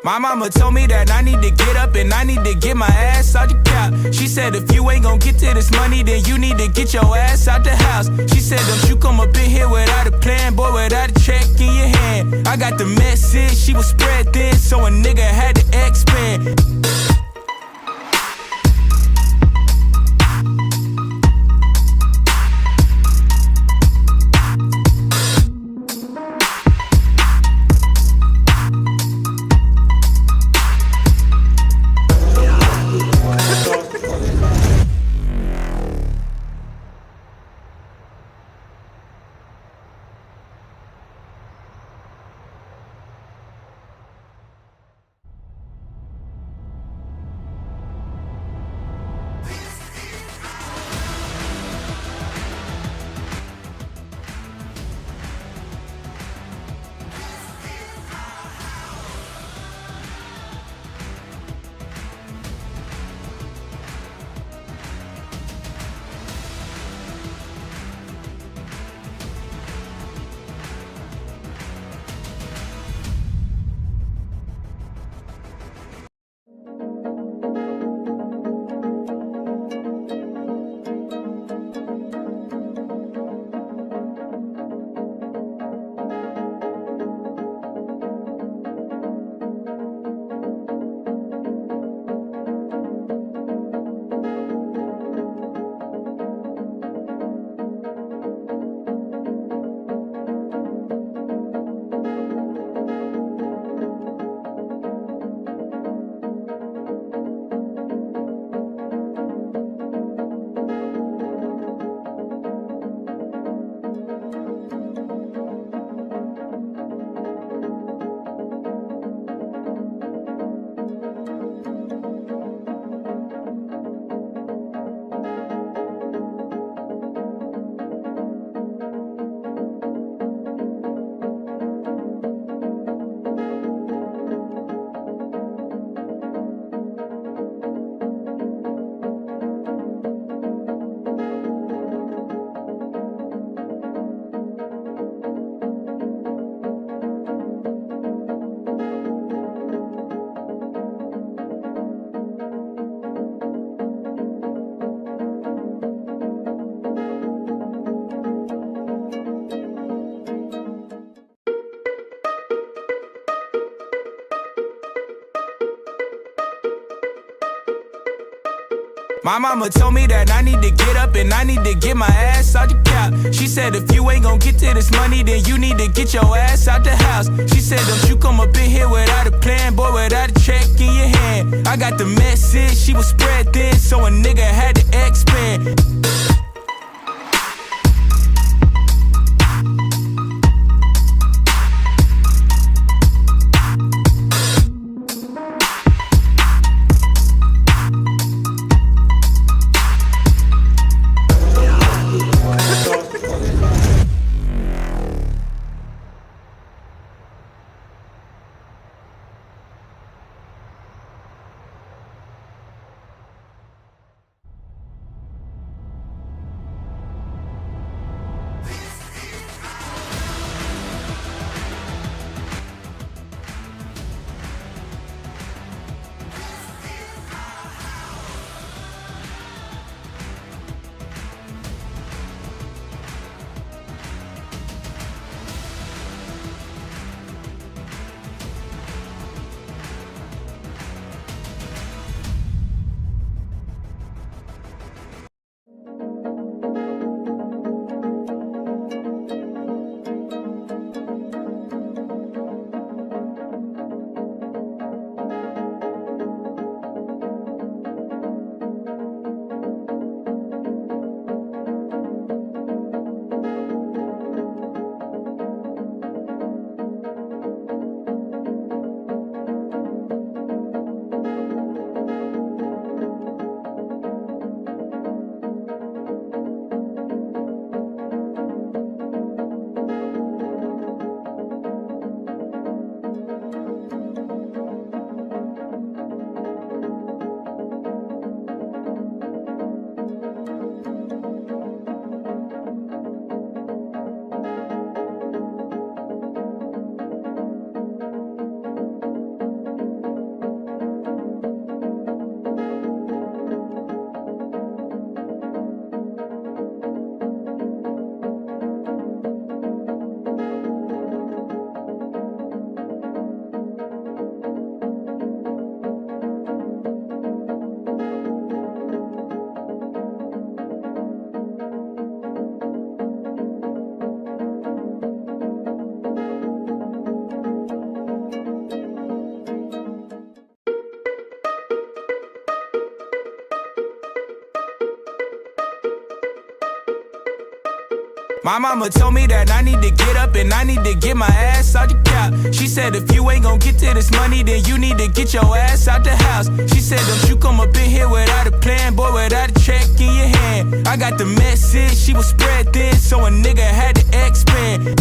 My mama told me that I need to get up and I need to get my ass out the couch. She said if you ain't gon' get to this money, then you need to get your ass out the house. She said don't you come up in here without a plan, boy, without a check in your hand. I got the message, she was spread thin, so a nigga had to expand. My mama told me that I need to get up and I need to get my ass out the couch. She said if you ain't gon' get to this money, then you need to get your ass out the house. She said don't you come up in here without a plan, boy, without a check in your hand. I got the message, she was spread thin, so a nigga had to expand. My mama told me that I need to get up and I need to get my ass out the couch. She said if you ain't gon' get to this money, then you need to get your ass out the house. She said don't you come up in here without a plan, boy, without a check in your hand. I got the message, she was spread thin, so a nigga had to expand.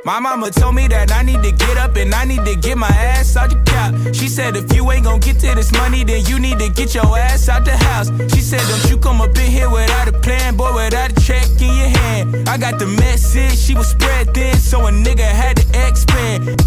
My mama told me that I need to get up and I need to get my ass out the couch. She said if you ain't gon' get to this money, then you need to get your ass out the house. She said don't you come up in here without a plan, boy, without a check in your hand. I got the message, she was spread thin, so a nigga had to expand.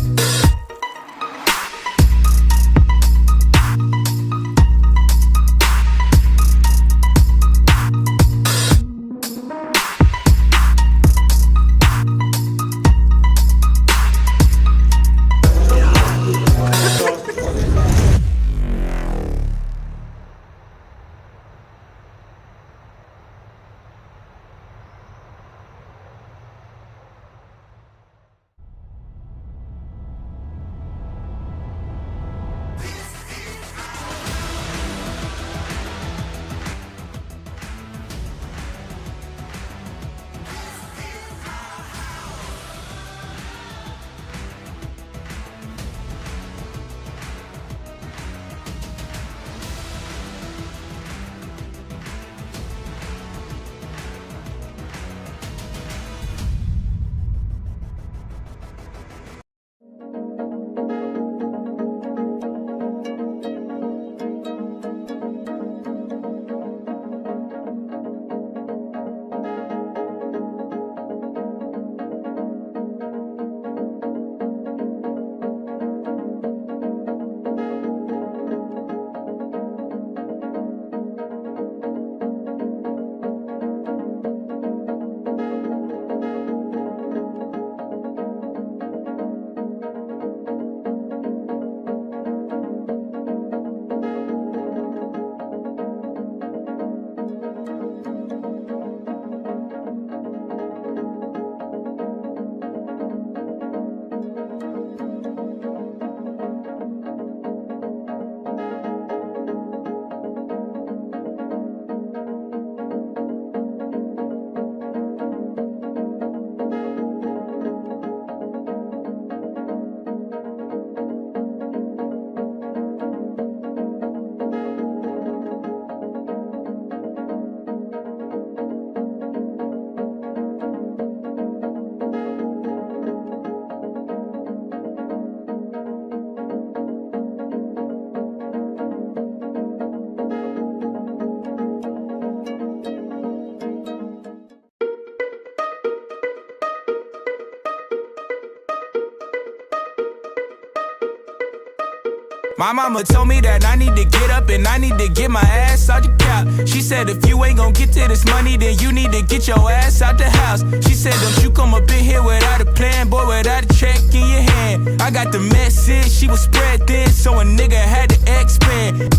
My mama told me that I need to get up and I need to get my ass out the couch. She said if you ain't gon' get to this money, then you need to get your ass out the house. She said don't you come up in here without a plan, boy, without a check in your hand. I got the message, she was spread thin, so a nigga had to expand.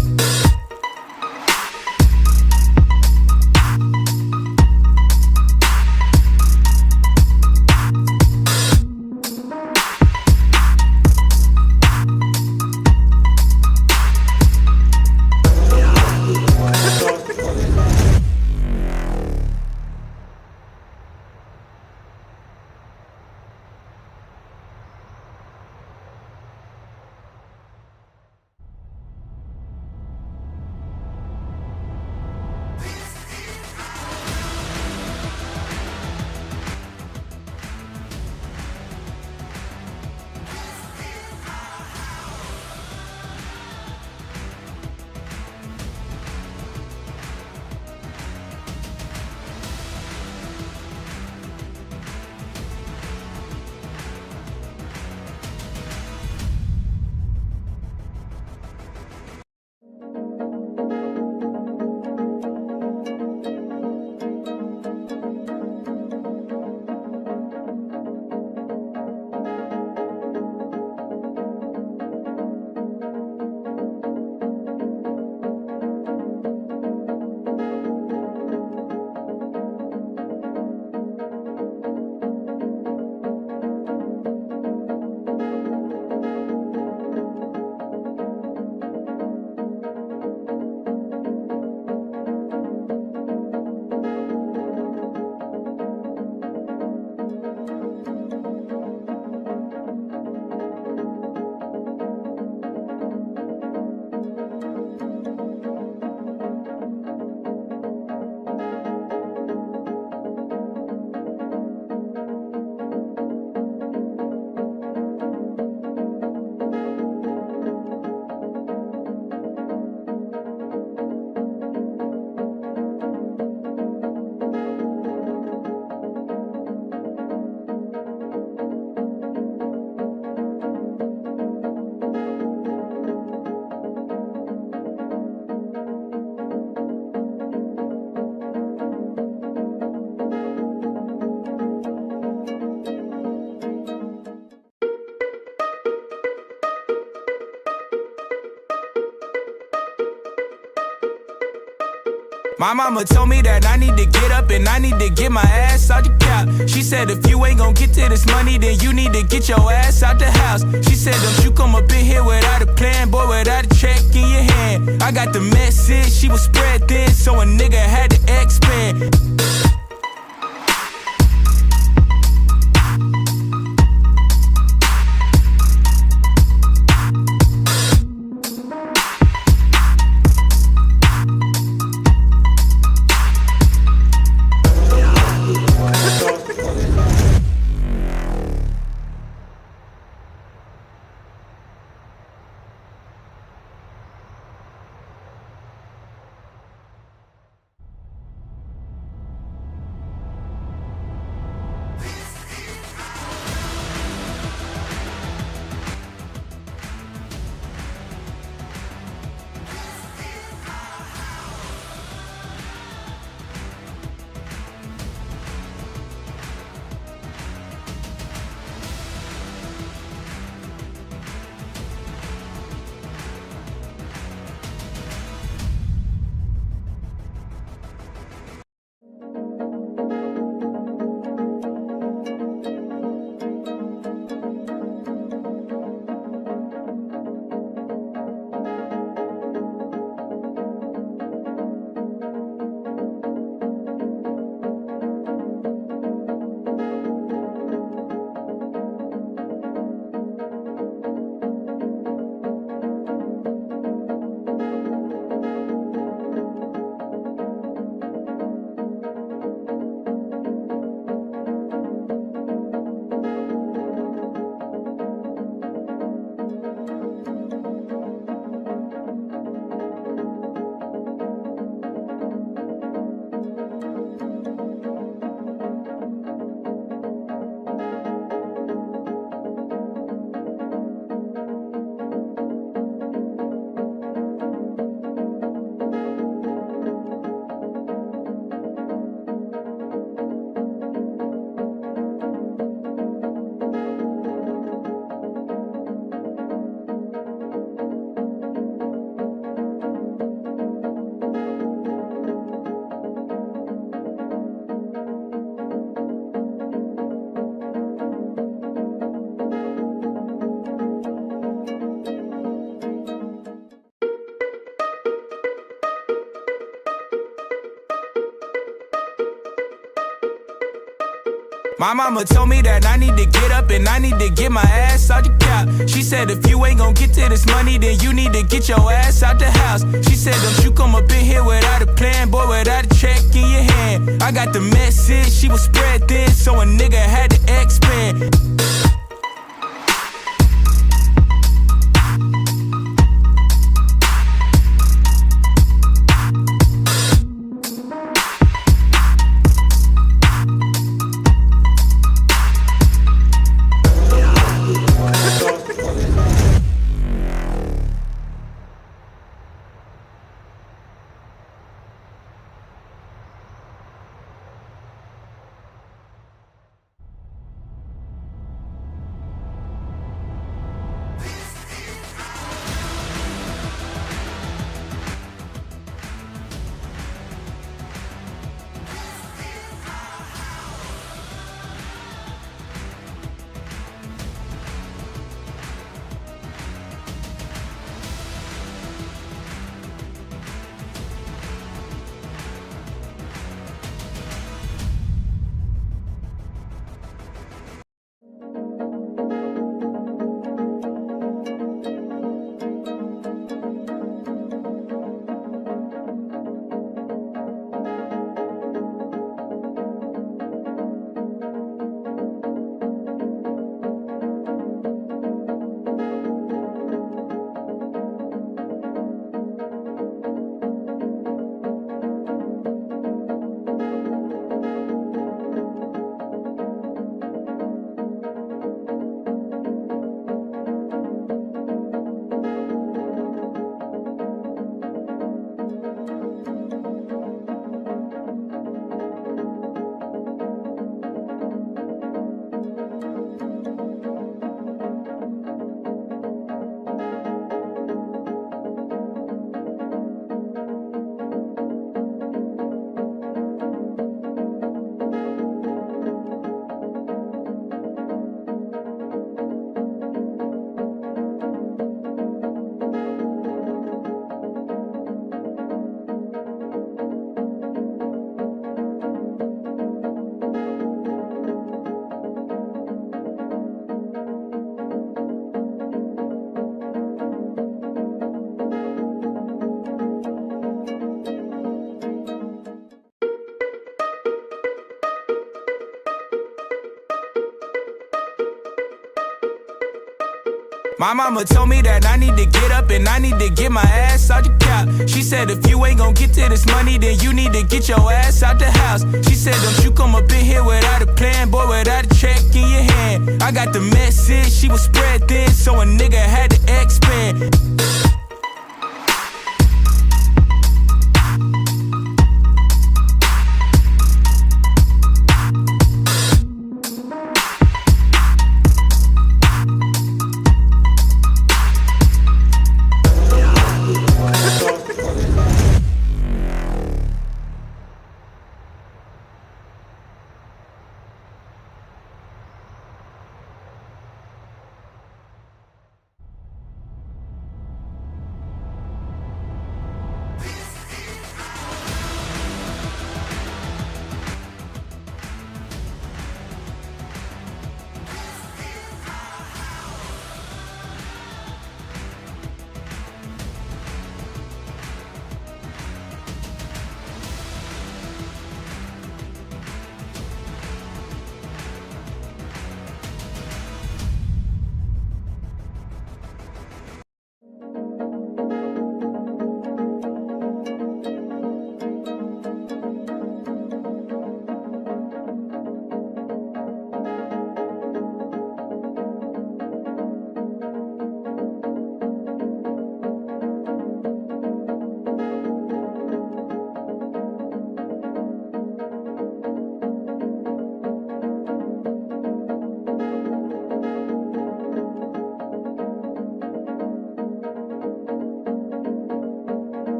My mama told me that I need to get up and I need to get my ass out the couch. She said if you ain't gon' get to this money, then you need to get your ass out the house. She said don't you come up in here without a plan, boy, without a check in your hand. I got the message, she was spread thin, so a nigga had to expand. My mama told me that I need to get up and I need to get my ass out the couch. She said if you ain't gon' get to this money, then you need to get your ass out the house. She said don't you come up in here without a plan, boy, without a check in your hand. I got the message, she was spread thin, so a nigga had to expand. My mama told me that I need to get up and I need to get my ass out the couch. She said if you ain't gon' get to this money, then you need to get your ass out the house. She said don't you come up in here without a plan, boy, without a check in your hand. I got the message, she was spread thin, so a nigga had to expand.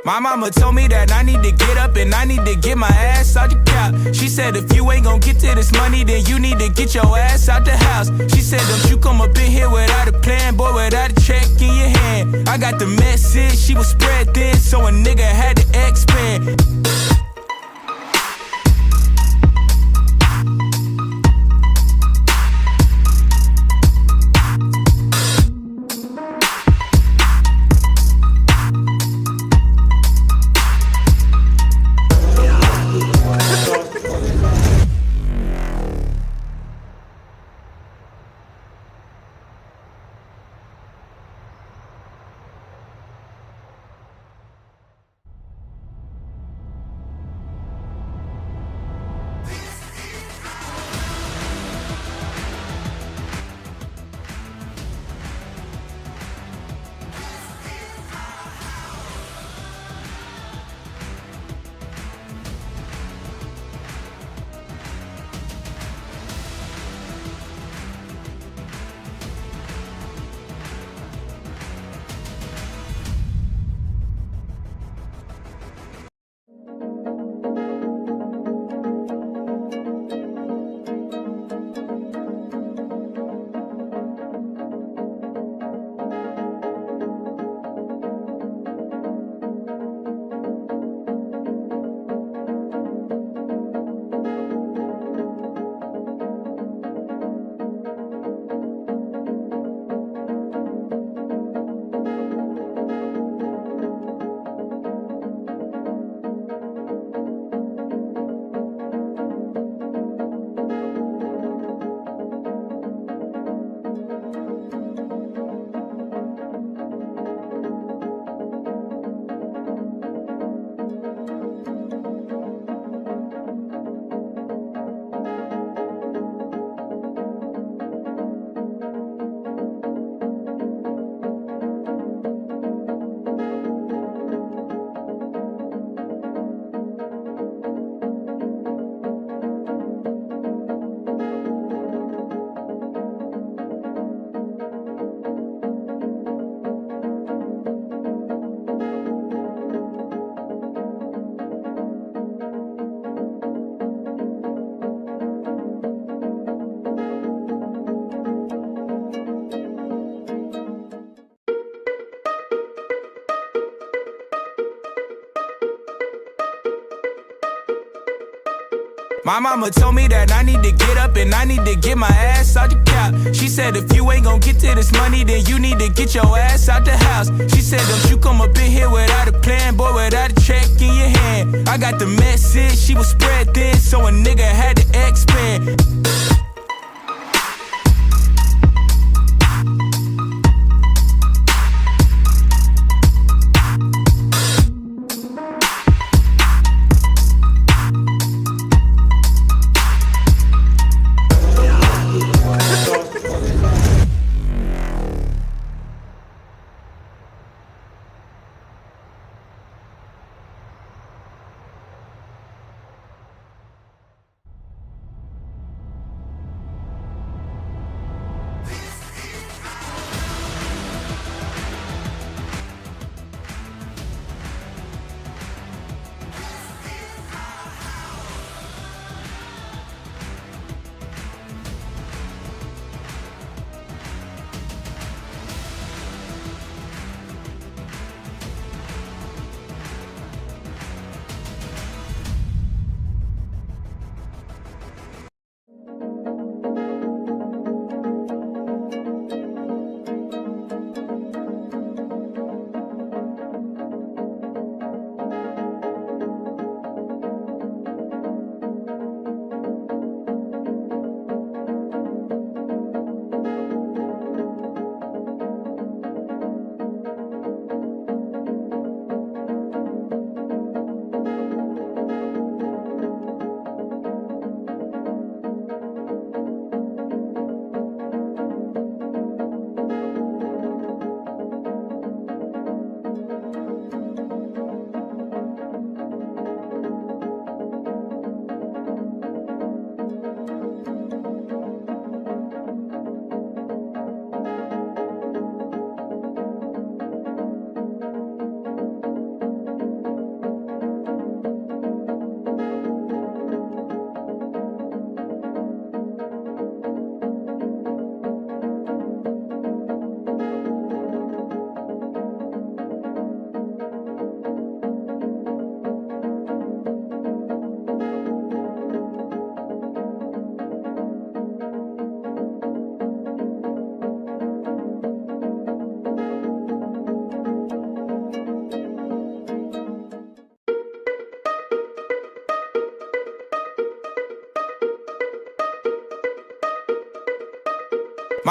My mama told me that I need to get up and I need to get my ass out the couch. She said if you ain't gon' get to this money, then you need to get your ass out the house. She said don't you come up in here without a plan, boy, without a check in your hand. I got the message, she was spread thin, so a nigga had to expand. My mama told me that I need to get up and I need to get my ass out the couch. She said if you ain't gon' get to this money, then you need to get your ass out the house. She said don't you come up in here without a plan, boy, without a check in your hand. I got the message, she was spread thin, so a nigga had to expand.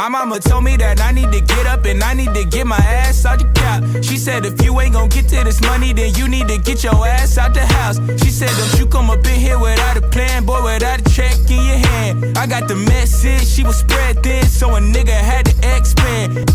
My mama told me that I need to get up and I need to get my ass out the couch. She said if you ain't gon' get to this money, then you need to get your ass out the house. She said don't you come up in here without a plan, boy, without a check in your hand. I got the message, she was spread thin, so a nigga had to expand.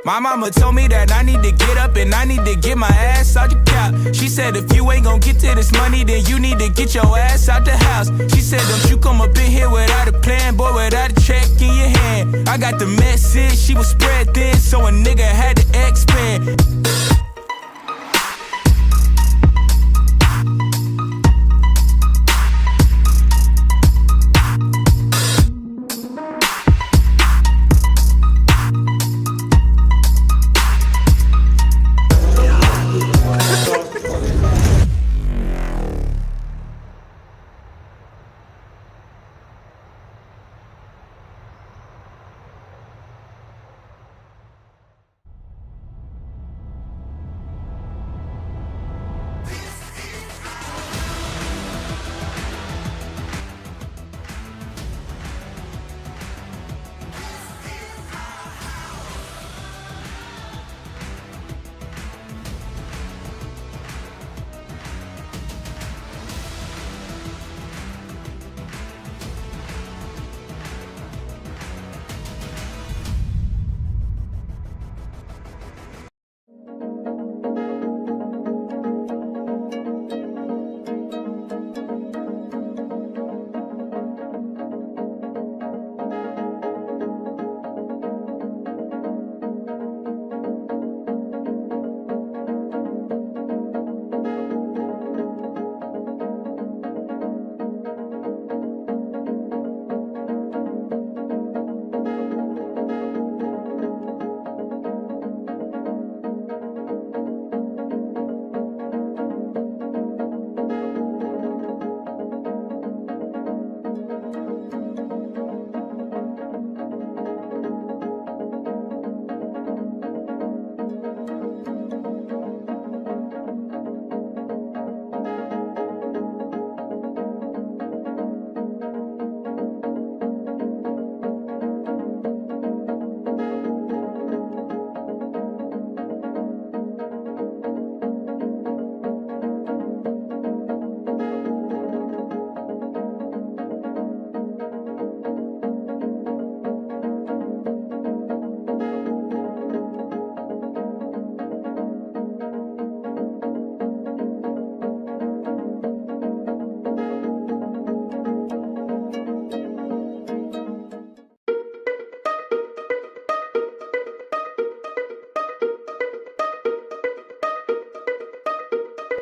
My mama told me that I need to get up and I need to get my ass out the couch. She said if you ain't gon' get to this money, then you need to get your ass out the house. She said don't you come up in here without a plan, boy, without a check in your hand. I got the message, she was spread thin, so a nigga had to expand.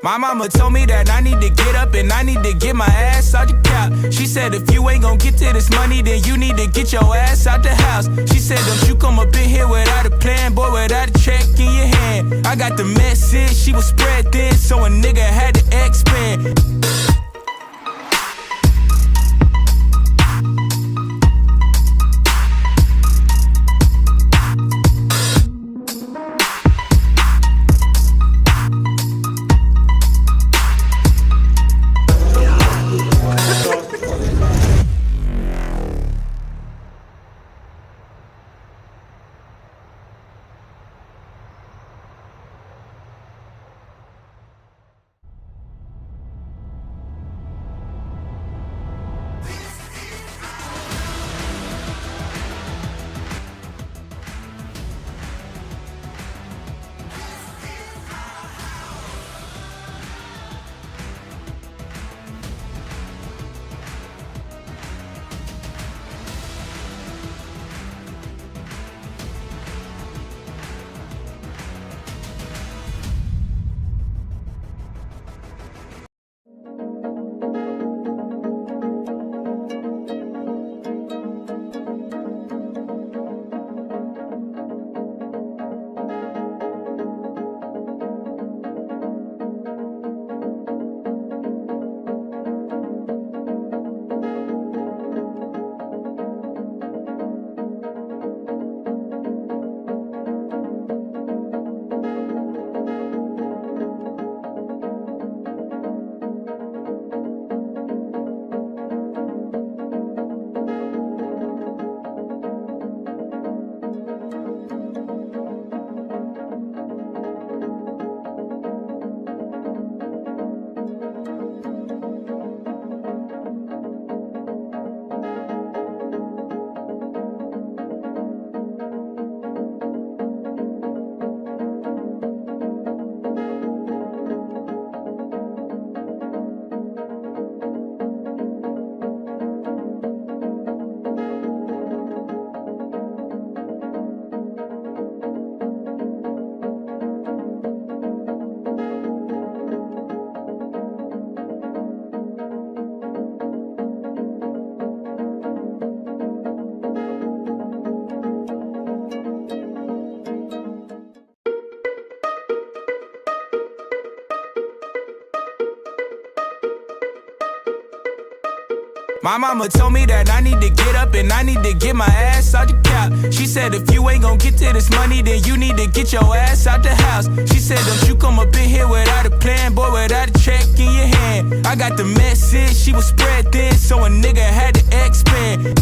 My mama told me that I need to get up and I need to get my ass out the couch. She said if you ain't gon' get to this money, then you need to get your ass out the house. She said don't you come up in here without a plan, boy, without a check in your hand. I got the message, she was spread thin, so a nigga had to expand. My mama told me that I need to get up and I need to get my ass out the couch. She said if you ain't gon' get to this money, then you need to get your ass out the house. She said don't you come up in here without a plan, boy, without a check in your hand. I got the message, she was spread thin, so a nigga had to expand.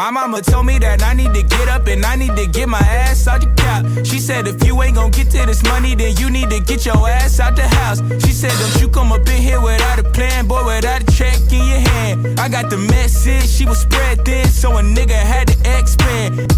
My mama told me that I need to get up and I need to get my ass out the couch. She said if you ain't gon' get to this money, then you need to get your ass out the house. She said don't you come up in here without a plan, boy, without a check in your hand. I got the message, she was spread thin, so a nigga had to expand.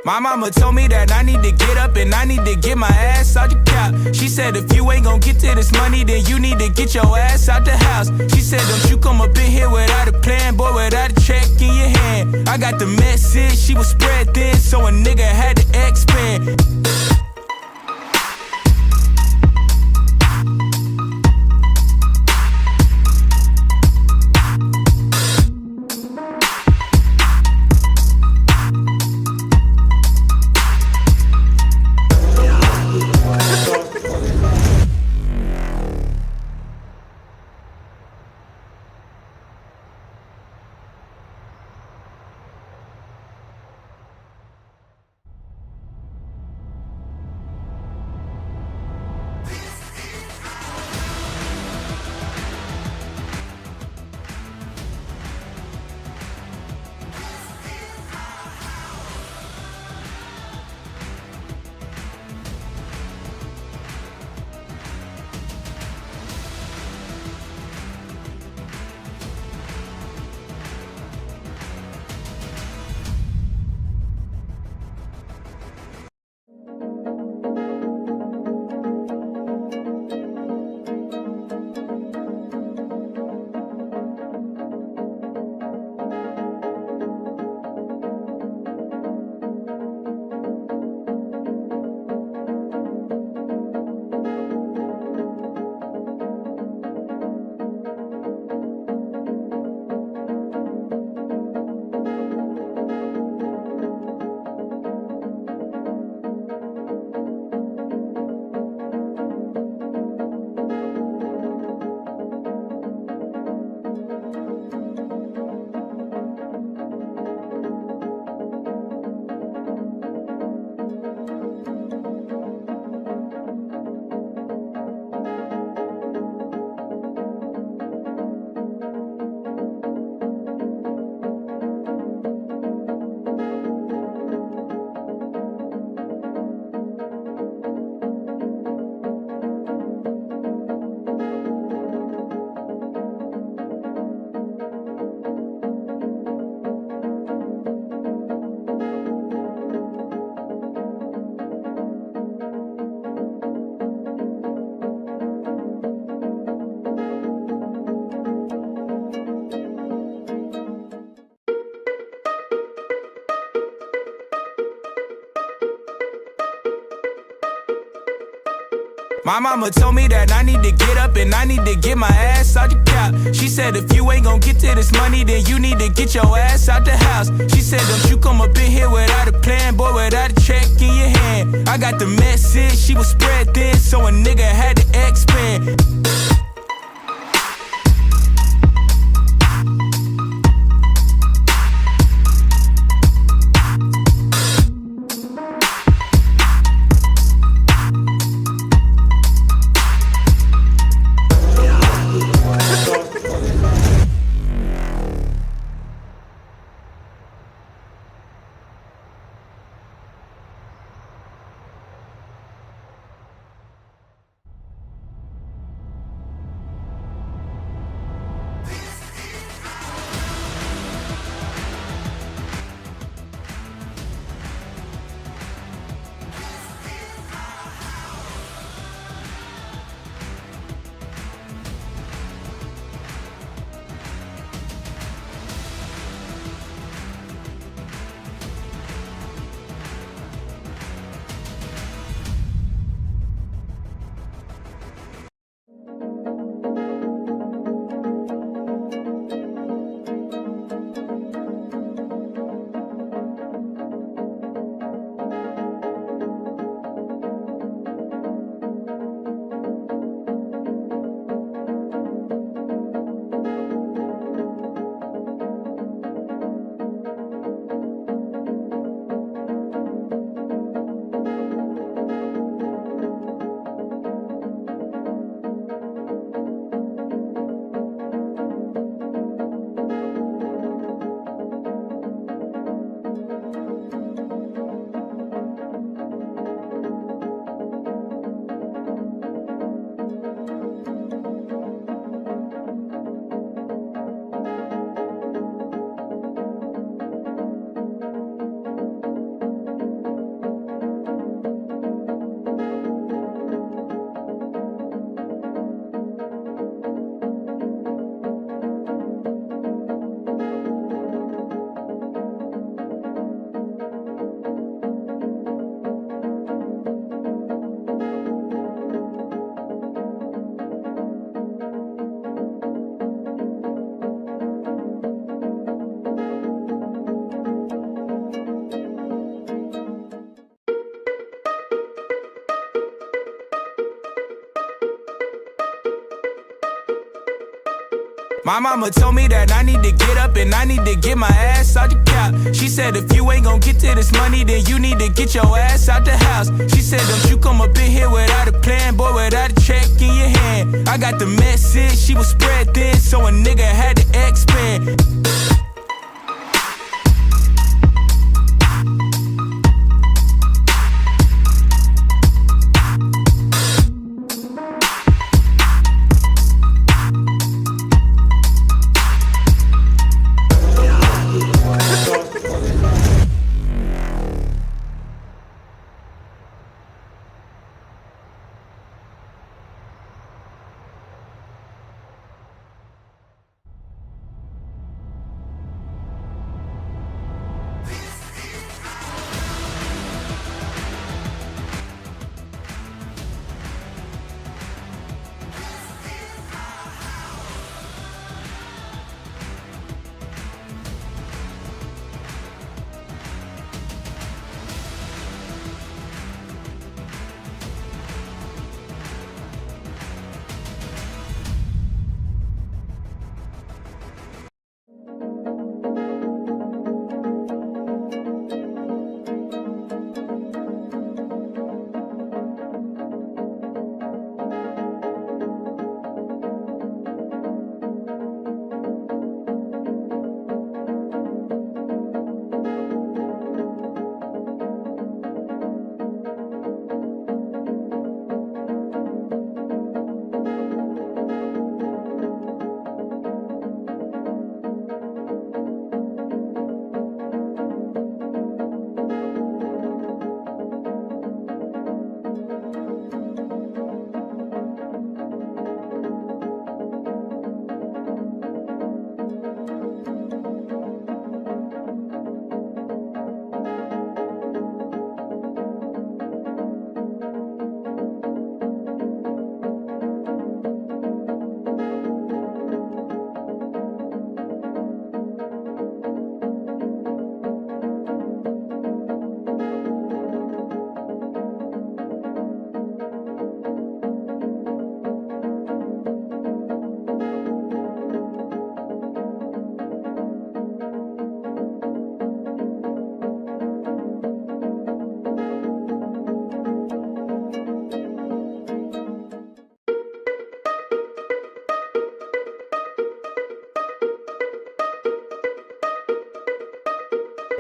My mama told me that I need to get up and I need to get my ass out the couch. She said if you ain't gon' get to this money, then you need to get your ass out the house. She said don't you come up in here without a plan, boy, without a check in your hand. I got the message, she was spread thin, so a nigga had to expand. My mama told me that I need to get up and I need to get my ass out the couch. She said if you ain't gon' get to this money, then you need to get your ass out the house. She said don't you come up in here without a plan, boy, without a check in your hand. I got the message, she was spread thin, so a nigga had to expand. My mama told me that I need to get up and I need to get my ass out the couch. She said if you ain't gon' get to this money, then you need to get your ass out the house. She said don't you come up in here without a plan, boy, without a check in your hand. I got the message, she was spread thin, so a nigga had to expand.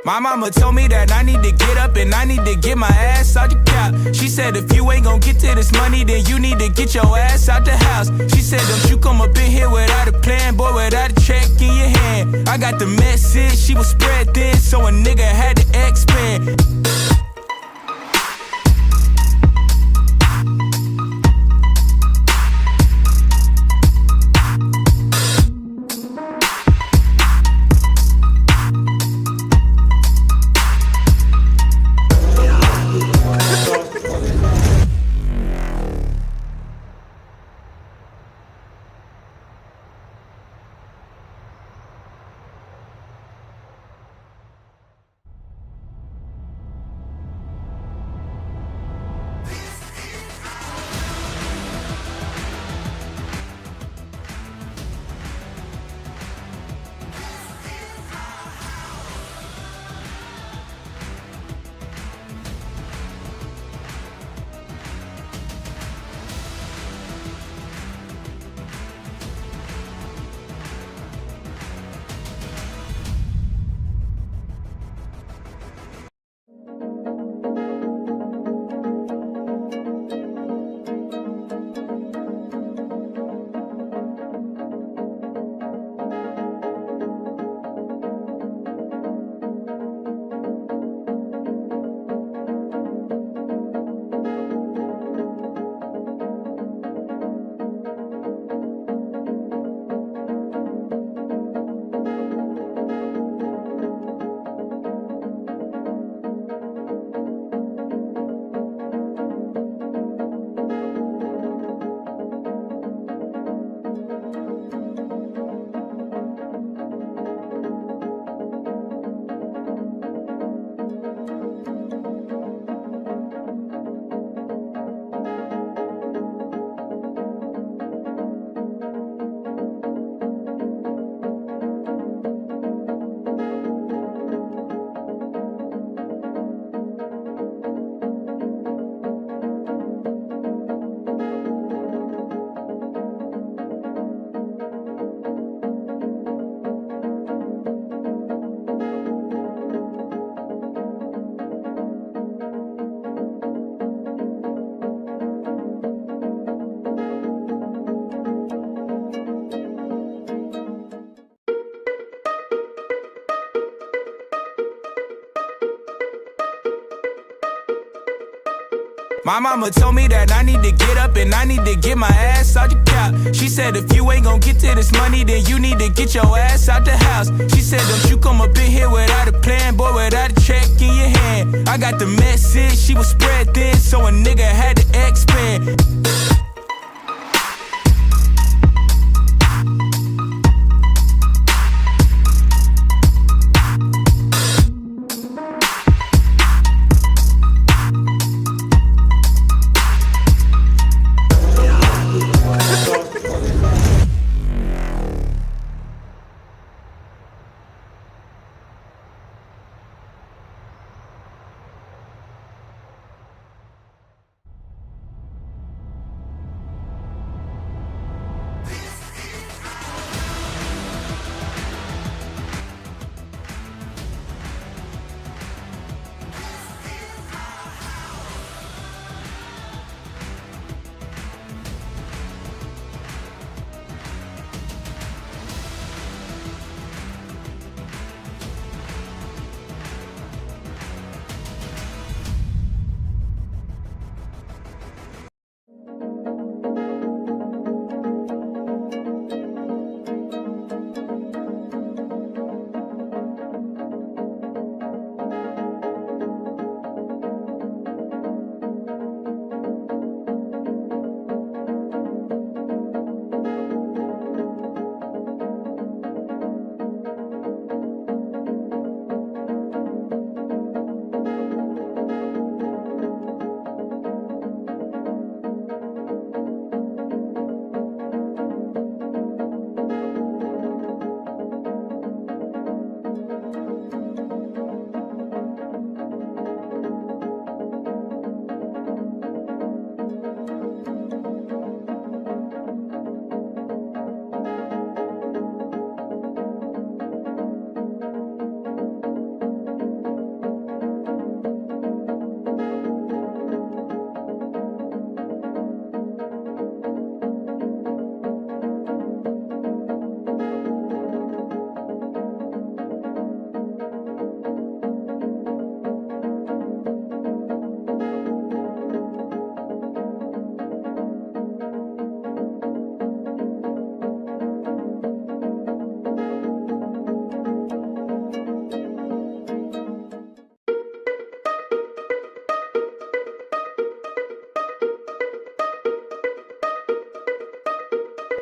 My mama told me that I need to get up and I need to get my ass out the couch. She said if you ain't gon' get to this money, then you need to get your ass out the house. She said don't you come up in here without a plan, boy, without a check in your hand. I got the message, she was spread thin, so a nigga had to expand. My mama told me that I need to get up and I need to get my ass out the couch. She said if you ain't gon' get to this money, then you need to get your ass out the house. She said don't you come up in here without a plan, boy, without a check in your hand. I got the message, she was spread thin, so a nigga had to expand.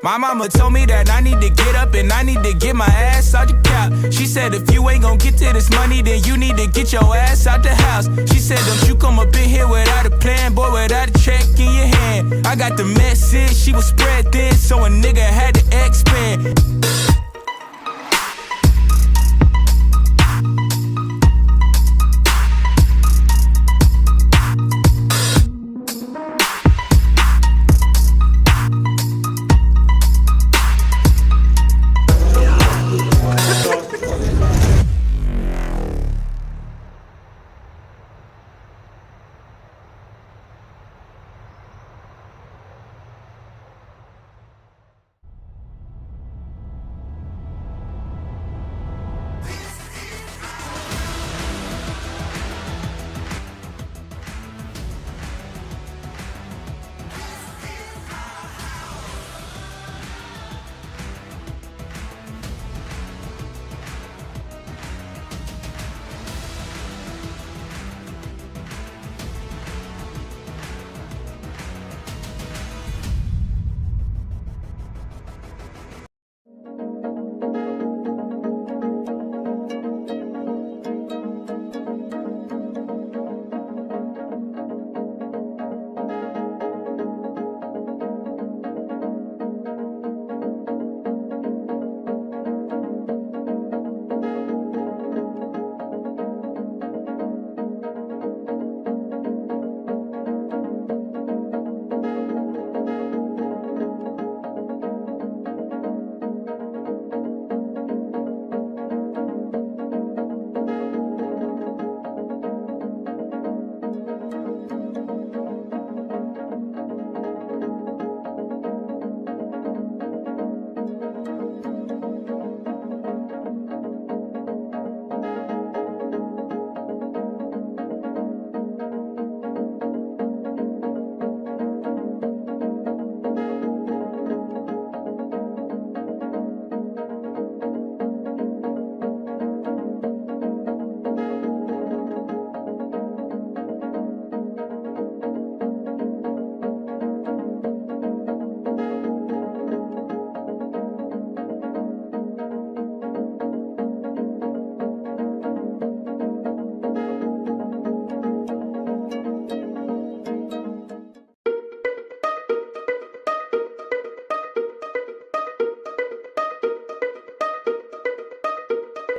My mama told me that I need to get up and I need to get my ass out the couch. She said if you ain't gon' get to this money, then you need to get your ass out the house. She said don't you come up in here without a plan, boy, without a check in your hand. I got the message, she was spread thin, so a nigga had to expand.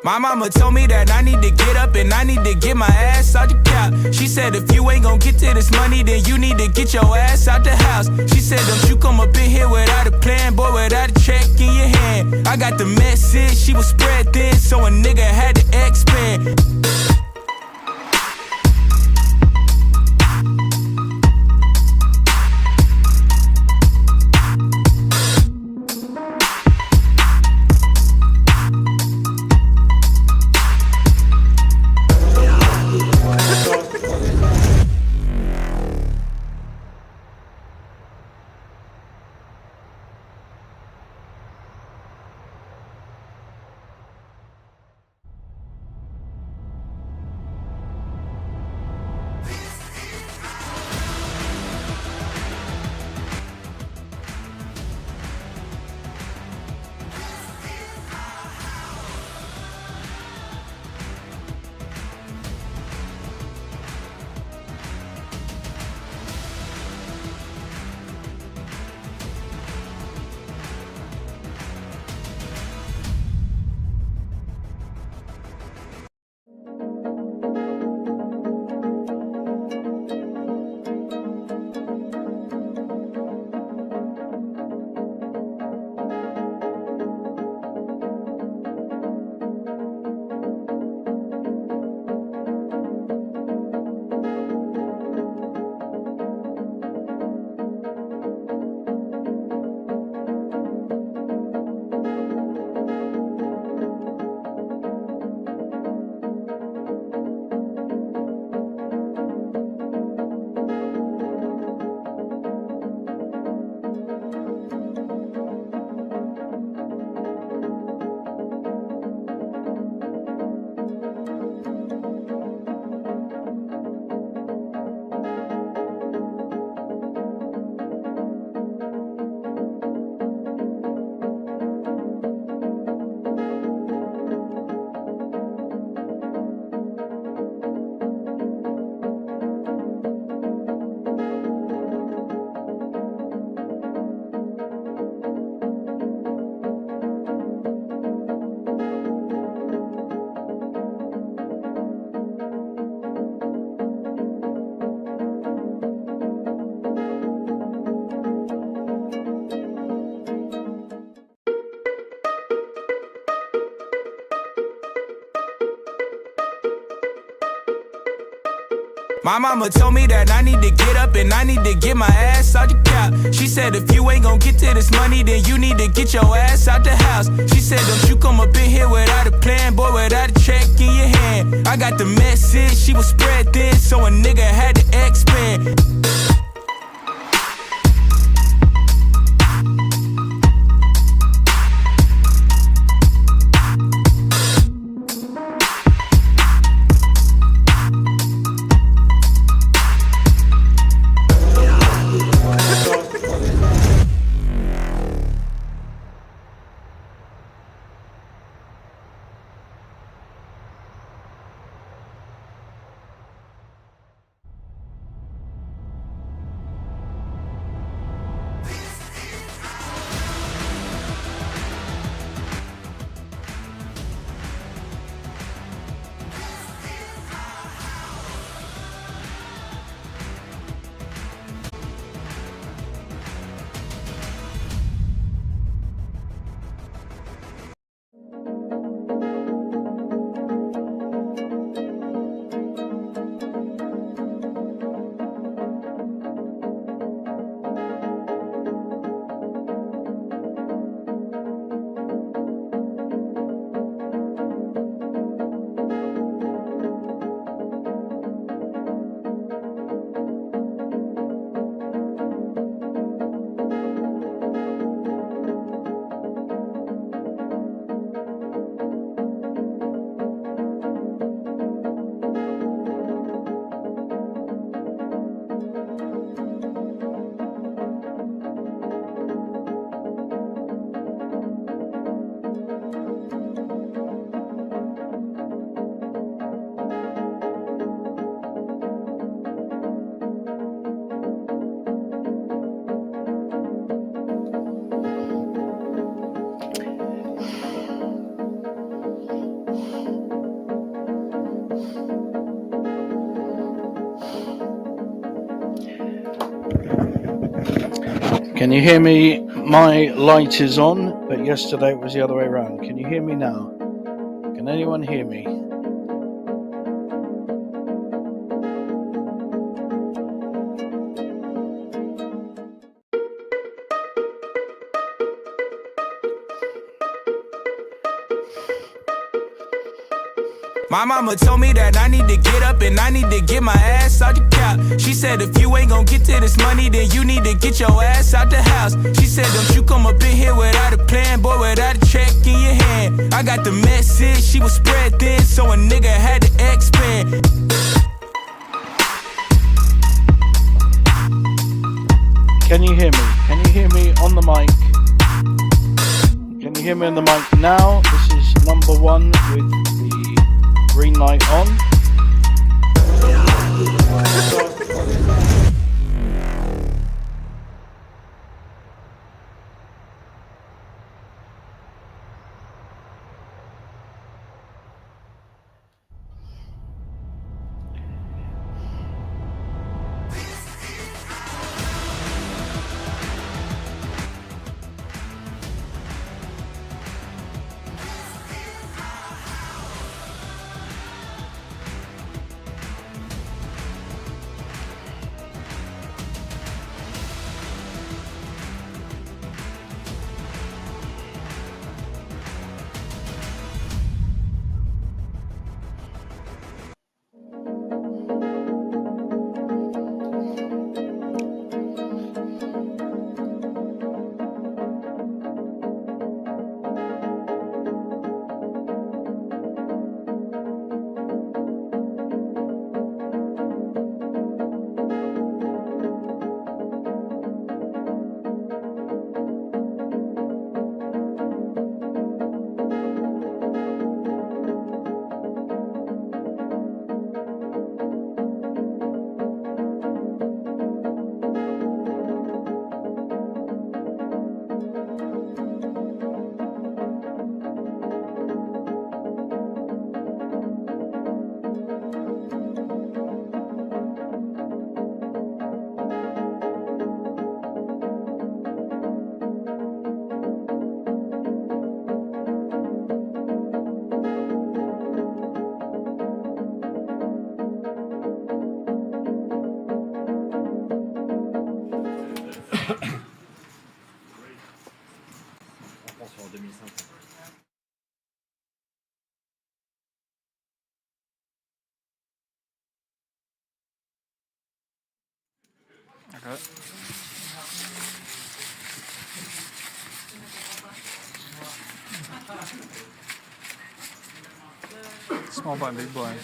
My mama told me that I need to get up and I need to get my ass out the couch. She said if you ain't gon' get to this money, then you need to get your ass out the house. She said don't you come up in here without a plan, boy, without a check in your hand. I got the message, she was spread thin, so a nigga had to expand. My mama told me that I need to get up and I need to get my ass out the couch. She said if you ain't gon' get to this money, then you need to get your ass out the house. She said don't you come up in here without a plan, boy, without a check in your hand. I got the message, she was spread thin, so a nigga had to expand. Can you hear me? My light is on, but yesterday it was the other way around. Can you hear me now? Can anyone hear me? My mama told me that I need to get up and I need to get my ass out the couch. She said if you ain't gon' get to this money, then you need to get your ass out the house. She said don't you come up in here without a plan, boy, without a check in your hand. I got the message, she was spread thin, so a nigga had to expand. Can you hear me? Can you hear me on the mic? Can you hear me on the mic now? This is number one with the green light on. Okay. Small blind, big blind.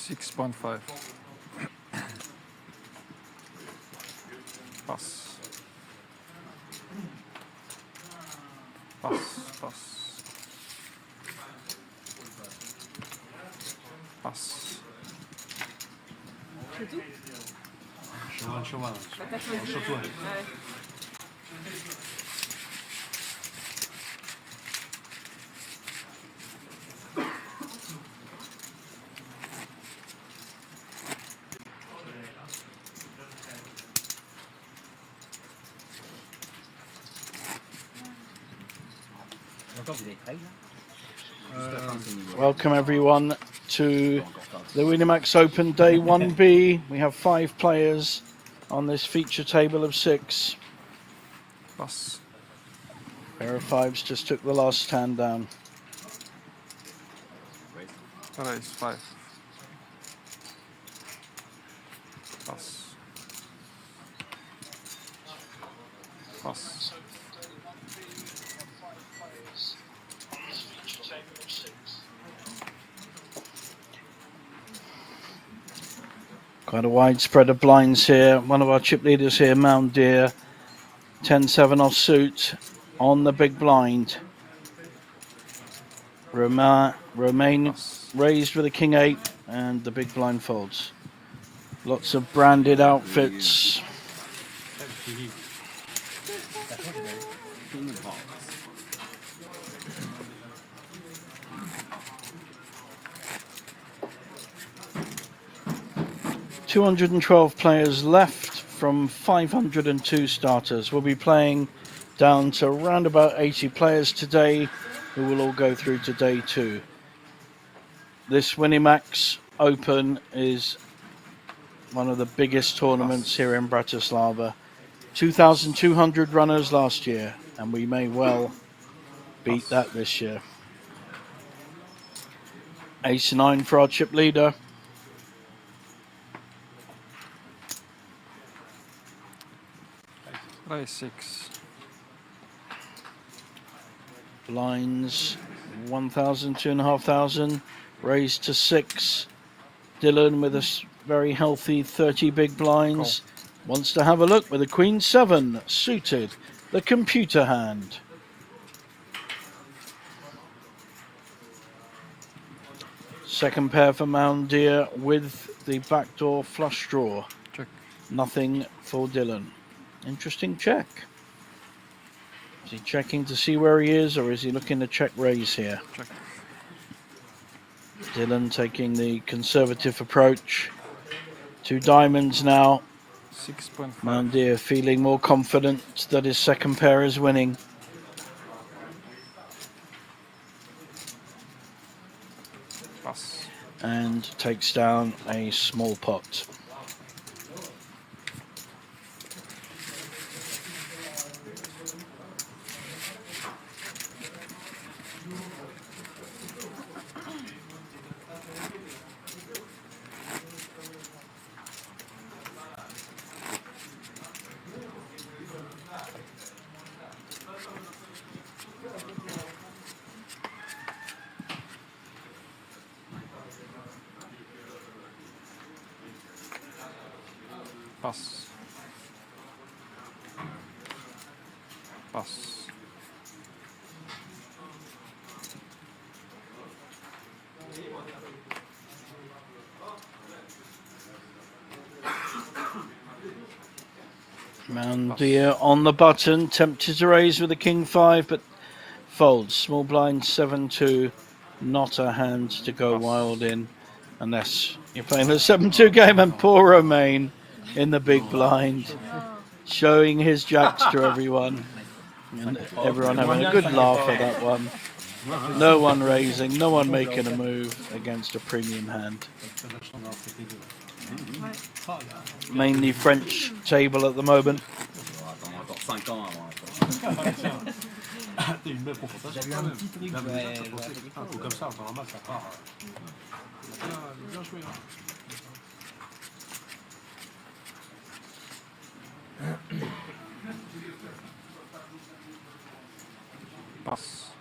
$6.5. Pass. Pass. Pass. Pass. Welcome everyone to the Winamax Open Day 1B. We have 5 players on this feature table of 6. Pass. Pair of 5s just took the last hand down. Raise 5. Pass. Pass. Quite a wide spread of blinds here. One of our chip leaders here, Mound Deer, 10-7 offsuit on the big blind. Romain raised with a king 8 and the big blind folds. Lots of branded outfits. $212 players left from 502 starters. We'll be playing down to around about 80 players today, who will all go through to day 2. This Winamax Open is one of the biggest tournaments here in Bratislava. 2,200 runners last year, and we may well beat that this year. Ace-9 for our chip leader. Raise 6. Blinds 1,000, 2,500, raised to 6. Dylan with a very healthy 30 big blinds. Wants to have a look with a Queen 7 suited, the computer hand. Second pair for Mound Deer with the backdoor flush draw. Check. Nothing for Dylan. Interesting check. Is he checking to see where he is, or is he looking to check raise here? Check. Dylan taking the conservative approach. 2 diamonds now. 6.5. Mound Deer feeling more confident that his second pair is winning. Pass. And takes down a small pot. Pass. Pass. Mound Deer on the button, tempted to raise with a king 5, but folds. Small blind 7-2, not a hand to go Pass. wild in, unless you're playing the 7-2 game. And poor Romain in the big blind, showing his jacks to everyone, and everyone having a good laugh at that one. No one raising, no one making a move against a premium hand. Mainly French table at the moment. Pass.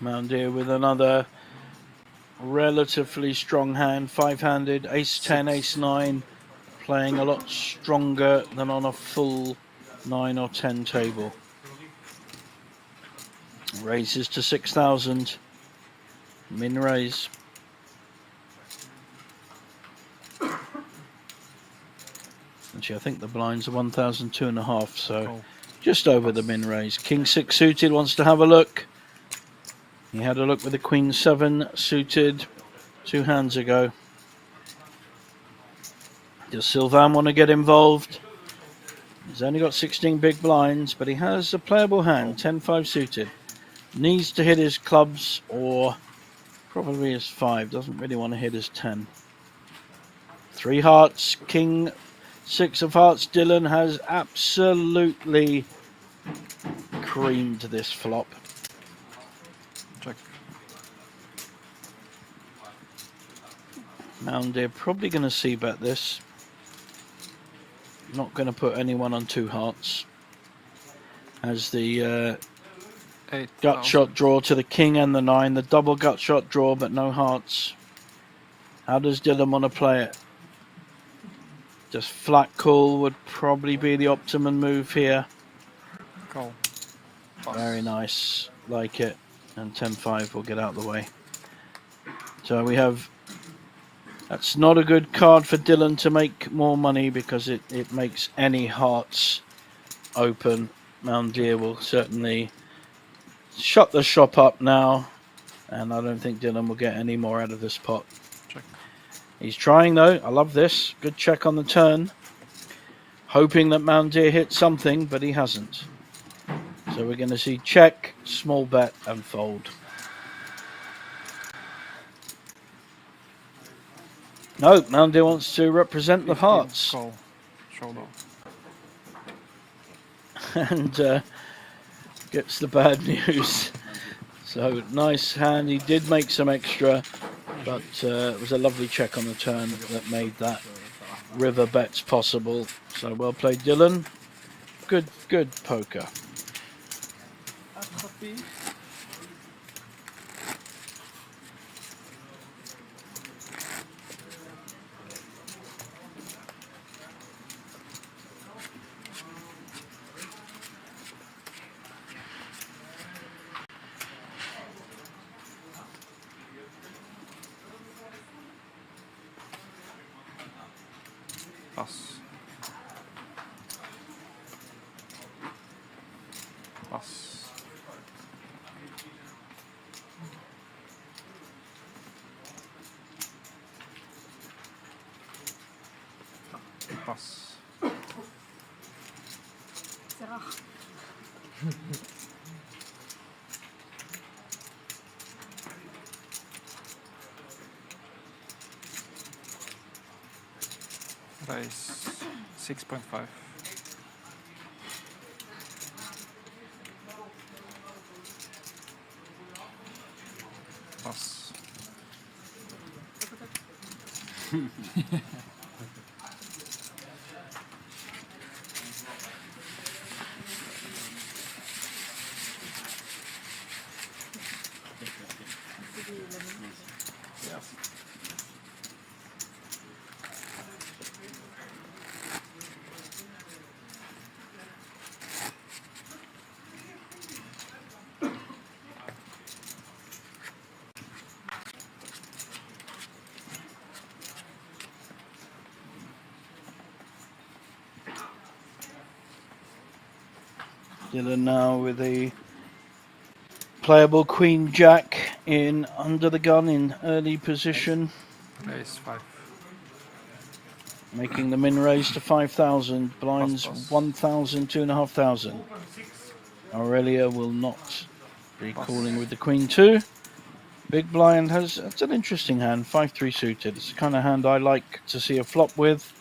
Moundir with another relatively strong hand, five-handed, ace-10, ace-9, playing a lot stronger than on a full 9 or 10 table. Raises to 6,000, min raise. Actually, I think the blinds are 1,002.5, so Call. just over the min raise. King 6 suited wants to have a look. He had a look with the Queen 7 suited 2 hands ago. Does Sylvain want to get involved? He's only got 16 big blinds, but he has a playable hand, 10-5 suited. Needs to hit his clubs or probably his 5. Doesn't really want to hit his 10. 3 hearts, King 6 of hearts. Dylan has absolutely creamed this flop. Check. Moundir probably going to see bet this. Not going to put anyone on 2 hearts. As the 8. gut shot draw to the king and the 9. The double gut shot draw, but no hearts. How does Dylan want to play it? Just flat call would probably be the optimum move here. Call. Pass. Very nice. Like it. And 10-5 will get out of the way. So we have... That's not a good card for Dylan to make more money because it makes any hearts open. Moundir will certainly shut the shop up now, and I don't think Dylan will get any more out of this pot. Check. He's trying though. I love this. Good check on the turn. Hoping that Moundir hits something, but he hasn't. So we're going to see check, small bet, and fold. No, Moundir wants to represent the 15. hearts. Call. Shoulder. And gets the bad news. So nice hand. He did make some extra, but it was a lovely check on the turn that made that river bets possible. So well played, Dylan. Good poker. Pass. Pass. Pass. Raise 6.5. Pass. Dylan now with a playable Queen Jack in under the gun in early position, Raise 5. making the min raise to 5,000. Blinds Pass. 1,000, 2,500. Aurelia will not be Pass. calling with the Queen 2. Big blind has, it's an interesting hand, 5-3 suited. It's the kind of hand I like to see a flop with.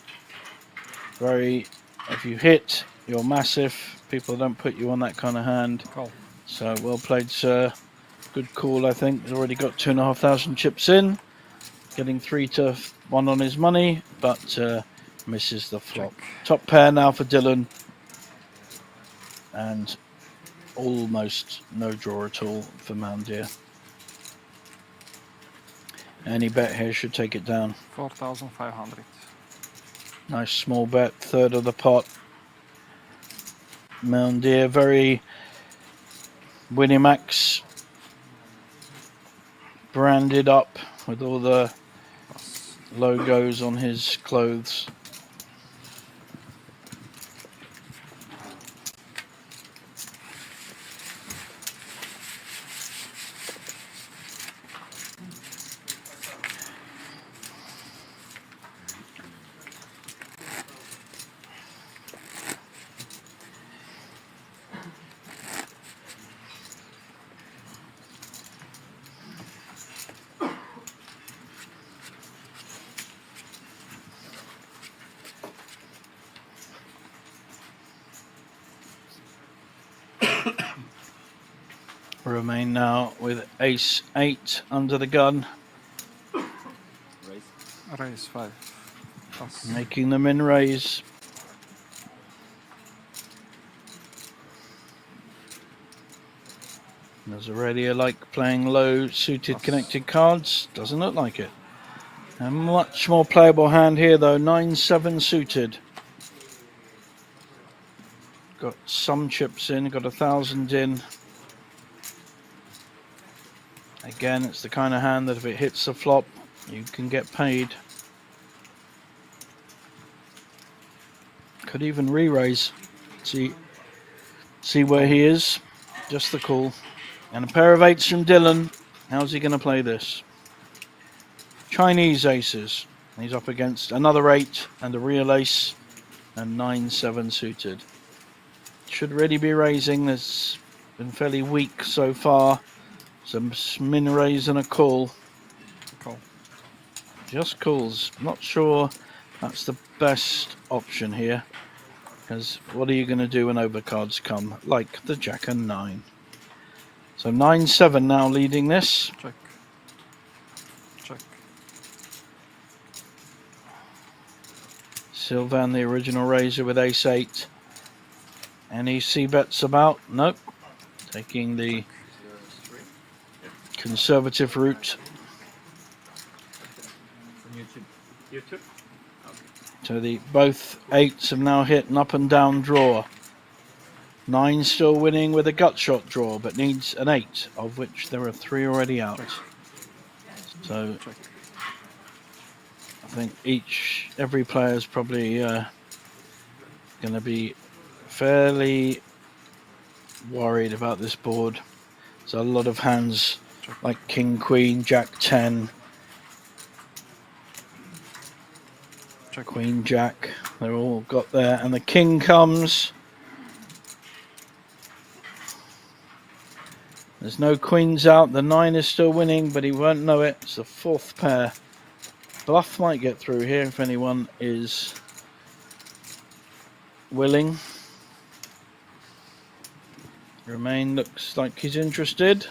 Very, if you hit, you're massive. People don't put you on that kind of hand. Call. So well played, sir. Good call, I think. He's already got 2,500 chips in. Getting 3 to 1 on his money, but misses the flop. Check. Top pair now for Dylan. And almost no draw at all for Mandir. Any bet here should take it down. 4,500. Nice small bet, third of the pot. Mandir very Winamax branded up with all the Pass. logos on his clothes. Remain now with ace 8 under the gun, Raise 5. Pass. making them in raise. Does Aurelia like playing low suited connected cards? Doesn't look like it. A much more playable hand here though, 9-7 suited. Got some chips in, got 1,000 in. Again, it's the kind of hand that if it hits the flop, you can get paid. Could even re-raise. See where he is. Just the call. And a pair of 8s from Dylan. How's he going to play this? Chinese aces. He's up against another 8 and a real ace and 9-7 suited. Should really be raising. That's been fairly weak so far. Some min raise and a call. Call. Just calls. Not sure that's the best option here. Because what are you going to do when overcards come? Like the Jack and 9. So 9-7 now leading this. Check. Check. Sylvan, the original raiser with ace 8. Any c-bets about? Nope. Taking the conservative route. YouTube. So the both 8s have now hit an up and down draw. 9 still winning with a gut shot draw, but needs an 8, of which there are 3 already out. So Check. I think every player is probably going to be fairly worried about this board. There's a lot of hands like King, Queen, Jack 10, Check. Queen, Jack. They're all got there, and the King comes. There's no queens out. The 9 is still winning, but he won't know it. It's the 4th pair. Bluff might get through here if anyone is willing. Remain looks like he's interested.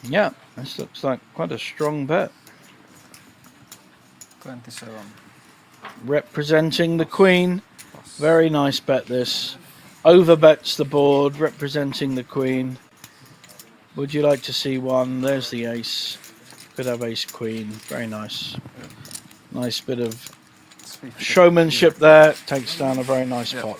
Yeah, this looks like quite a strong bet. 27. Representing the Queen. Pass. Very nice bet this. Overbets the board, representing the Queen. Would you like to see one? There's the ace. Could have ace queen. Very nice. Nice bit of showmanship there. Takes down a very nice pot.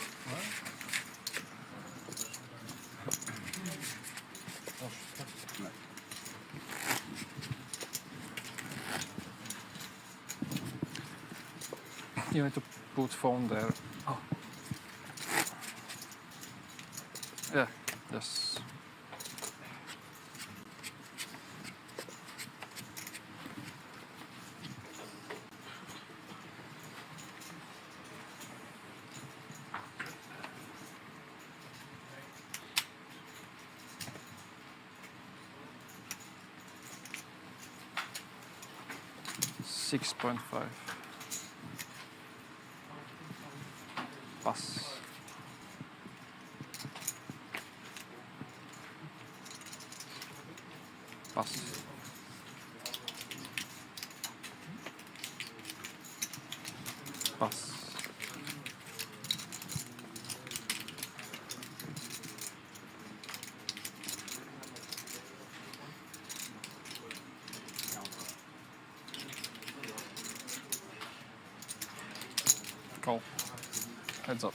You need to put phone there. Oh. Yeah, yes. $6.5. Pass. Pass. Pass. Call. Heads up.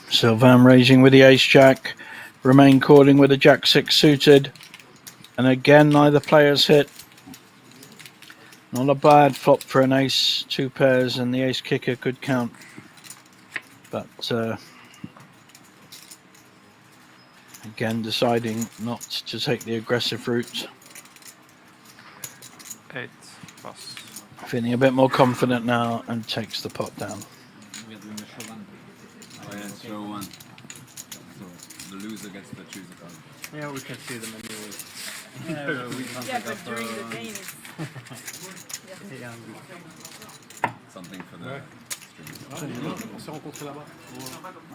Sylvain raising with the ace-jack. Romain calling with a jack-6 suited. And again, neither player's hit. Not a bad flop for an ace. 2 pairs and the ace kicker could count. But again, deciding not to take the aggressive route. 8. Pass. Feeling a bit more confident now and takes the pot down. We are doing a show one. Oh yeah, show one. So the loser gets to choose a card. Yeah, we can see them anyway. We can't Yeah, pick but up during the game it's... Yeah. something for the stream. On s'est rencontrés là-bas.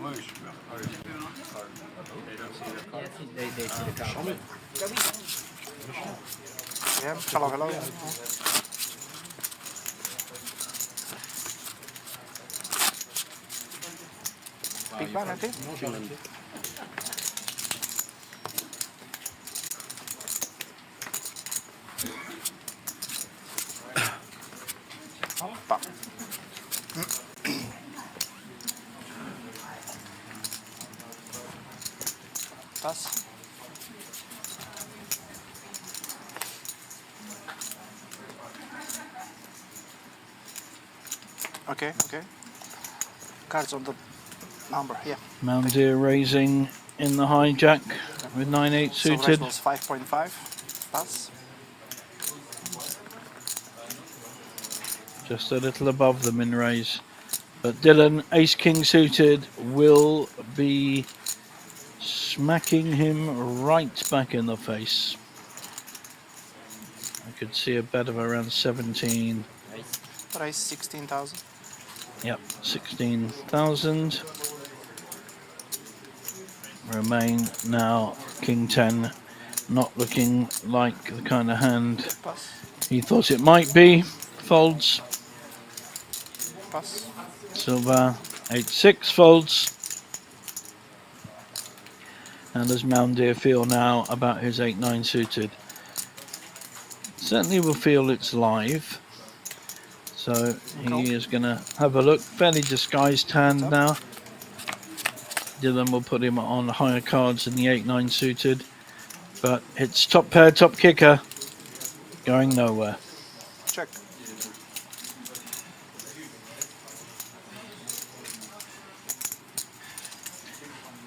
Ouais, super. They see the card. Yeah, hello, hello. Big blind, I think. Pa. Pass. Okay, okay. Cards on the number, yeah. Malmdeer raising in the hijack with 9-8 So suited. was 5.5. Pass. Just a little above the min raise. But Dylan, ace-king suited, will be smacking him right back in the face. I could see a bet of around 17. Raise 16,000. Yep, 16,000. Romain now king 10, not looking like the kind of hand Pass. he thought it might be. Folds. Pass. Sylvain 8-6 folds. And does Malmdeer feel now about his 8-9 suited? Certainly will feel it's live. So he is going to have a look. Fairly disguised hand now. Dylan will put him on higher cards than the 8-9 suited. But it's top pair, top kicker. Going nowhere. Check.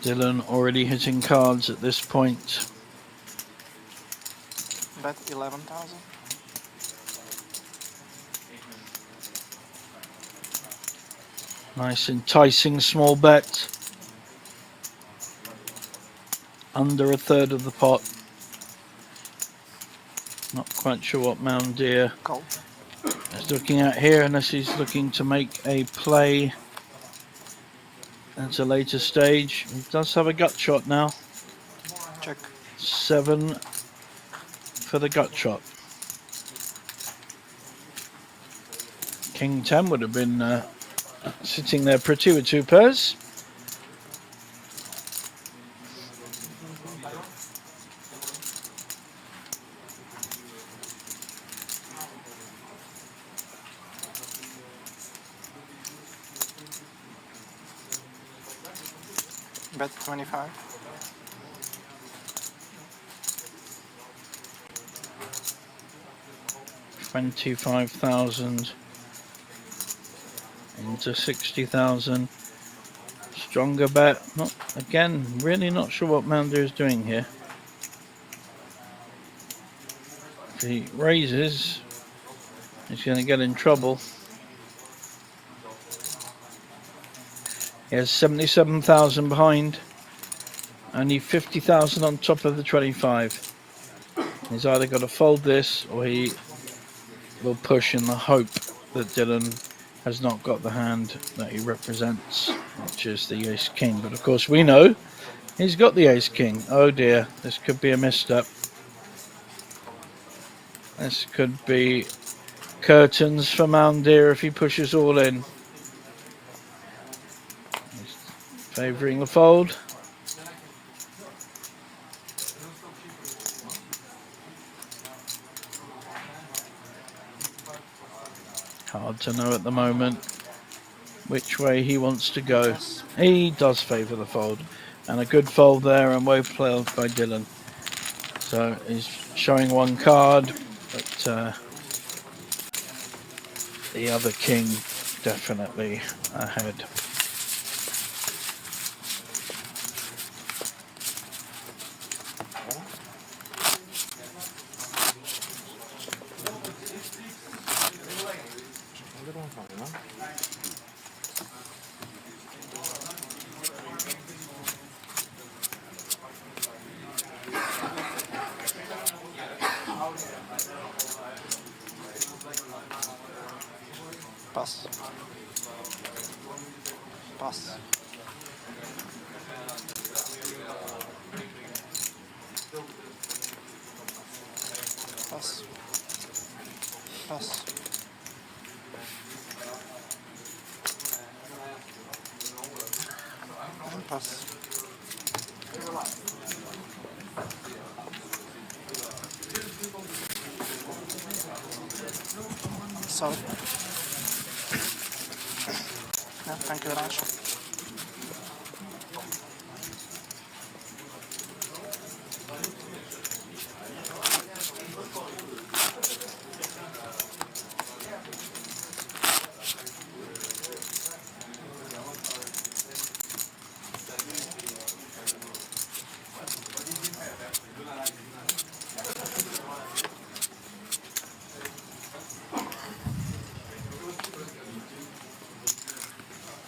Dylan already hitting cards at this point. Bet 11,000. Nice enticing small bet. Under a third of the pot. Not quite sure what Malmdeer Call. is looking at here, unless he's looking to make a play at a later stage. He does have a gut shot now. Check. 7 for the gut shot. King 10 would have been sitting there pretty with 2 pairs. Bet 25. $25,000 into 60,000. Stronger bet. Not again. Really not sure what Mounder is doing here. If he raises, he's going to get in trouble. He has 77,000 behind. Only 50,000 on top of the 25. He's either got to fold this or he will push in the hope that Dylan has not got the hand that he represents, which is the ace king. But of course we know he's got the ace king. Oh dear, this could be a misstep. This could be curtains for Moundir if he pushes all in. He's favouring the fold. Hard to know at the moment which way he wants to go. He does favour the fold, and a good fold there, and well played by Dylan. So he's showing one card, but the other king definitely ahead. Pass. Pass. Pass. Pass. And pass. Sorry. Yeah, thank you very much.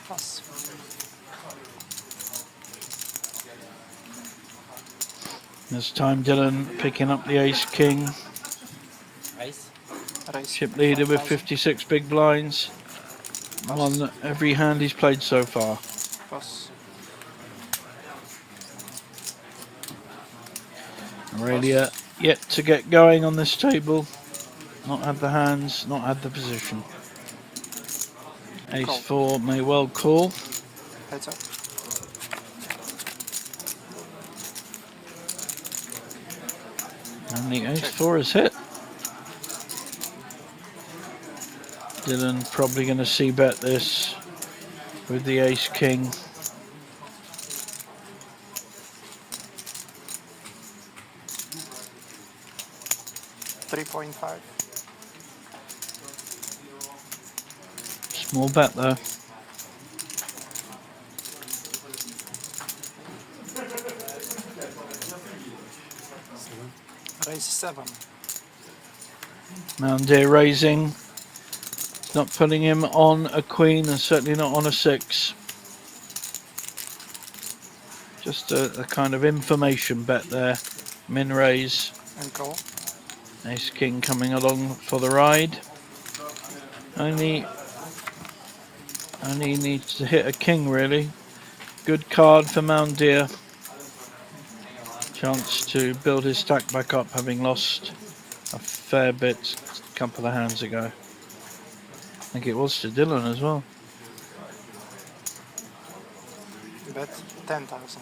Pass. This time Dylan picking up the ace king. Ace. Raise. Chip leader with 5,000. 56 big blinds. Won every hand he's played so far. Pass. Aurelia yet to get going on this table. Not had the hands, not had the position. Ace Call. 4 may well call. Heads up. And the ace 4 is hit. Dylan probably going to see bet this with the ace king. $3.5. Small bet though. Raise 7. Moundir raising. It's not putting him on a queen and certainly not on a 6. Just a kind of information bet there. Min raise. And call. Ace king coming along for the ride. Only needs to hit a king really. Good card for Moundir. Chance to build his stack back up, having lost a fair bit a couple of hands ago. I think it was to Dylan as well. Bet 10,000.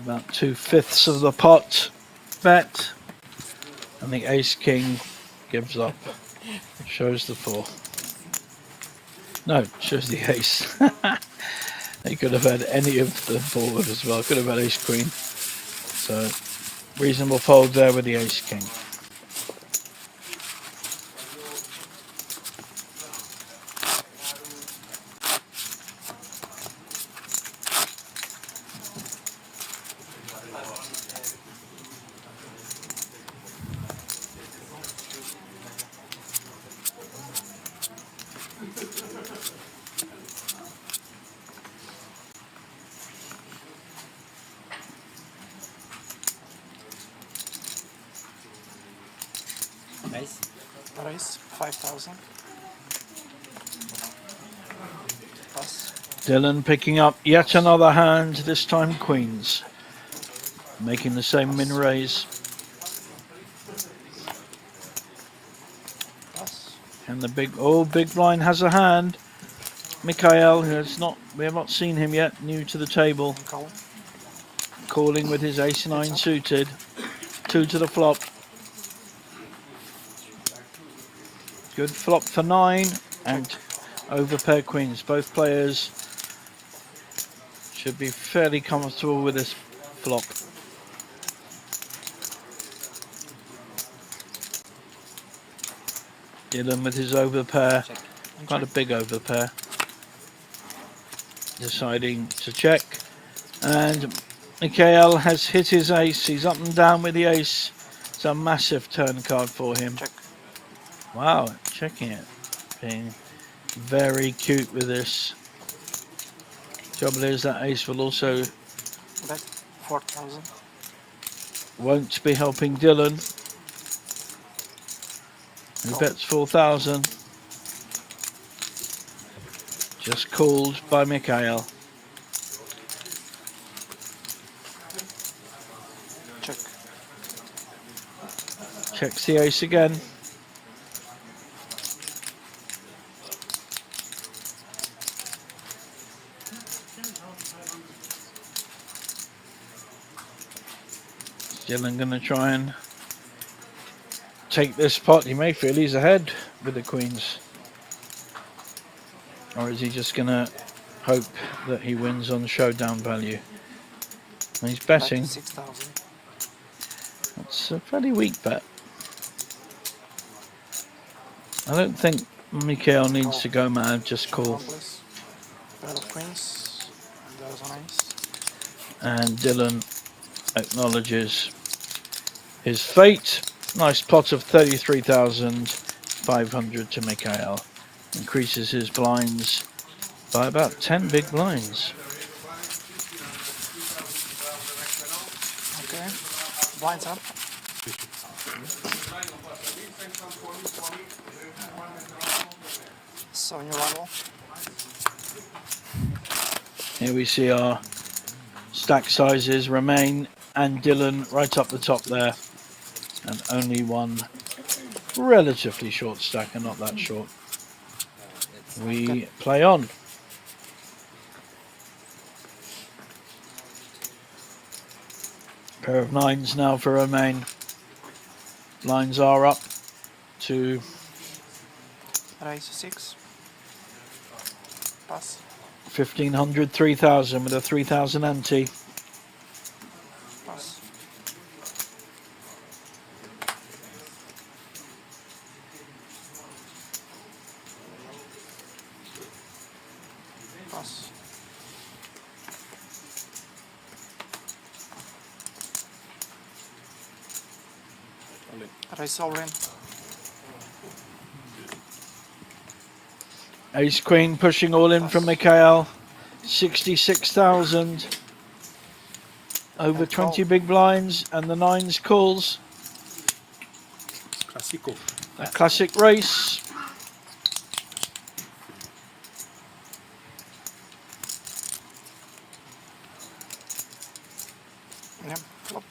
About 2/5 of the pot bet, and the ace king gives up. Shows the 4. No, shows the ace. He could have had any of the board as well. Could have had ace queen. So Reasonable fold there with the ace king. Nice. Raise 5,000. Pass. Dylan picking up yet another hand, this time queens. Making the same min raise. Pass. And the big blind has a hand. Mikhail, who has not, we have not seen him yet, new to the table, And call. calling with his ace nine suited. 2 to the flop. Good flop for 9 and over pair queens. Both players should be fairly comfortable with this flop. Dylan with his over pair, Check. quite a big over pair. Deciding to check. And Mikhail has hit his ace. He's up and down with the ace. It's a massive turn card for him. Check. Wow, checking it. Being very cute with this. Trouble is that ace will also Bet 4,000. won't be helping Dylan. He Call. bets 4,000. Just called by Mikhail. Check. Checks the ace again. Dylan going to try and take this pot. He may feel he's ahead with the queens. Or is he just going to hope that he wins on showdown value? And he's betting. Bet 6,000. That's a fairly weak bet. I don't think Mikhail needs to go mad, just call. Please. Pair of queens. And there's an ace. And Dylan acknowledges his fate. Nice pot of 33,500 to Mikhail. Increases his blinds by about 10 big blinds. Okay. Blinds up. So new level. Here we see our stack sizes remain and Dylan right up the top there. And only one relatively short stack and not that short. We play on. Pair of nines now for Romain. Lines are up to Raise 6. Pass. 1,500, 3,000 with a 3,000 ante. Pass. Pass. Raise all in. Ace Queen pushing all in from Mikhail. 66,000. Over And 20 call. big blinds and the nines calls. Classico. A classic race. Yep. Flop.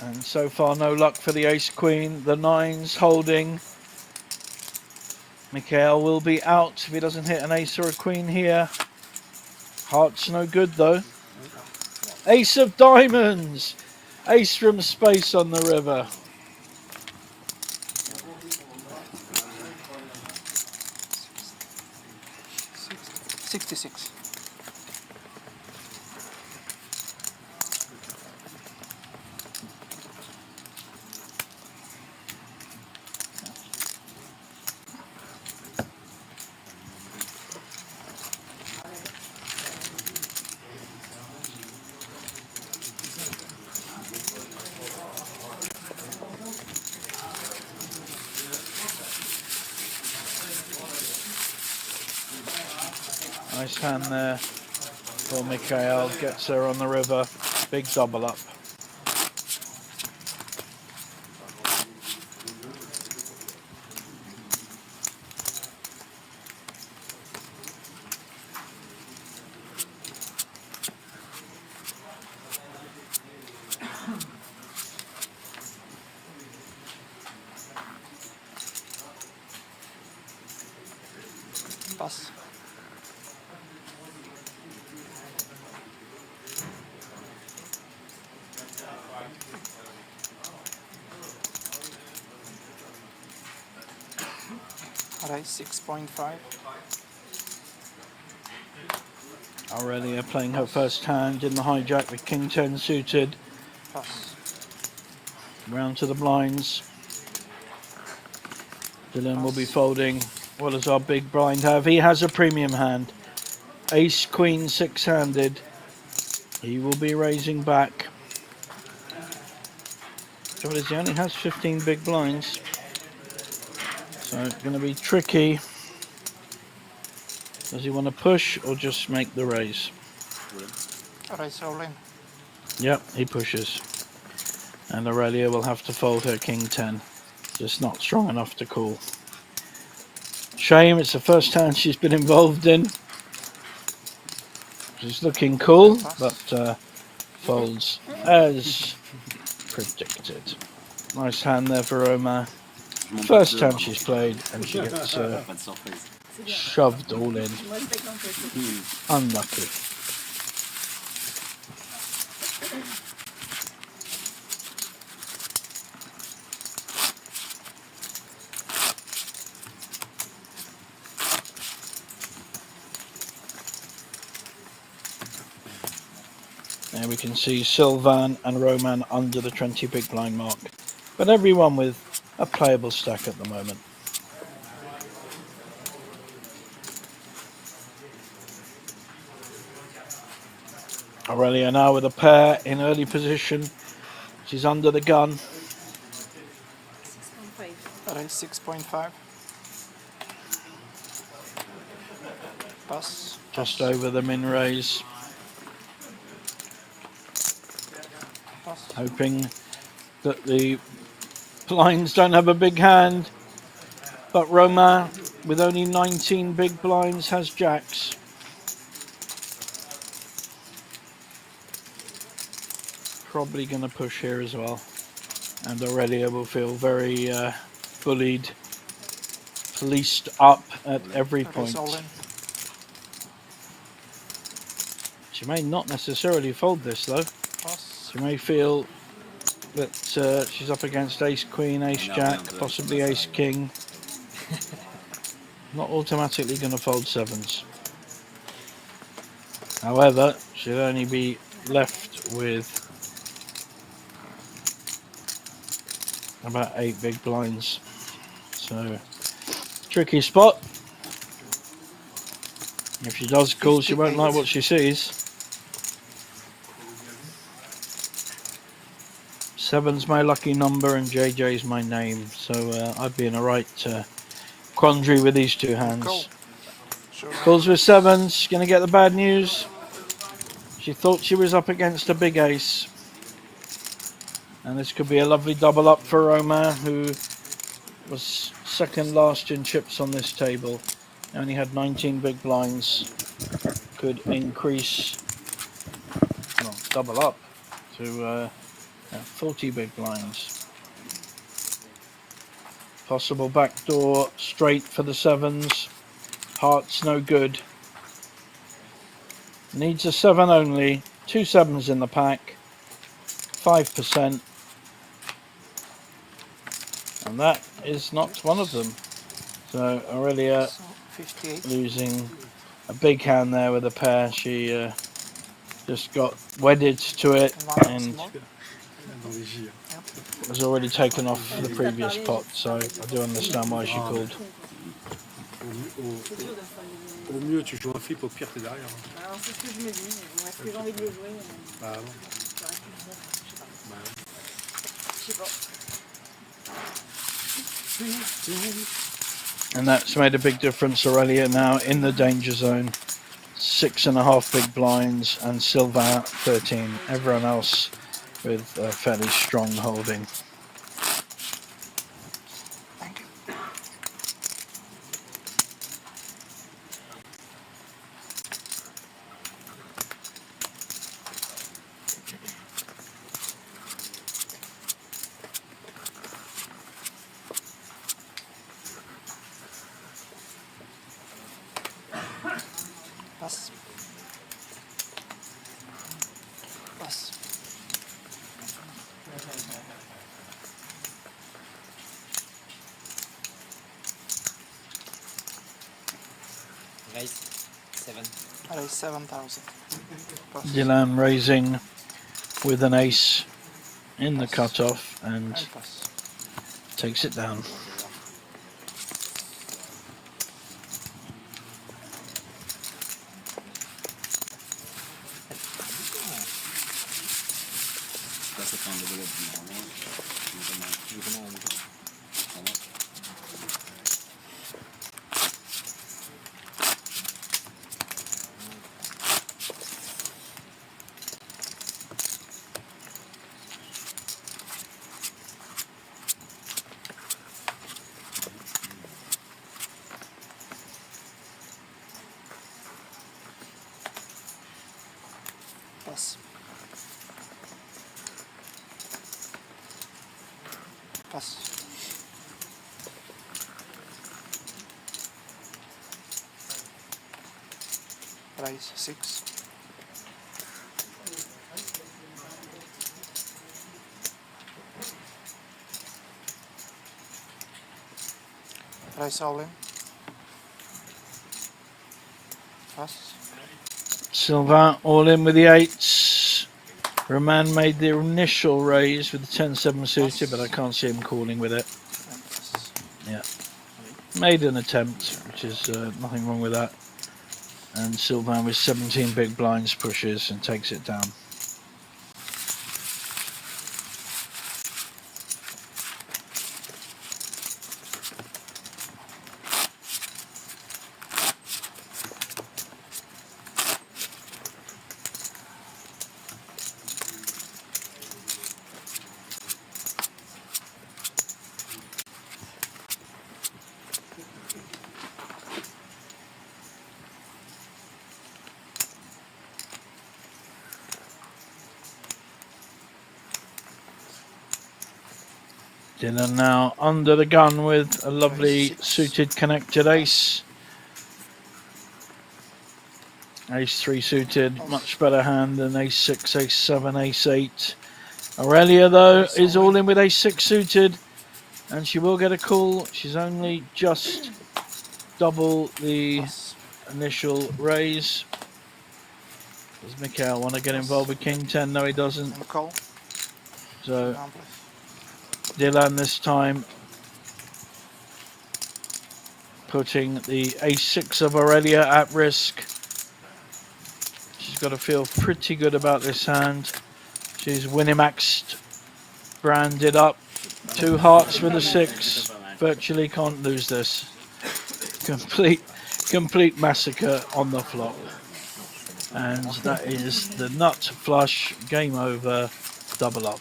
And so far no luck for the ace queen. The nines holding. Mikhail will be out if he doesn't hit an ace or a queen here. Hearts no good though. Ace of diamonds. Ace from space on the river. Six, 66. Nice hand there for Mikhail. Gets her on the river. Big double up. Pass. Alright, 6.5. Aurelia playing her first hand in the hijack with King 10 suited. Pass. Round to the blinds. Dylan will be folding. What does our big blind have? He has a premium hand. Ace, Queen, six-handed. He will be raising back. Trouble is he only has 15 big blinds. So it's going to be tricky. Does he want to push or just make the raise? Alright, so all in. Yep, he pushes. And Aurelia will have to fold her King 10. Just not strong enough to call. Shame, it's the first hand she's been involved in. She's looking cool, but folds as predicted. Nice hand there for Roma. First hand she's played, and she gets shoved all in. Unlucky. There we can see Sylvan and Roman under the 20 big blind mark, but everyone with a playable stack at the moment. Aurelia now with a pair in early position. She's under the gun. 6.5. Alright, 6.5. Pass. Just over the min raise. Pass. Hoping that the blinds don't have a big hand. But Roma, with only 19 big blinds, has jacks. Probably going to push here as well. And Aurelia will feel very bullied, policed up at every point. All in. She may not necessarily fold this though. Pass. She may feel that she's up against Ace Queen, Ace Jack, possibly Ace King. Not automatically going to fold sevens. However, she'll only be left with about 8 big blinds. So, tricky spot. If she does call, she won't like what she sees. Seven's my lucky number and JJ's my name, so I'd be in a right quandary with these two hands. Call. Sure. Calls with sevens, gonna get the bad news. She thought she was up against a big ace. And this could be a lovely double up for Roma, who was second last in chips on this table. Only had 19 big blinds. Could increase, well, double up to 40 big blinds. Possible backdoor straight for the sevens. Hearts no good. Needs a 7 only. 2 sevens in the pack. 5%. And that is not one of them. So Aurelia So 58. losing a big hand there with a pair. She just got wedded to it One and more. was already taken off the previous pot. So I do understand why she called. Au mieux, tu joues un flip, au pire, t'es derrière. Alors c'est ce que je me dis, mais est-ce que j'ai envie de le jouer? Bah non. Je sais pas. And that's made a big difference. Aurelia now in the danger zone. 6.5 big blinds and Sylvain 13. Everyone else with a fairly strong holding. Thank you. Pass. Pass. Raise 7. Raise 7,000. Pass. Dylan raising with an ace in the cutoff and And pass. takes it down. Ça, c'est quand le normalement. Pass. Pass. Raise 6. Raise all in. Pass. Sylvain all in with the eights. Roman made the initial raise with the 10-7 suited, but I can't see him calling with it. And pass. Made an attempt, which is nothing wrong with that. And Sylvain with 17 big blinds pushes and takes it down. Dylan now under the gun with a lovely Six. suited connected ace. Ace 3 suited, much better hand than ace 6, ace 7, ace 8. Aurelia though is all in with ace 6 suited and she will get a call. She's only just double the Pass. initial raise. Does Mikhail want to get involved with king 10? No, he doesn't. And call. So Down, please. Dylan this time putting the ace-6 of Aurelia at risk. She's got to feel pretty good about this hand. She's Winamaxed, branded up. 2 hearts with a 6. Virtually can't lose this. Complete massacre on the flop. And that is the nut flush, game over, double up.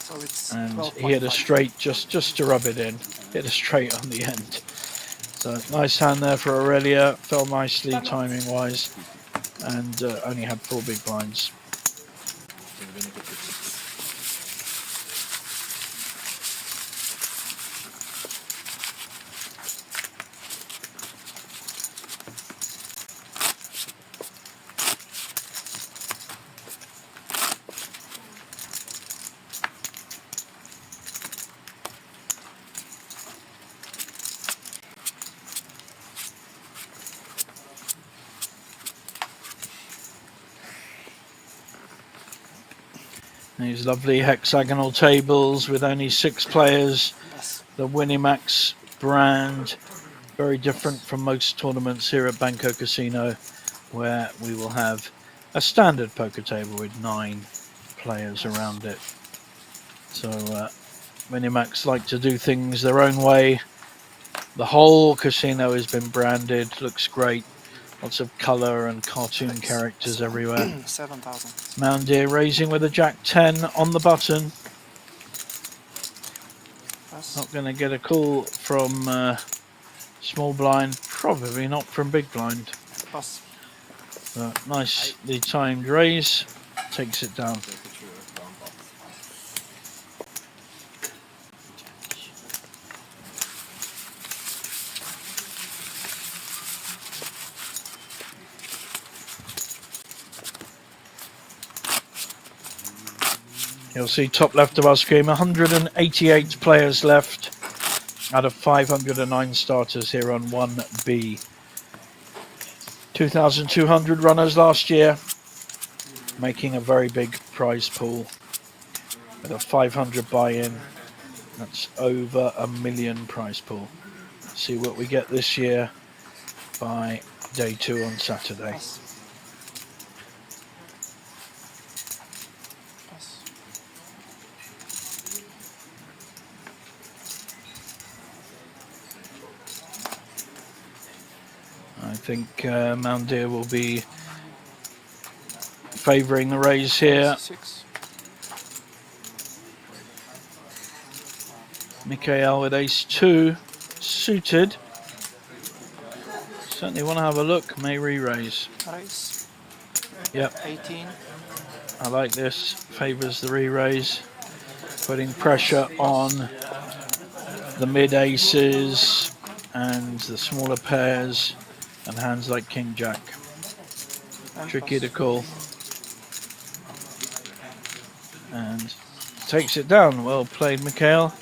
So it's And he hit a 12.5. straight just to rub it in. Hit a straight on the end. So nice hand there for Aurelia. Fell nicely timing wise, and only had 4 big blinds. These lovely hexagonal tables with only 6 players. Pass. The Winamax brand, very different from most tournaments here at Banco Casino, where we will have a standard poker table with 9 players around it. So Winamax like to do things their own way. The whole casino has been branded, looks great. Lots of colour and cartoon characters everywhere. 7,000. Moundir raising with a Jack-10 on the button. Pass. Not going to get a call from small blind, probably not from big blind. Pass. But nicely timed raise, takes it down. You'll see top left of our screen, 188 players left out of 509 starters here on 1B. 2,200 runners last year, making a very big prize pool with a 500 buy-in. That's over $1 million prize pool. Let's see what we get this year by day 2 on Saturday. Pass. Pass. I think Moundir will be favouring the raise here. 6. Mikhail with ace-2 suited. Certainly want to have a look. May re-raise. Raise. Yep, 18. I like this. Favours the re-raise. Putting pressure on the mid-aces and the smaller pairs and hands like King-Jack. And Tricky pass. to call. And takes it down. Well played, Mikhail.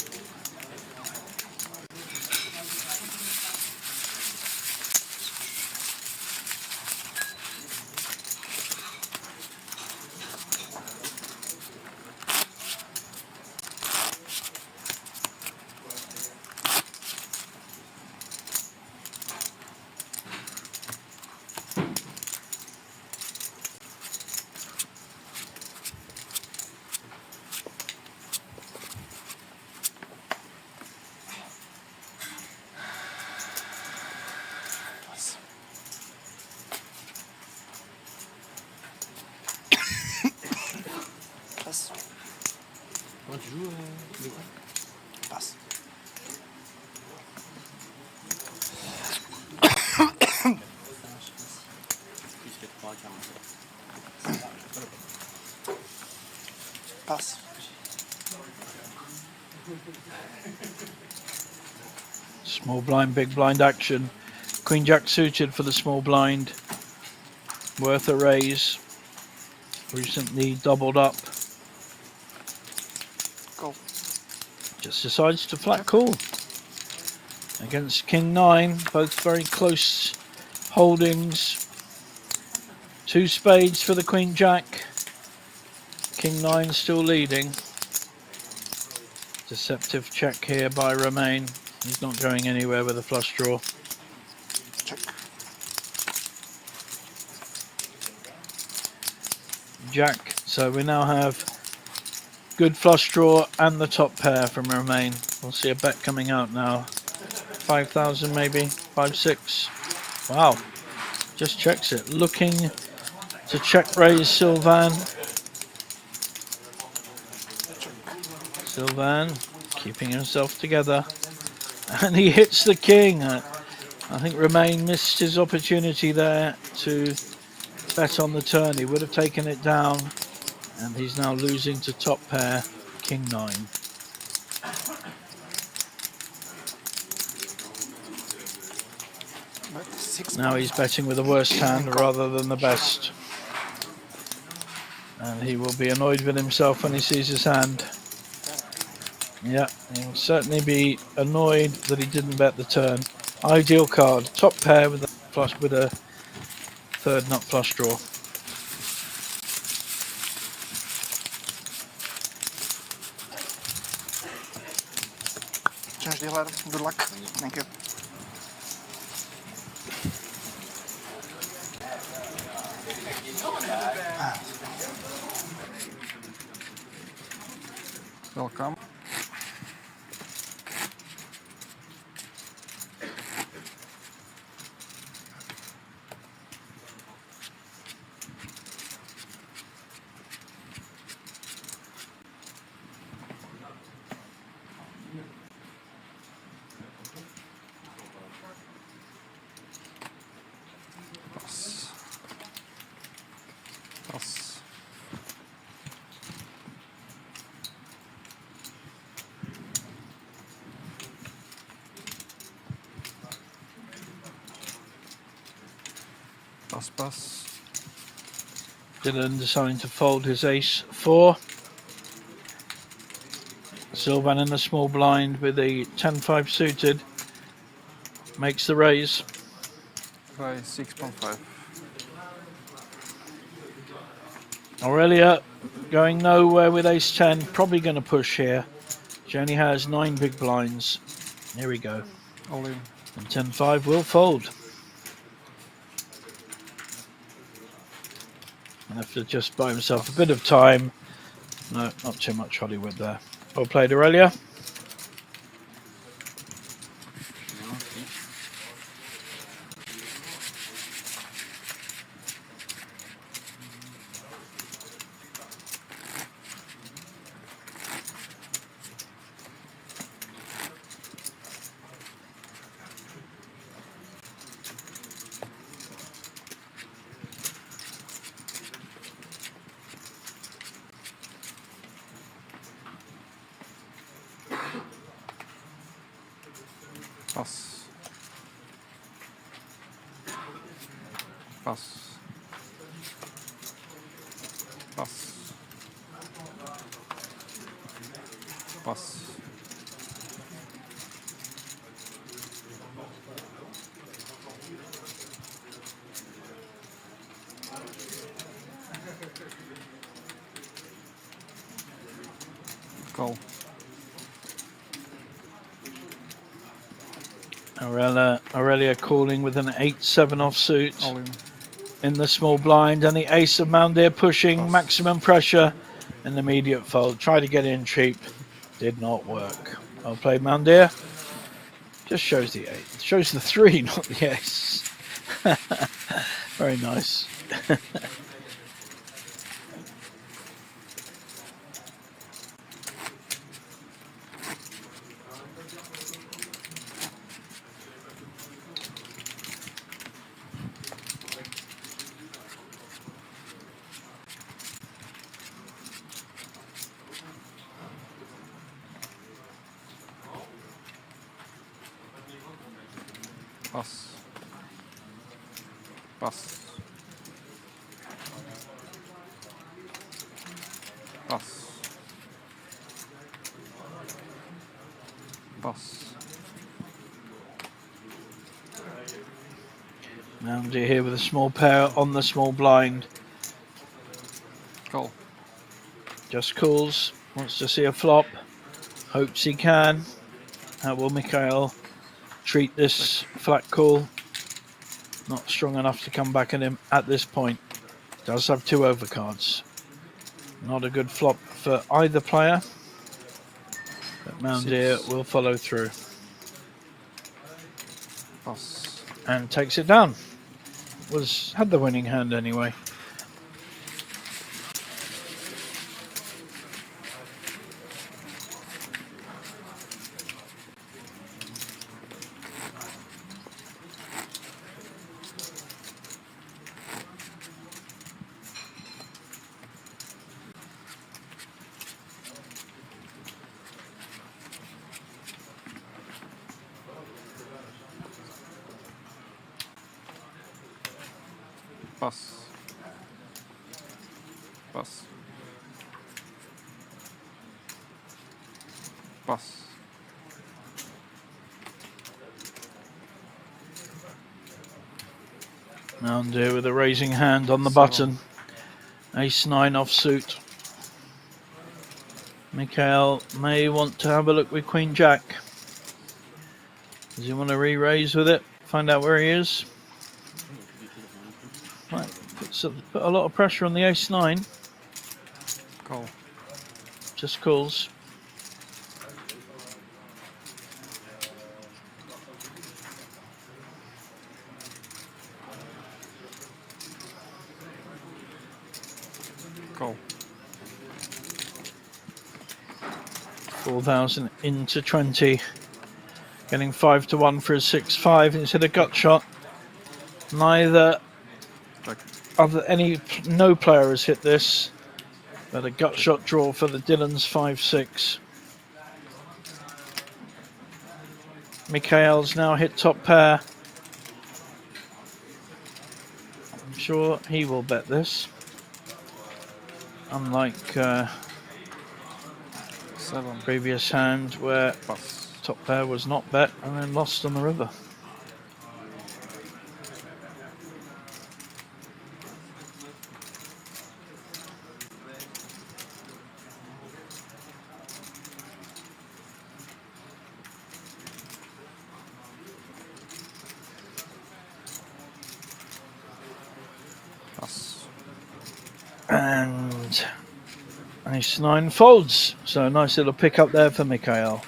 Passe. Comment tu joues, les gars? Passe. Plus que 3,47. Passe. Small blind, big blind action. Queen Jack suited for the small blind. Worth a raise. Recently doubled up. Go. Just decides to flat call. Against King 9, both very close holdings. 2 spades for the Queen Jack. King 9 still leading. Deceptive check here by Romain. He's not going anywhere with a flush draw. Check. Jack. So we now have good flush draw and the top pair from Romain. We'll see a bet coming out now. 5,000 maybe, 5-6. Wow, just checks it. Looking to check raise Sylvan. Sylvan keeping himself together. And he hits the king. I think Romain missed his opportunity there to bet on the turn. He would have taken it down. And he's now losing to top pair, King 9. Now he's betting with the worst hand rather than the best. And he will be annoyed with himself when he sees his hand. Yeah, he'll certainly be annoyed that he didn't bet the turn. Ideal card, top pair with a flush, with a third nut flush draw. change dealer. Good luck. Thank you. Welcome. Pass. Pass. Pass, pass. Dylan deciding to fold his ace 4. Sylvan in the small blind with a 10-5 suited. Makes the raise. By 6.5. Aurelia going nowhere with ace 10. Probably going to push here. She only has 9 big blinds. Here we go. All in. And 10-5 will fold. And have to just buy himself a bit of time. No, not too much Hollywood there. Well played, Aurelia. Pass. Pass. Pass. Pass. Call. Aurelia calling with an 8-7 offsuit All in. in the small blind, and the ace of Moundir pushing maximum pressure and immediate fold. Try to get in cheap, did not work. Well played, Moundir. Just shows the 8, shows the 3, not the ace. Very nice. Pass. Pass. Pass. Pass. Moundir here with a small pair on the small blind. Call. Just calls, wants to see a flop, hopes he can. How will Mikhail treat this flat call? Not strong enough to come back at him at this point. Does have 2 overcards. Not a good flop for either player. But Moundir will follow through Pass. and takes it down. Had the winning hand anyway. Pass. Pass. Pass. Moundir with a raising hand on the button. Ace 9 offsuit. Mikhail may want to have a look with Queen Jack. Does he want to re-raise with it? Find out where he is. Right, put a lot of pressure on the ace-9. Call. Just calls. Call. 4,000 into 20. Getting 5 to 1 for a 6-5. He's hit a gut shot. Neither Check. no player has hit this. But a gut shot draw for the Dylan's 5-6. Mikhail's now hit top pair. I'm sure he will bet this. Unlike 7. previous hand where Pass. top pair was not bet and then lost on the river. Pass. And ace-9 folds. So a nice little pick up there for Mikhail.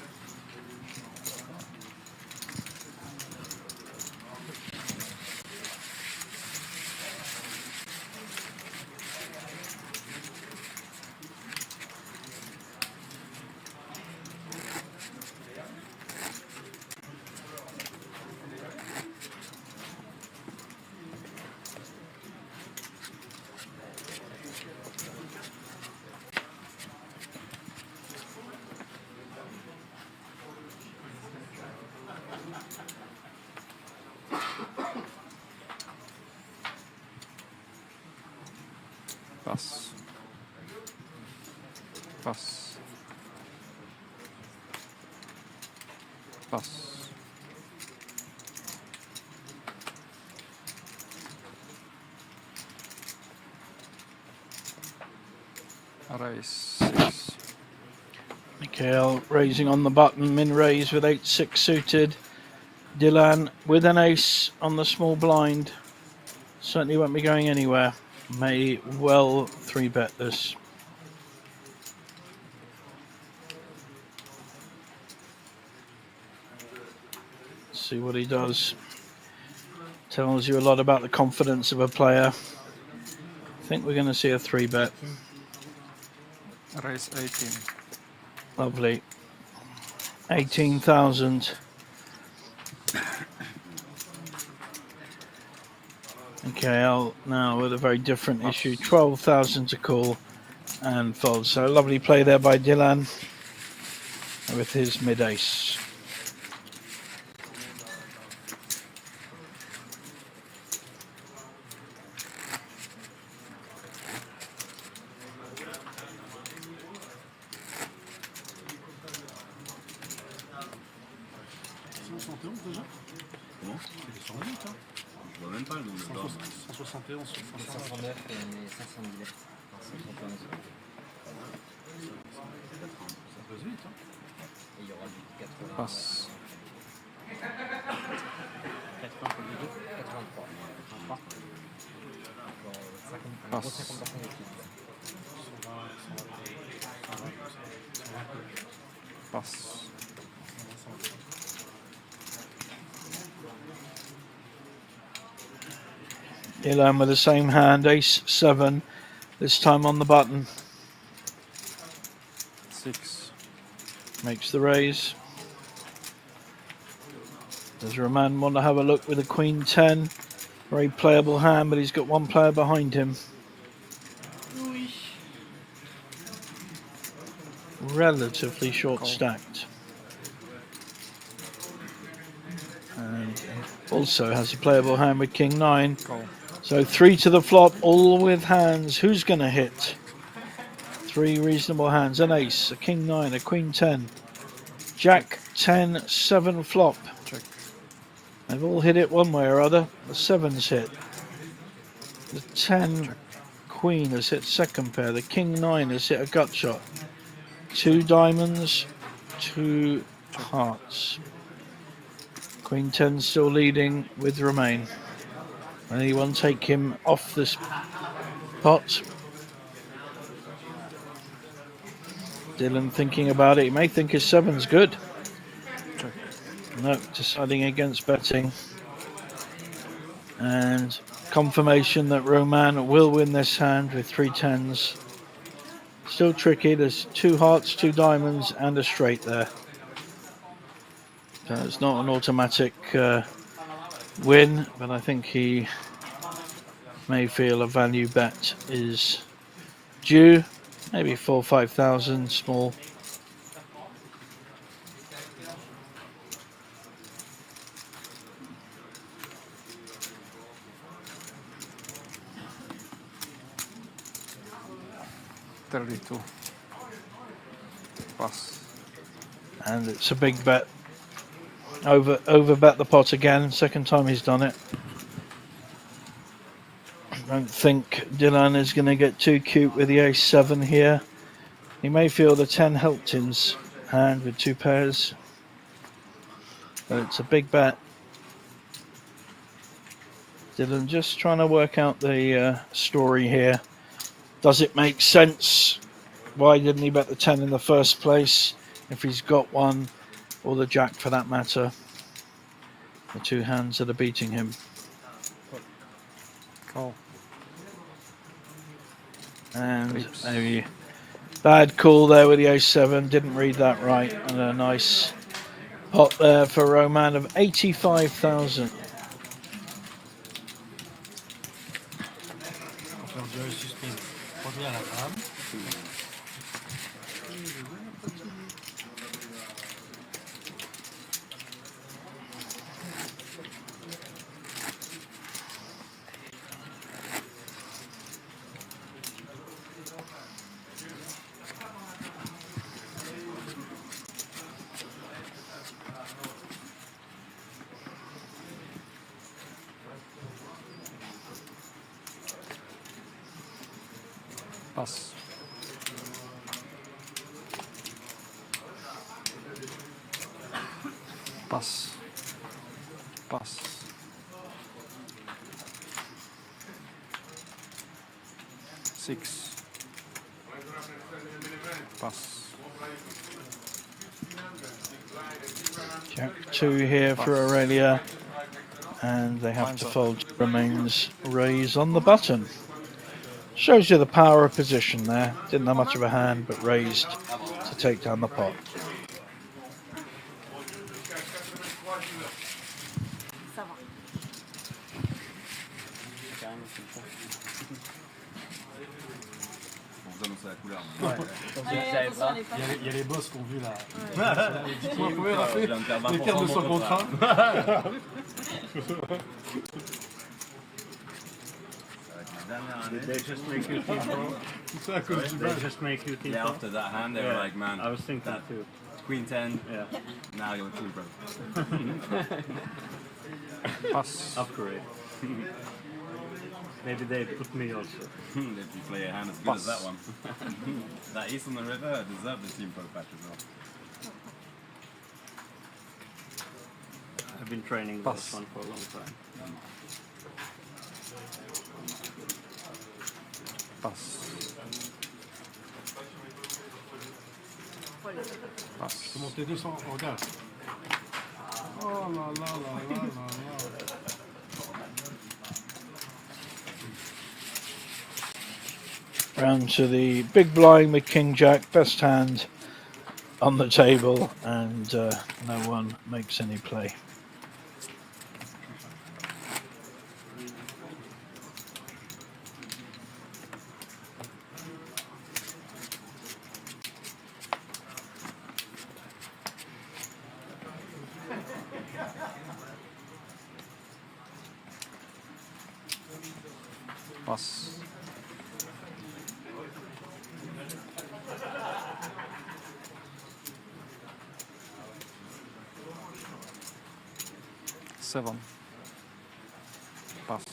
Pass. Pass. Pass. Raise 6. Mikhail raising on the button, min raise with 8-6 suited. Dylan with an ace on the small blind. Certainly won't be going anywhere. May well 3-bet this. See what he does. Tells you a lot about the confidence of a player. I think we're going to see a 3-bet. Raise 18. Lovely. 18,000. Okay, now with a very different issue. 12,000 to call and fold. So a lovely play there by Dylan with his mid-ace. Je vois même pas le nombre de bords. 171 sur 500. 509 et mais 510 lettres. 511. Ça passe vite. Hein. Et il y aura du 80. Passe. 80 pour les deux. 83. 83. Encore 50%. Passe. 50% d'équipe. Passe. Dylan with the same hand, ace-7, this time on the button. 6. Makes the raise. Does Roman want to have a look with a queen-10? Very playable hand, but he's got one player behind him. Relatively short stacked. And also has a playable hand with king-9. Call. So 3 to the flop, all with hands. Who's going to hit? 3 reasonable hands. An ace, a king-9, a queen-10. Jack-10, 7 flop. Check. They've all hit it one way or other. The 7's hit. The 10 queen has hit second pair. The king-9 has hit a gut shot. 2 diamonds, 2 hearts. Queen 10 still leading with Romain. Anyone take him off this pot? Dylan thinking about it. He may think his 7's good. Check. No, deciding against betting. And confirmation that Roman will win this hand with 3 10s. Still tricky. There's 2 hearts, 2 diamonds, and a straight there. So it's not an automatic win, but I think he may feel a value bet is due. Maybe 4,000 or 5,000 small. $32. Pass. And it's a big bet. Over bet the pot again. Second time he's done it. I don't think Dylan is going to get too cute with the ace-7 here. He may feel the 10 helped his hand with 2 pairs. But it's a big bet. Dylan just trying to work out the story here. Does it make sense? Why didn't he bet the 10 in the first place? If he's got one, or the jack for that matter. The 2 hands that are beating him. Call. And Oops. a bad call there with the ace-7. Didn't read that right. And a nice pot there for Roman of 85,000. On va faire du suspense. Reviens à la table. Pass. Pass. Pass. Six. Pass. Jack 2 here for Aurelia. And they have to fold. Remains raise on the button. Shows you the power of position there. Didn't have much of a hand, but raised to take down the pot. Ça va. On vous annonce la couleur. Attention, elle est pas. Il y a les boss qui ont vu la. Dites-moi, Vous pouvez rappeler je viens de perdre les 20% termes de de son mon contrat. They just make you team pro. C'est à cause du They badge. just make you team Yeah, pro. after that hand, they were Yeah, like, man, I was thinking that too. Queen 10, Yeah, now you're team pro. Pass. upgrade. Maybe they put me also. If you play a hand as good as that one. That ace on the river deserved the team pro patch as well. I've been training Pass. this one for a long time. Pass. Pass. Je monter 200. Oh, regarde. Oh là là là là là là. Round to the big blind with King Jack, best hand on the table, and no one makes any play. Pass. Seven. Pass.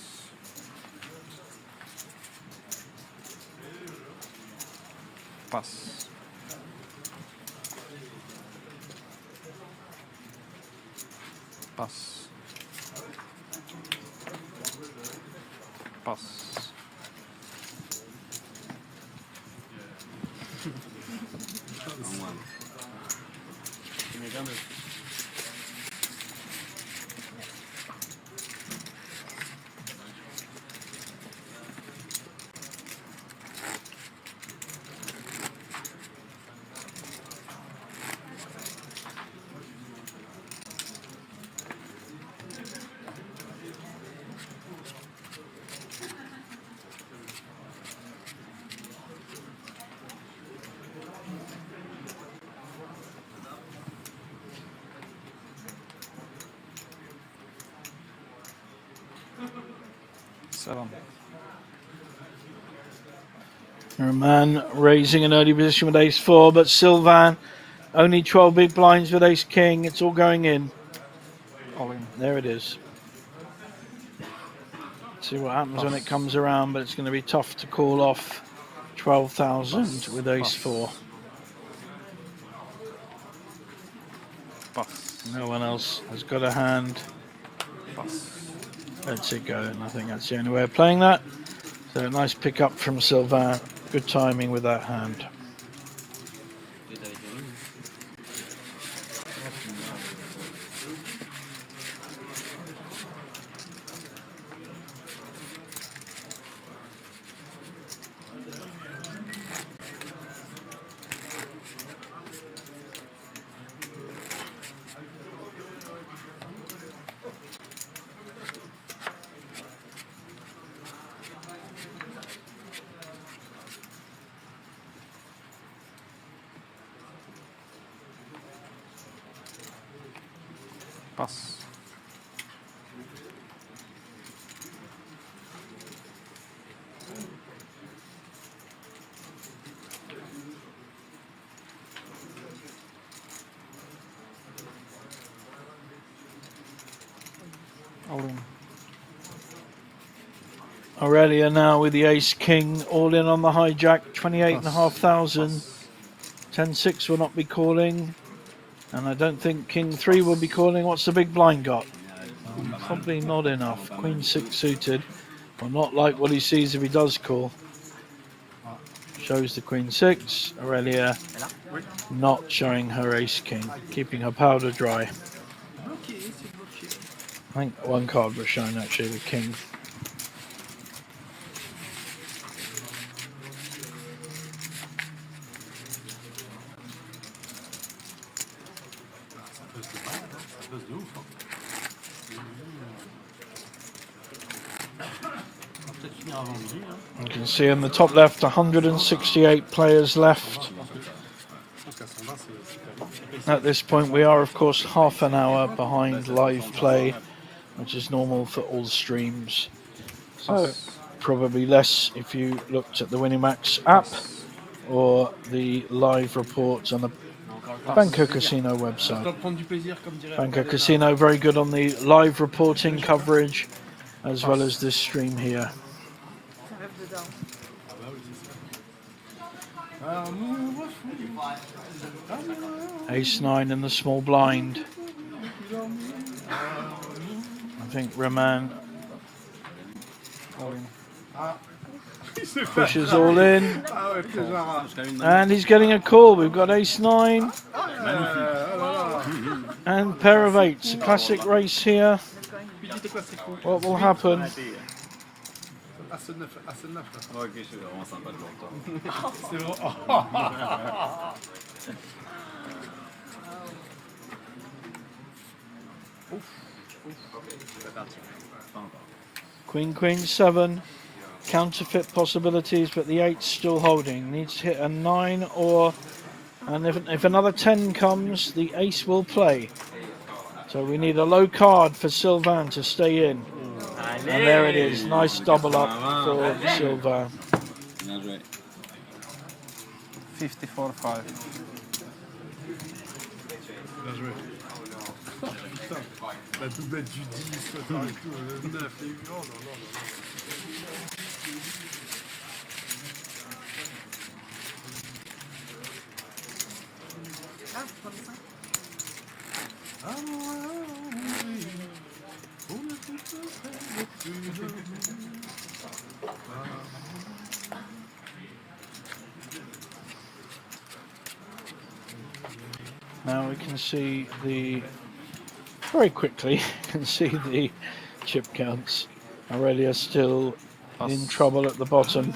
Pass. Pass. Pass. Wrong one. Inegamy. 7. Roman raising an early position with ace 4, but Sylvain only 12 big blinds with ace king. It's all going in. All in. There it is. See what happens when it comes around, but it's going to be tough to call off 12,000 with ace 4. Pass. No one else has got a hand. Pass. Lets it go, and I think that's the only way of playing that. So a nice pick up from Sylvain. Good timing with that hand. Pass. All in. Aurelia now with the ace king, all in on the hijack, 28,500. 10-6 will not be calling, and I don't think king 3 will be calling. What's the big blind got? Probably not enough. Queen 6 suited. Well, not like what he sees if he does call. Shows the queen 6. Aurelia not showing her ace king, keeping her powder dry. I think one card was shown actually, the king. You can see in the top left 168 players left. At this point we are of course half an hour behind live play, which is normal for all streams. So probably less if you looked at the Winamax app or the live reports on the Banco Casino website. Banco Casino very good on the live reporting coverage as well as this stream here. Ace 9 in the small blind. I think Roman pushes all in, and he's getting a call. We've got ace 9 and pair of 8s. A classic race here. What will happen? Ok, je suis vraiment sympa de l'entendre. C'est bon. Queen, queen 7. Counterfeit possibilities, but the 8's still holding. Needs to hit a 9 or... And if another 10 comes, the ace will play. So we need a low card for Sylvain to stay in. And there it is. Nice double up for Sylvain. 54-5. Bien joué. Putain, la doublette du 10, le 9 et 8. Oh là là. Ah, 35. Ah, Now we can see very quickly, can see the chip counts. Aurelia still in trouble at the bottom.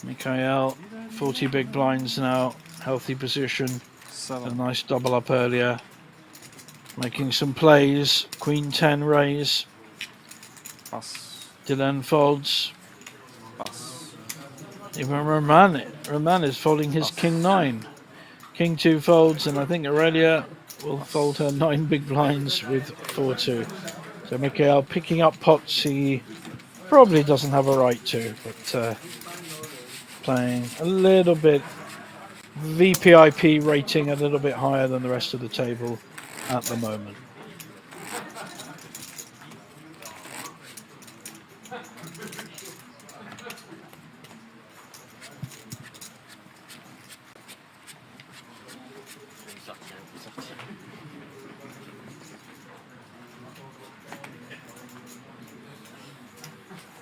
Mikhail, 40 big blinds now, healthy position. A 7. nice double up earlier. Making some plays. Queen 10 raise. Pass. Dylan folds. Pass. Even Roman is folding his King 9. King 2 folds, and I think Aurelia will fold her 9 big blinds with 4-2. So Mikhail picking up pots he probably doesn't have a right to, but playing a little bit VPIP rating a little bit higher than the rest of the table at the moment.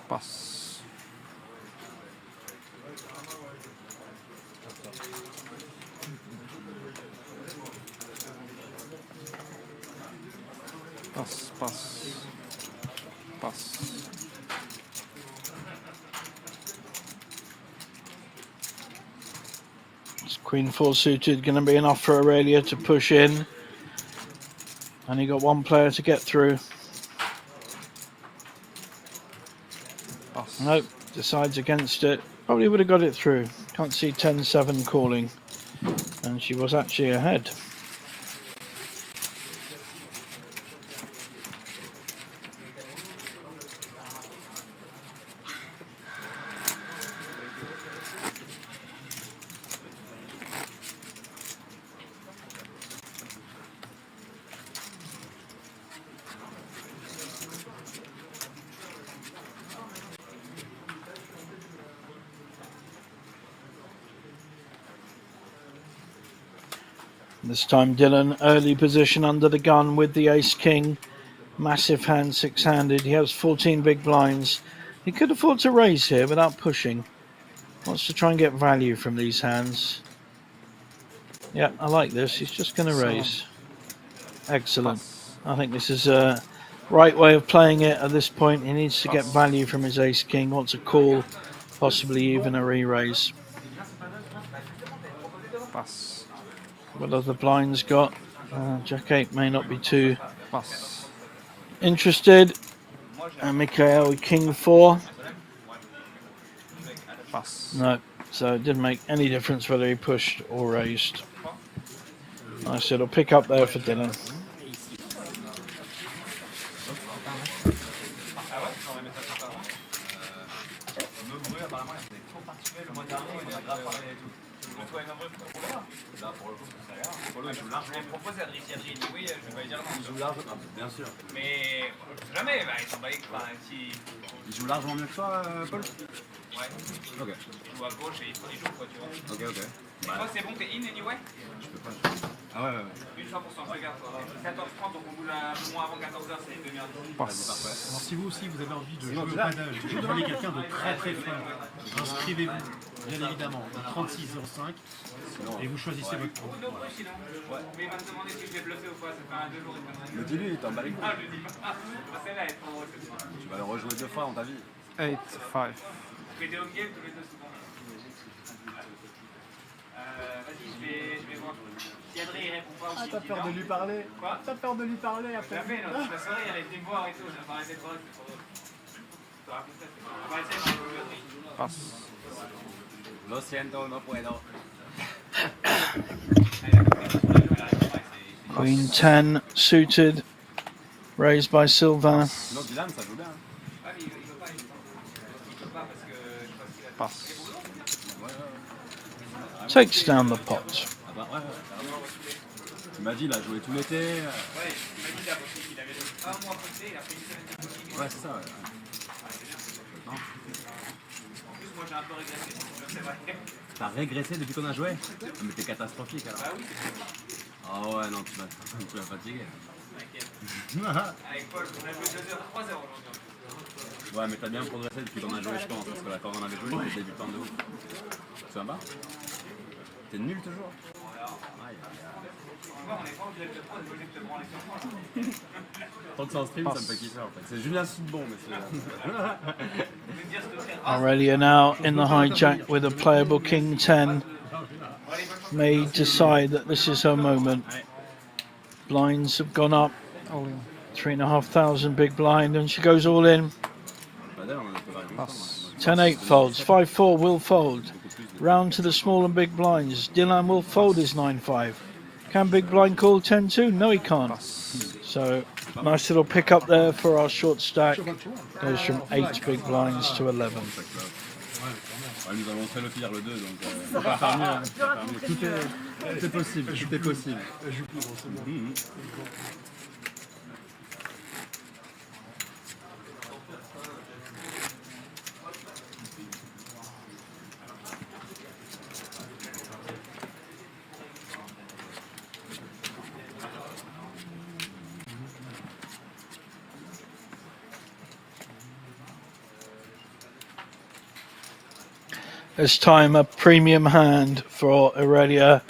Pass. Pass, pass. Pass. It's Queen 4 suited, going to be enough for Aurelia to push in. And he got one player to get through. Pass. Nope, decides against it. Probably would have got it through. Can't see 10-7 calling. And she was actually ahead. This time Dylan, early position under the gun with the ace-king. Massive hand, six-handed. He has 14 big blinds. He could afford to raise here without pushing. Wants to try and get value from these hands. Yeah, I like this. He's just going to raise. Excellent. I think this is a right way of playing it at this point. He needs to get value from his ace-king. Wants a call, possibly even a re-raise. Pass. What have the blinds got? Jack 8 may not be too Pass. interested. And Mikhail with King 4. Pass. No, so it didn't make any difference whether he pushed or raised. Nice little pick up there for Dylan. Bien sûr. Mais jamais, bah, ils sont pas enfin, si... Il joue largement mieux que toi, Paul? Ouais. Ok. Il joue à gauche et il joue quoi, tu vois. Ok, ok. Et toi, c'est bon, t'es in anyway? Je peux pas. Ah ouais, ouais, ouais. Une fois pour cent, regarde. 14h30, donc on boule un peu moins avant 14h, c'est une demi-heure. Passe. Alors si vous aussi vous avez envie de jouer au paddle, de voler quelqu'un de très très fort, inscrivez-vous bien évidemment au 3605 et vous choisissez votre pro. No push, sinon. Mais il va me demander si je vais bluffer ou pas, ça fait 2 jours. Le dis-lui, il t'en bat les couilles. Ah, je dis pas. Ah, celle-là, elle est trop cette fois. Tu vas le rejouer 2 fois dans ta vie. 8, 5. Mais des home games tous les 2 secondes. Vas-y, je vais voir. Si Adrien il répond pas aussi. T'as peur de lui parler? Quoi? T'as peur de lui parler après? Tout à fait, non, toute la soirée, elle était me voir et tout, ça me paraissait trop drôle, c'est trop drôle. Ça va plus tard, on va essayer de le Passe. Lo siento, no puedo. Queen 10 suited. Raised by Sylvain. Non, Dylan, ça joue bien. Ah, mais il veut pas, il veut pas parce que je pense qu'il a... Passe. Takes down the pot. Ah bah ouais, ouais. Tu m'as dit, il a joué tout l'été. Ouais, il m'a dit ça parce qu'il avait un mois posté, il a fait une semaine de coaching. Ouais, c'est ça, ouais. En plus, moi j'ai un peu régressé, c'est vrai. T'as régressé depuis qu'on a joué? Mais t'es catastrophique alors. Bah oui, Ah ouais, non, tu vas fatiguer. t'inquiète. Avec Paul, on a joué 2h, 3h aujourd'hui. Ouais, mais t'as bien progressé depuis qu'on a joué, je pense, parce que là, quand on avait joué, t'étais débutant de ouf. Tu vas pas? T'es nul toujours? On est pas en direct de pro, on est obligé de te branler sur moi. Tant que c'est en stream, ça me fait kiffer en fait. C'est Julien Soubon, mais c'est. Aurelia now in the hijack with a playable king 10. May decide that this is her moment. Blinds have gone up. 3,500 big blind, and she goes all in. 10-8 folds. 5-4 will fold. Round to the small and big blinds. Dylan will fold his 9-5. Can big blind call 10-2? No, he can't. So nice little pick up there for our short stack. Goes from 8 big blinds to 11. Ouais, nous avons fait le pire le 2, donc c'est pas parmi, hein. Tout est possible, tout est possible. This time a premium hand for Aurelia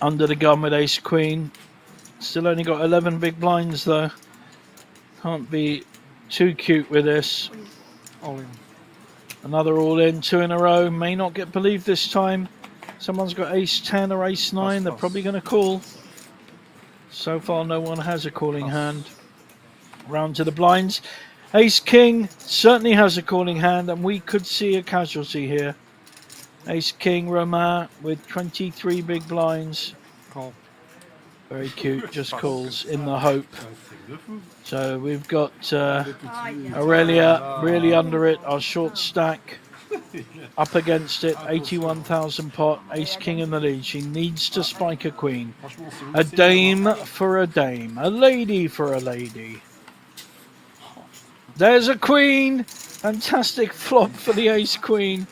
under the gun with ace queen. Still only got 11 big blinds though. Can't be too cute with this. All in. Another all in, 2 in a row. May not get believed this time. Someone's got ace 10 or ace 9. They're probably going to call. So far no one has a calling hand. Round to the blinds. Ace king certainly has a calling hand, and we could see a casualty here. Ace king Romain with 23 big blinds. Call. Very cute, just calls in the hope. So we've got Aurelia really under it, our short stack up against it, 81,000 pot, ace king in the lead. She needs to spike a queen. A dame for a dame, a lady for a lady. There's a queen, fantastic flop for the ace queen.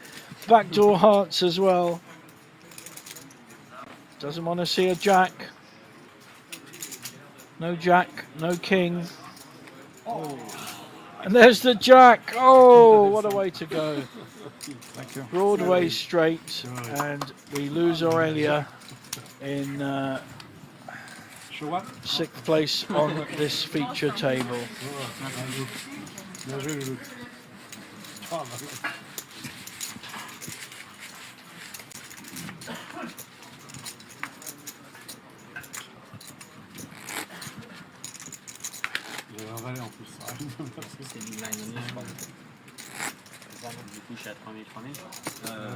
Backdoor hearts as well. Doesn't want to see a jack. No jack, no king. And there's the jack. Oh, what a way to go. Thank you. Broadway straight, and we lose Aurelia in 6th place on this feature table. C'est du blind only, je crois. Du coup, je suis à 3000, 3000.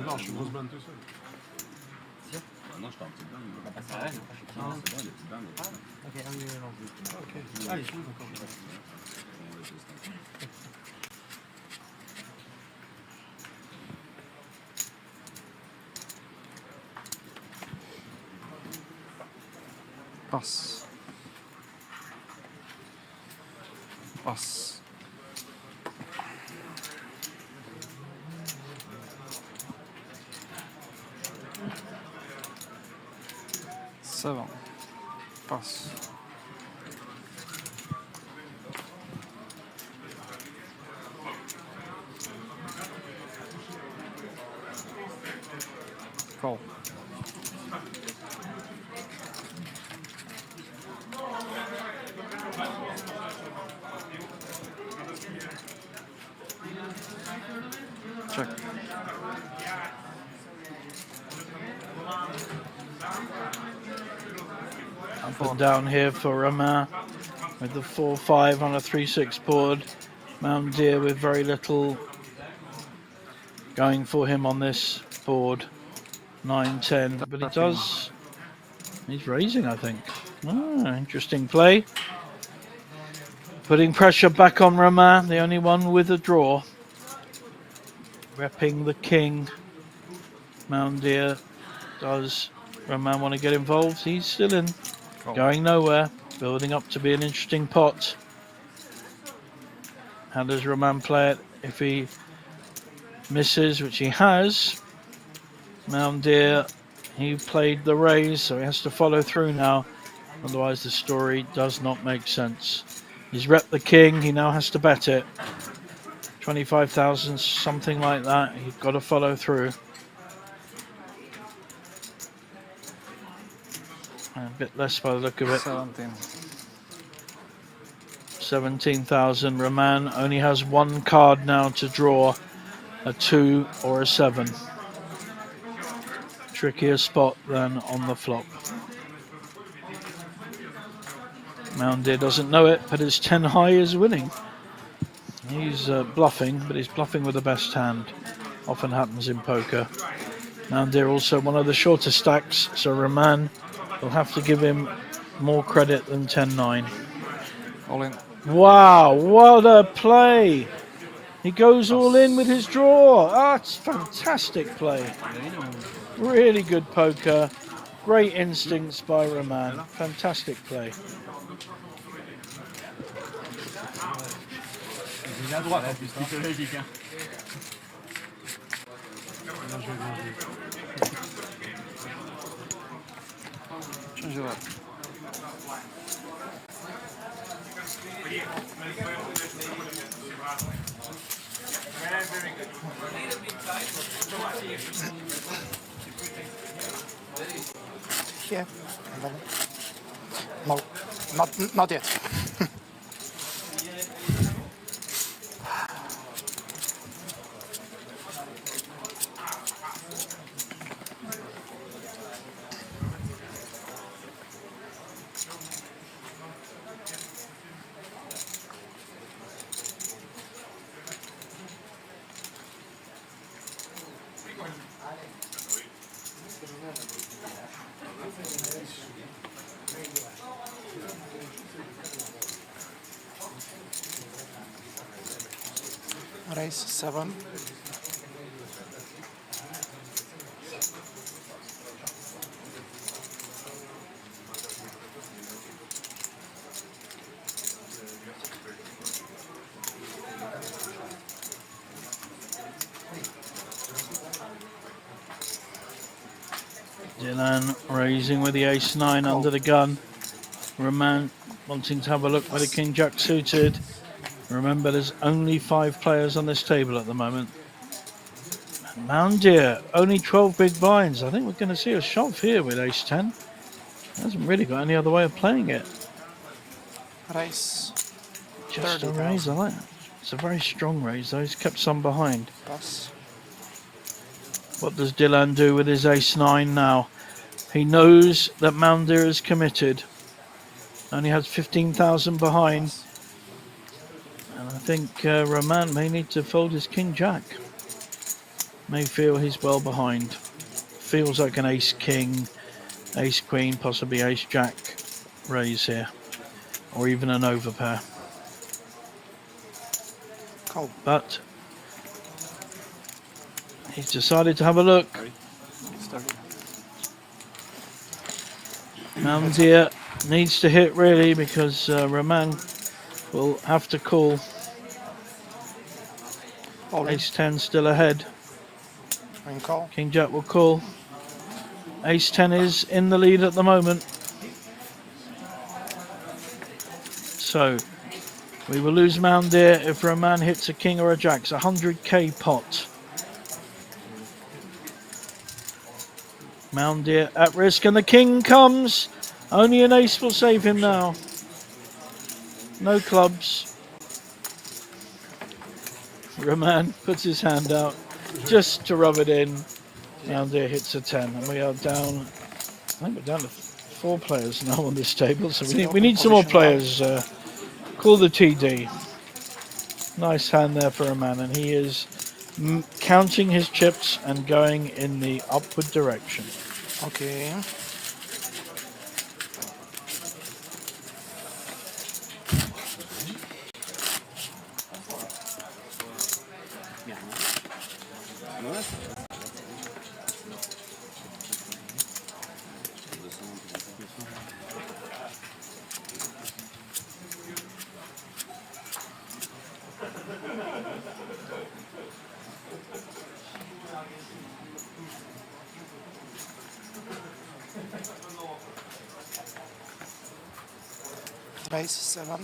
Non, je suis grosse blind tout seul. Sûr? Non, je t'en petit dingue. On va passer à la reine, après je suis Non, c'est bon, il est petit dingue. Ok, un million lance. Ok. Ah, les choses, d'accord. Pass. Pass. Seven. Pass. Call. Check. Up and down here for Romain with the 4-5 on a 3-6 board. Mount Deer with very little going for him on this board. 9-10, but he does. He's raising, I think. Ah, interesting play. Putting pressure back on Romain, the only one with a draw. Repping the king. Mount Deer. Does Romain want to get involved? He's still in. Going nowhere. Building up to be an interesting pot. How does Romain play it? If he misses, which he has, Mount Deer, he played the raise, so he has to follow through now. Otherwise, the story does not make sense. He's repped the king. He now has to bet it. 25,000, something like that. He's got to follow through. A bit less by the look of it. 17. 17,000. Roman only has one card now to draw, a 2 or a 7. Trickier spot than on the flop. Moundir doesn't know it, but his 10 high is winning. He's bluffing, but he's bluffing with the best hand. Often happens in poker. Moundir also one of the shorter stacks, so Roman will have to give him more credit than 10-9. All in. Wow, what a play! He goes all in with his draw. That's fantastic play. Really good poker. Great instincts by Roman. Fantastic play. Il est à droite en plus, psychologique. Hein. Change it up. Here. No, not yet. Raise 7. Dylan raising with the ace-9 under the gun. Roman wanting to have a look with the king-jack suited. Remember, there's only 5 players on this table at the moment. Moundir, only 12 big blinds. I think we're going to see a shove here with ace-10. Hasn't really got any other way of playing it. Raise. Just a raise, I like it. It's a very strong raise, though. He's kept some behind. Pass. What does Dylan do with his ace-9 now? He knows that Moundir is committed. Only has 15,000 behind. And I think Roman may need to fold his king-jack. May feel he's well behind. Feels like an ace-king, ace-queen, possibly ace-jack raise here. Or even an overpair. Call. But he's decided to have a look. Moundir needs to hit really because Roman will have to call. Ace-10 still ahead. And call. King-jack will call. Ace-10 is in the lead at the moment. So we will lose Moundir if Roman hits a king or a jack. It's a 100k pot. Moundir at risk and the king comes. Only an ace will save him now. No clubs. Roman puts his hand out just to rub it in. Moundir hits a 10 and we are down. I think we're down to 4 players now on this table, so we need some more players. Call the TD. Nice hand there for Roman, and he is counting his chips and going in the upward direction. Okay. Raise 7.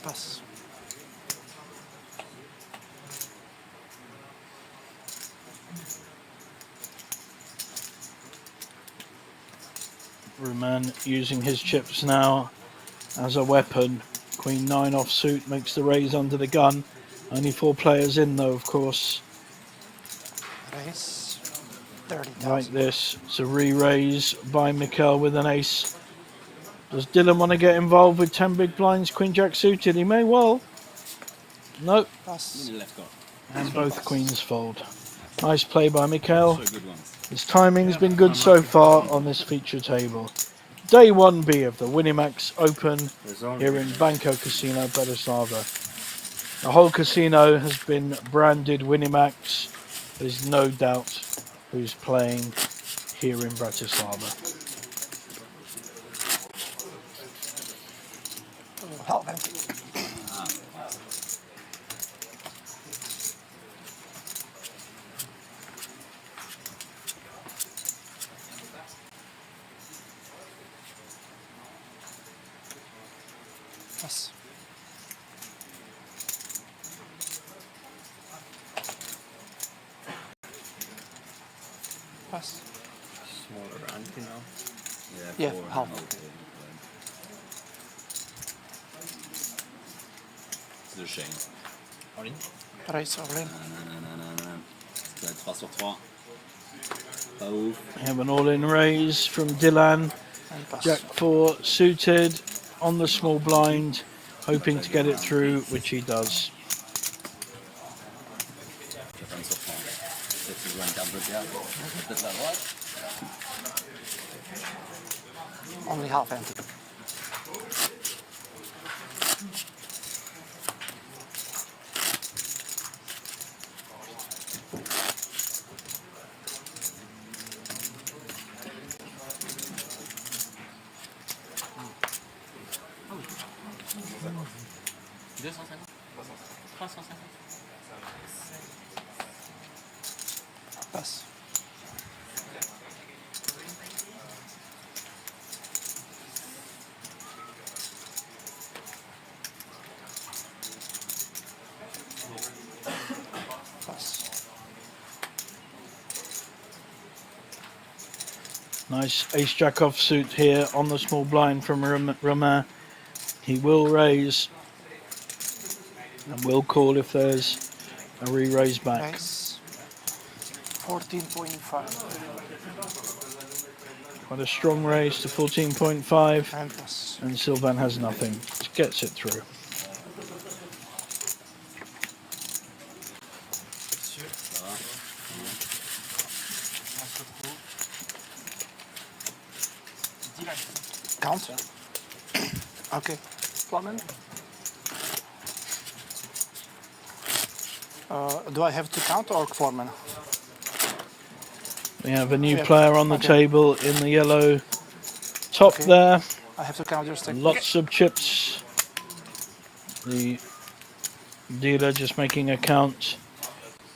Pass. Roman using his chips now as a weapon. Queen 9 offsuit makes the raise under the gun. Only 4 players in though, of course. Raise 30,000. Like this. It's a re-raise by Mikhail with an ace. Does Dylan want to get involved with 10 big blinds, Queen Jack suited? He may well. Nope. Pass. Left card. And both queens fold. Nice play by Mikhail. So good ones. His timing's been good so far on this feature table. Day 1B of the Winamax Open here in Banco Casino Bratislava. The whole casino has been branded Winamax. There's no doubt who's playing here in Bratislava. Half empty. Pass. Pass. Smaller ante now. Yeah, four. half. Okay. C'est de shame. All in. Raise all in. Ça va être 3 sur 3. Pas ouf. We have an all-in raise from Dylan. And pass. Jack 4 suited on the small blind, hoping to get it through, which he does. 4 sur 3. Peut-être qu'il joue une carte de théâtre. Peut-être la droite. Only half empty. Pass. Pass. Nice ace-jack offsuit here on the small blind from Romain. He will raise and will call if there's a re-raise back. Raise 14.5. Quite a strong raise to 14.5, And pass. and Sylvan has nothing. Just gets it through. Count. Okay. Flamen. Do I have to count or Foreman? We have a new Yeah. player on the Okay. table in the yellow top Okay. there. I have to count your stack. Lots of chips. The dealer just making a count.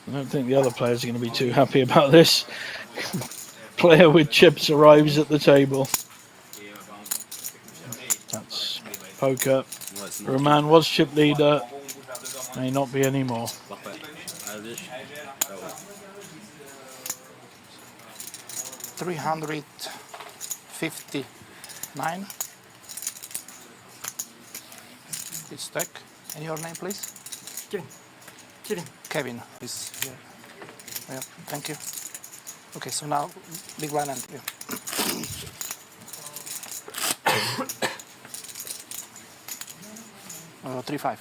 I don't think the other players are going to be too happy about this. Player with chips arrives at the table. That's poker. Ouais, sinon, Roman was chip leader. May not be anymore. parfait. Allez, ah ouais. 359. This stack. And your name, please? Kevin. Kevin is here. Yeah, thank you. Okay, so now big blind and yeah. uh, 3-5.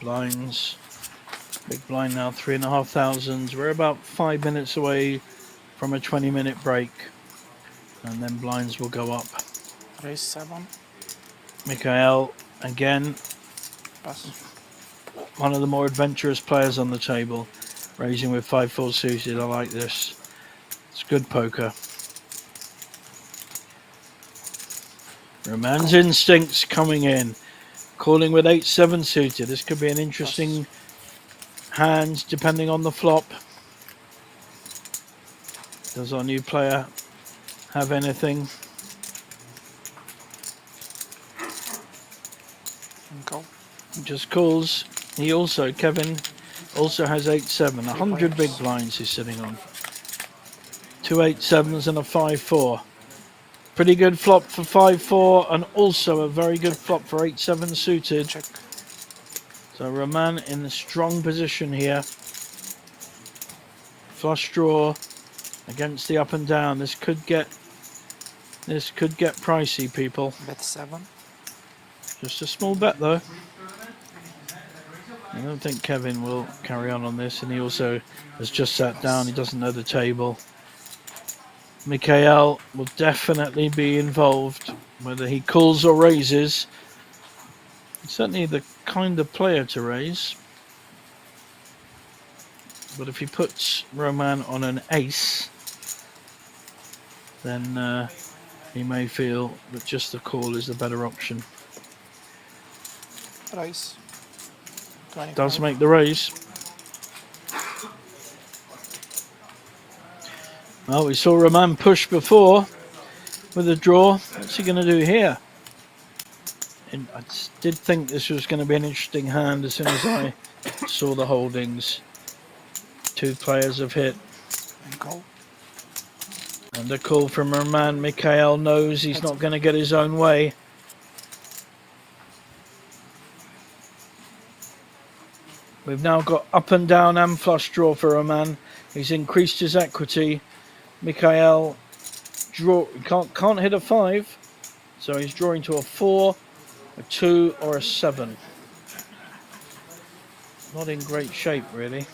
Blinds. Big blind now, 3,500. We're about 5 minutes away from a 20-minute break. And then blinds will go up. Raise 7. Mikhail, again, Pass. one of the more adventurous players on the table. Raising with 5-4 suited, I like this. It's good poker. Roman's instincts coming in. Calling with 8-7 suited. This could be an interesting hands depending on the flop. Does our new player have anything? And go. He just calls. He also, Kevin, also has 8-7. 100 big blinds he's sitting on. 2 8-7s and a 5-4. Pretty good flop for 5-4 and also a very good flop for 8-7 suited. Check. So Roman in a strong position here. Flush draw against the up and down. This could get pricey, people. Bet 7. Just a small bet though. I don't think Kevin will carry on this, and he also has just sat down. He doesn't know the table. Mikhail will definitely be involved, whether he calls or raises. He's certainly the kind of player to raise. But if he puts Roman on an ace, then he may feel that just the call is the better option. Raise. 25. Does make the raise. Well, we saw Roman push before with a draw. What's he going to do here? And I did think this was going to be an interesting hand as soon as I saw the holdings. Two players have hit. And go. And a call from Roman. Mikhail knows he's not going to get his own way. We've now got up and down and flush draw for Roman. He's increased his equity. Mikhail can't hit a 5, so he's drawing to a 4, a 2 or a 7. Not in great shape really.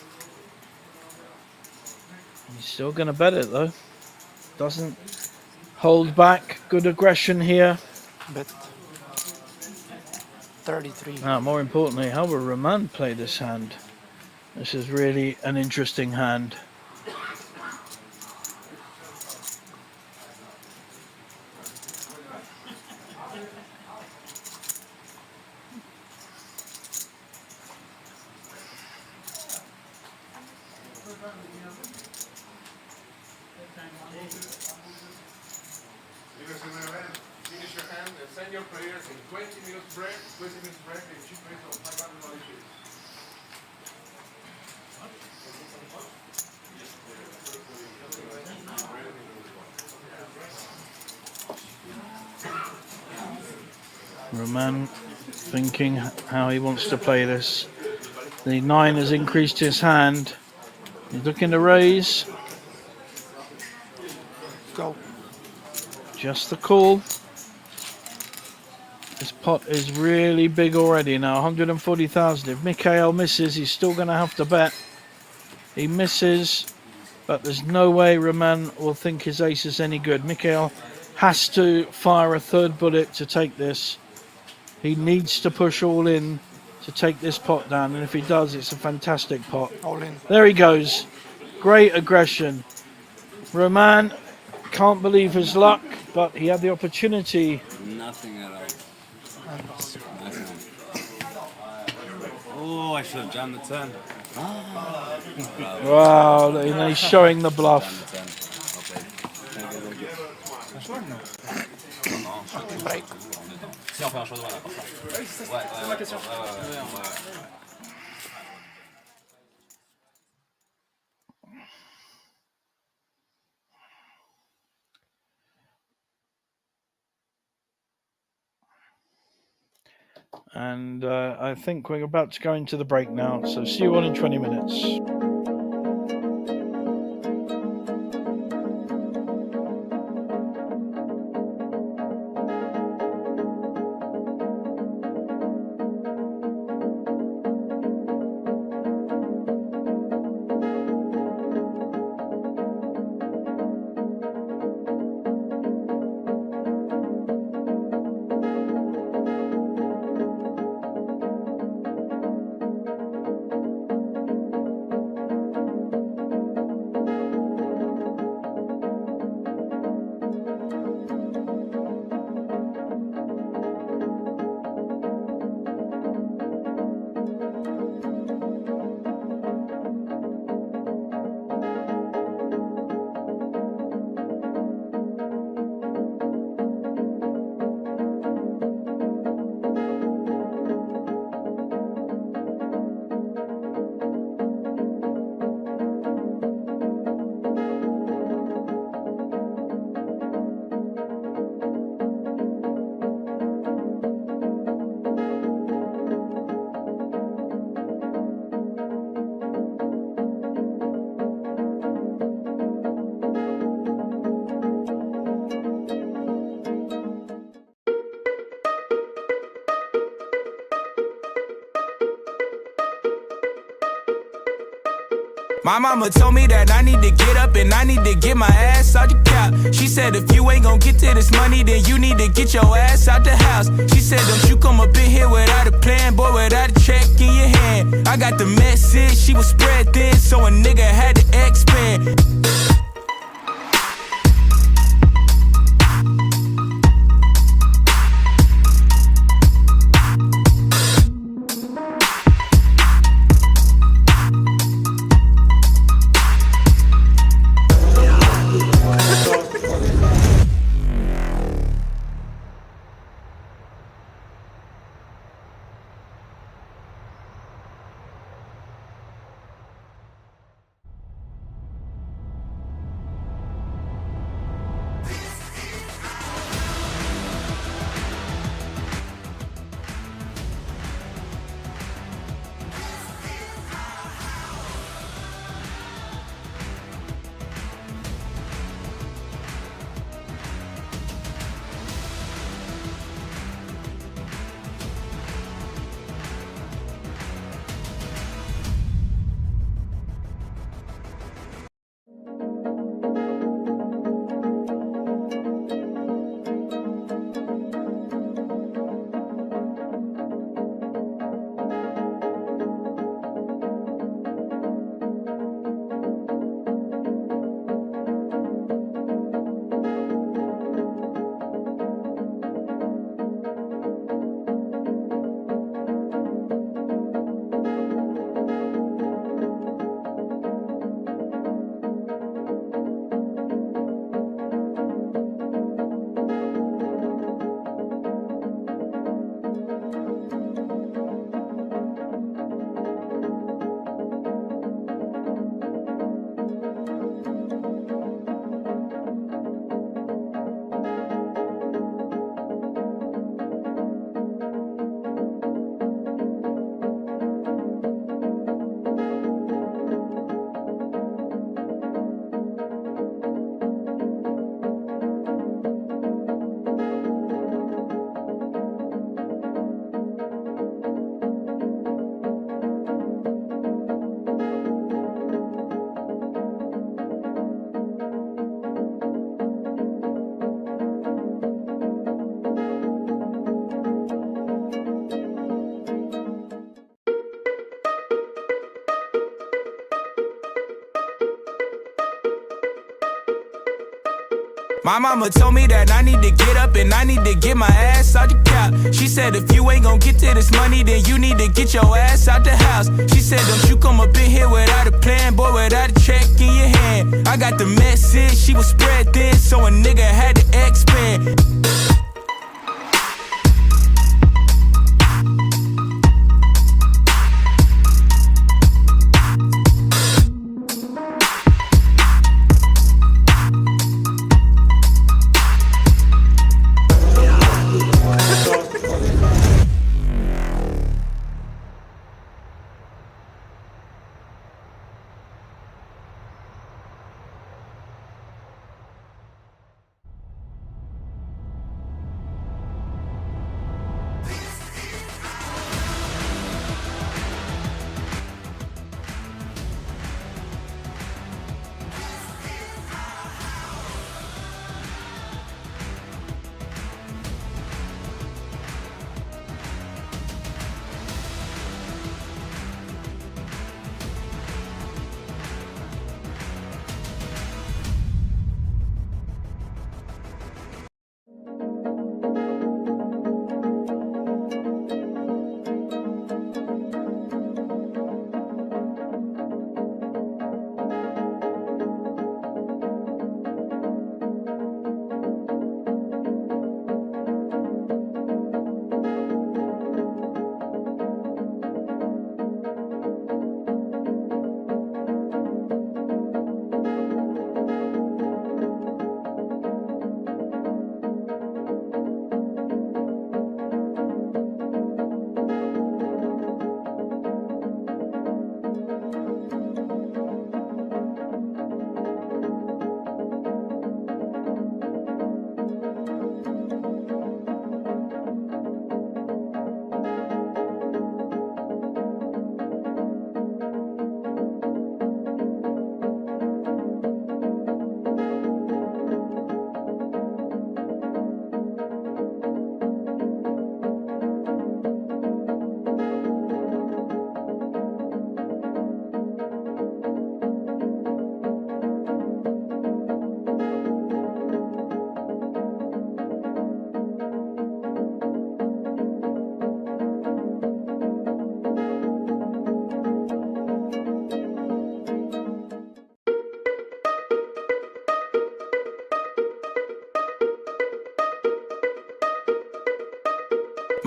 He's still going to bet it though. Doesn't hold back. Good aggression here. Bet 33. Now, more importantly, how will Roman play this hand? This is really an interesting hand. Finish your hand and send your prayers in 20 minutes break, 20 minutes break, and 2 minutes of 500 dollars. Roman thinking how he wants to play this. The 9 has increased his hand. He's looking to raise. Go. Just the call. This pot is really big already now, 140,000. If Mikhail misses, he's still going to have to bet. He misses, but there's no way Roman will think his ace is any good. Mikhail has to fire a third bullet to take this. He needs to push all in to take this pot down, and if he does, it's a fantastic pot. All in. There he goes. Great aggression. Roman can't believe his luck, but he had the opportunity. Nothing at all. And pass. Nice one. Oh, I should have jammed the 10. Wow, and he's showing the bluff. Jammed the 10. Okay. Thank you. Break. Si on fait un choix de voilà, comme ça. Ouais. And I think we're about to go into the break now, so see you all in 20 minutes. My mama told me that I need to get up and I need to get my ass out the couch. She said if you ain't gon' get to this money, then you need to get your ass out the house. She said don't you come up in here without a plan, boy, without a check in your hand. I got the message, she was spread thin, so a nigga had to expand. My mama told me that I need to get up and I need to get my ass out the couch. She said if you ain't gon' get to this money, then you need to get your ass out the house. She said don't you come up in here without a plan, boy, without a check in your hand. I got the message, she was spread thin, so a nigga had to expand.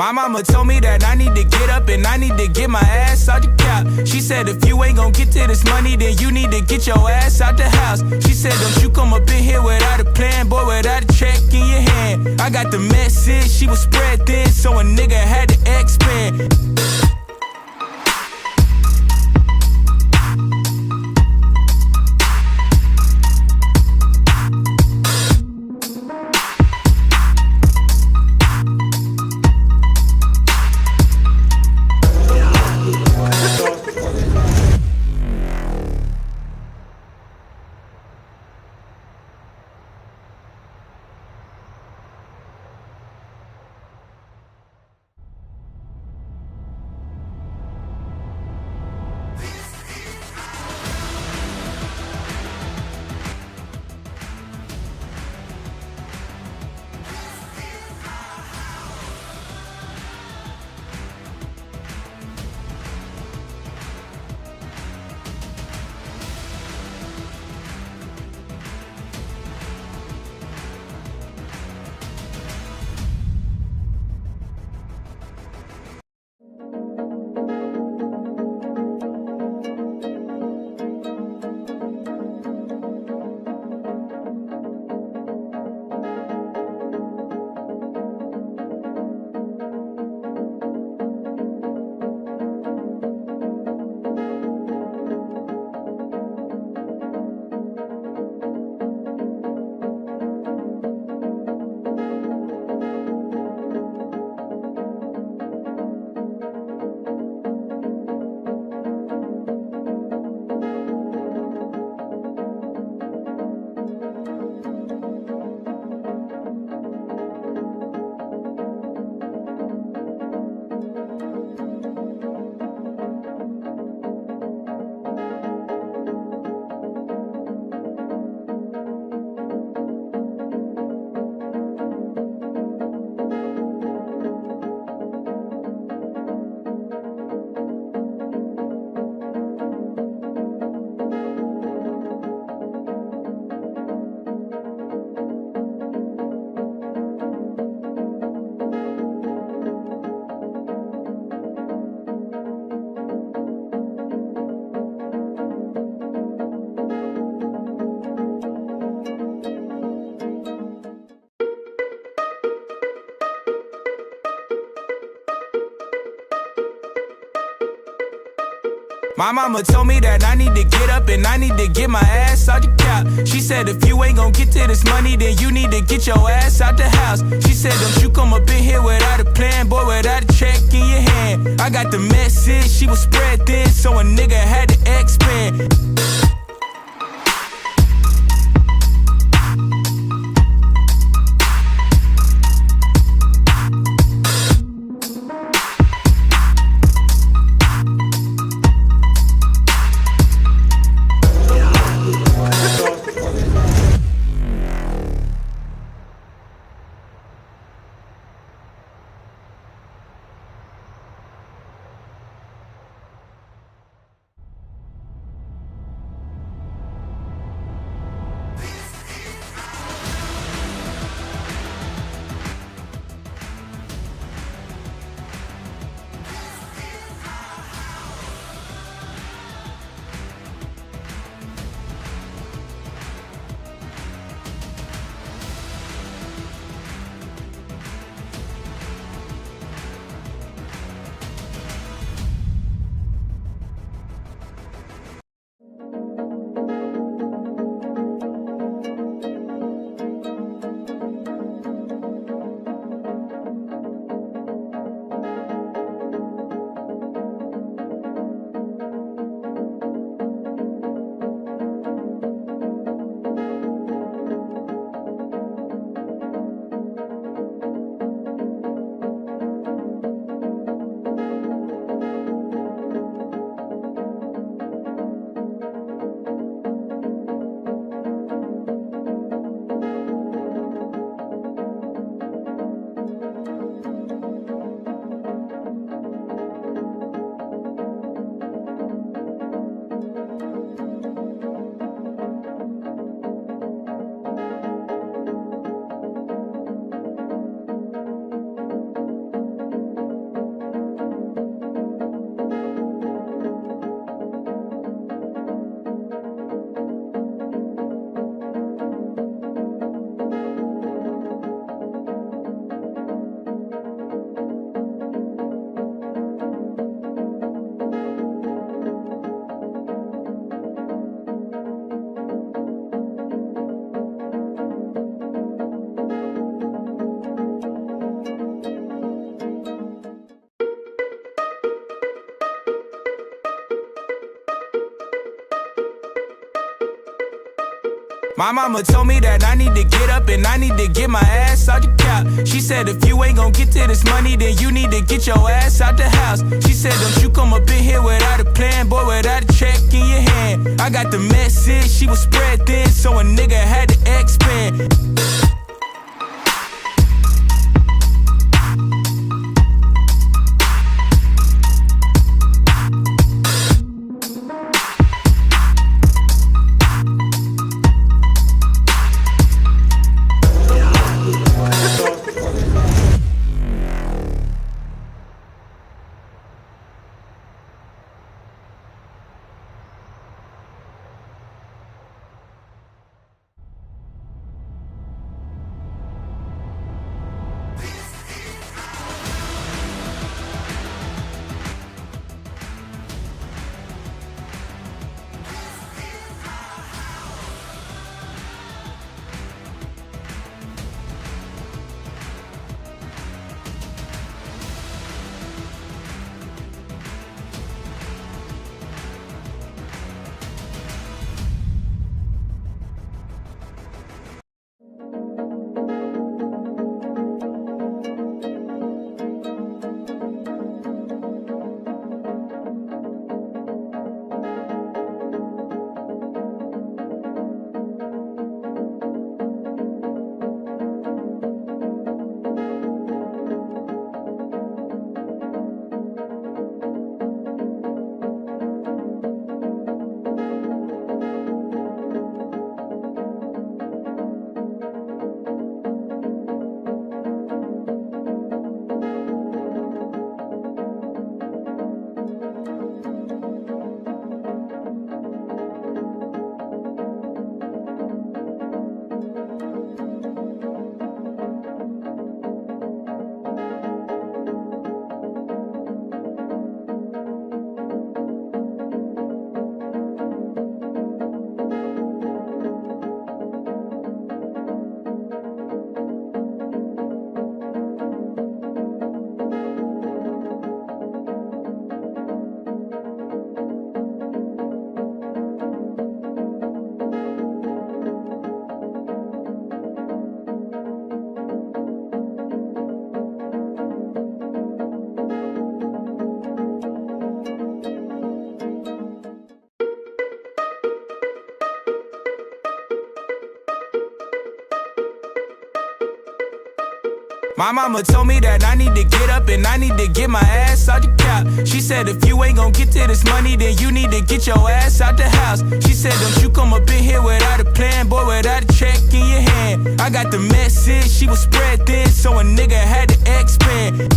My mama told me that I need to get up and I need to get my ass out the couch. She said if you ain't gon' get to this money, then you need to get your ass out the house. She said don't you come up in here without a plan, boy, without a check in your hand. I got the message, she was spread thin, so a nigga had to expand. My mama told me that I need to get up and I need to get my ass out the couch. She said if you ain't gon' get to this money, then you need to get your ass out the house. She said don't you come up in here without a plan, boy, without a check in your hand. I got the message, she was spread thin, so a nigga had to expand. My mama told me that I need to get up and I need to get my ass out the couch. She said if you ain't gon' get to this money, then you need to get your ass out the house. She said don't you come up in here without a plan, boy, without a check in your hand. I got the message, she was spread thin, so a nigga had to expand. My mama told me that I need to get up and I need to get my ass out the couch. She said if you ain't gon' get to this money, then you need to get your ass out the house. She said don't you come up in here without a plan, boy, without a check in your hand. I got the message, she was spread thin, so a nigga had to expand.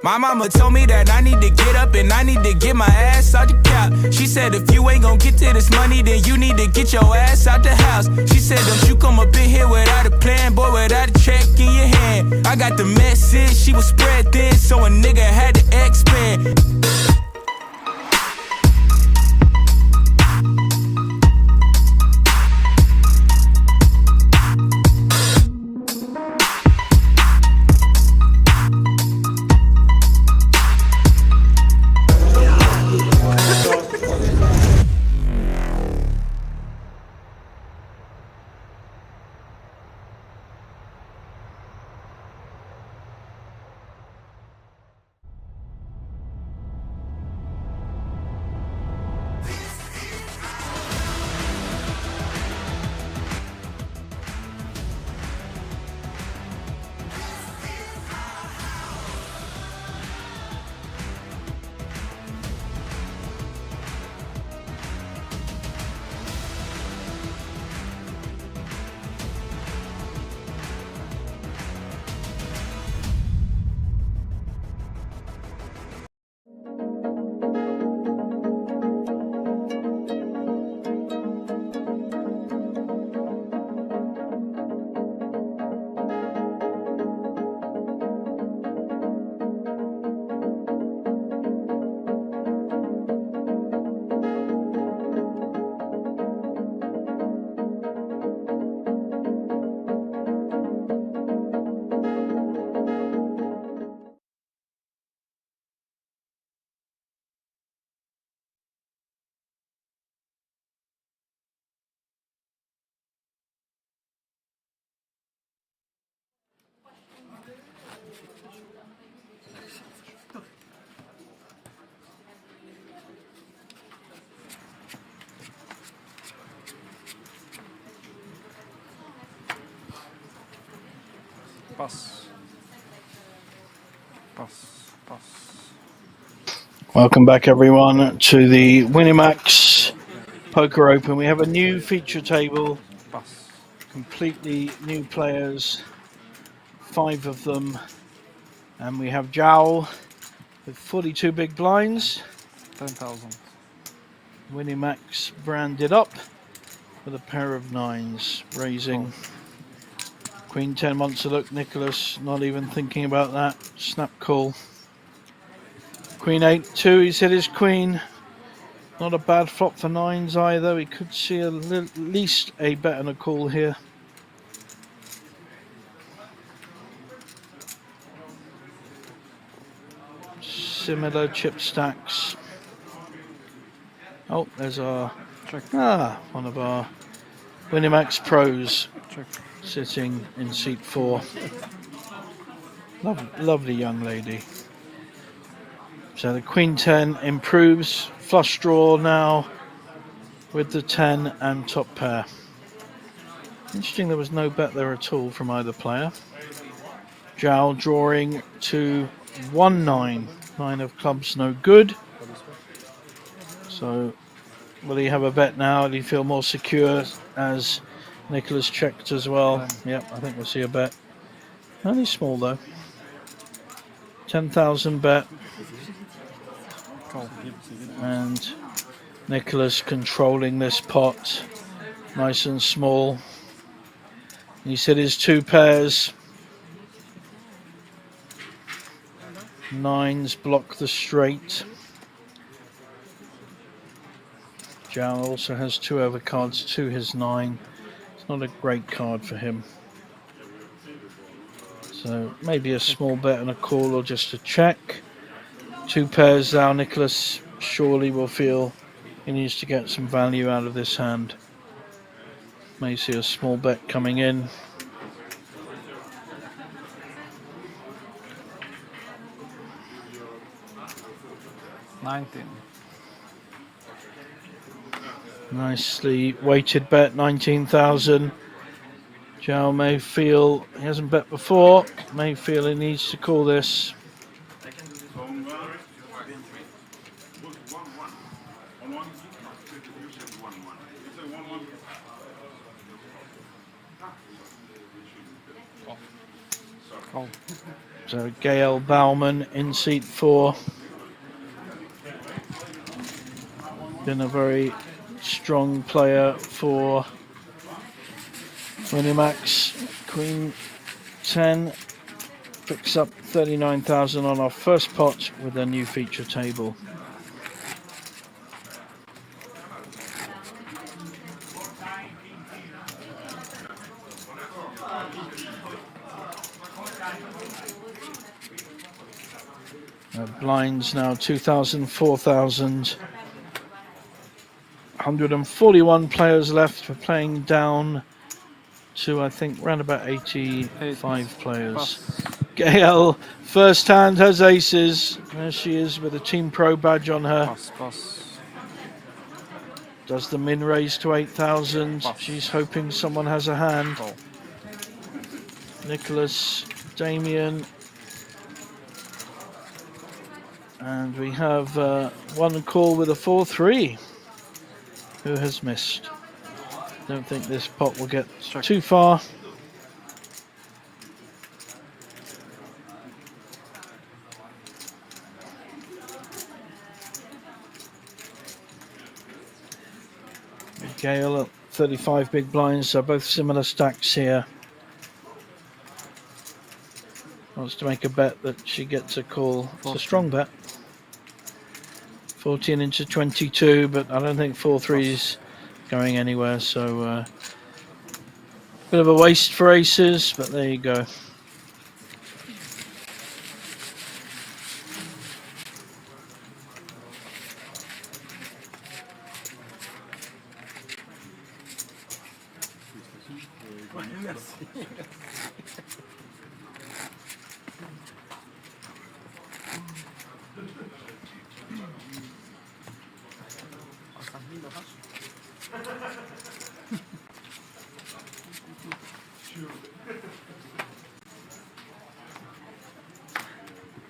My mama told me that I need to get up and I need to get my ass out the couch. She said if you ain't gon' get to this money, then you need to get your ass out the house. She said don't you come up in here without a plan, boy, without a check in your hand. I got the message, she was spread thin, so a nigga had to expand. Passe. Passe. Passe. Welcome back, everyone, to the Winamax Poker Open. We have a new feature table, Passe. completely new players, 5 of them, and we have Jowl with 42 big blinds. 10,000. Winamax branded up with a pair of 9s, raising. Queen 10 wants to look, Nicholas not even thinking about that. Snap call. Queen 8-2, he's hit his queen. Not a bad flop for 9s either. We could see at least a bet and a call here. Similar chip stacks. Oh, there's our one of our Winamax pros sitting in seat 4. Lovely young lady. So the Queen 10 improves. Flush draw now with the 10 and top pair. Interesting, there was no bet there at all from either player. Jowl drawing to 1-9. 9 of clubs, no good. So will he have a bet now? Will he feel more secure as Nicholas checked as well? Yep, I think we'll see a bet. Only small though. 10,000 bet. And Nicholas controlling this pot. Nice and small. He said his 2 pairs. 9s block the straight. Jowl also has 2 overcards to his 9. It's not a great card for him. So maybe a small bet and a call or just a check. 2 pairs now. Nicholas surely will feel he needs to get some value out of this hand. May see a small bet coming in. Nicely weighted bet, 19,000. Jowl may feel, he hasn't bet before, may feel he needs to call this. Call. So Gail Bauman in seat 4. Been a very strong player for Winamax. Queen 10 picks up 39,000 on our first pot with a new feature table. Blinds now 2,000, 4,000. 141 players left. We're playing down to, I think, round about 85 players. Pass. Gail, first hand, has aces. There she is with a Team Pro badge on her. Pass, pass. Does the min raise to 8,000? Pass. She's hoping someone has a hand. Call. Nicholas, Damien. And we have one call with a 4-3. Who has missed? Don't think this pot will get too far. Gale at 35 big blinds, so both similar stacks here. Wants to make a bet that she gets a call. It's a strong bet. 14 into 22, but I don't think 4-3 is going anywhere, so bit of a waste for aces, but there you go.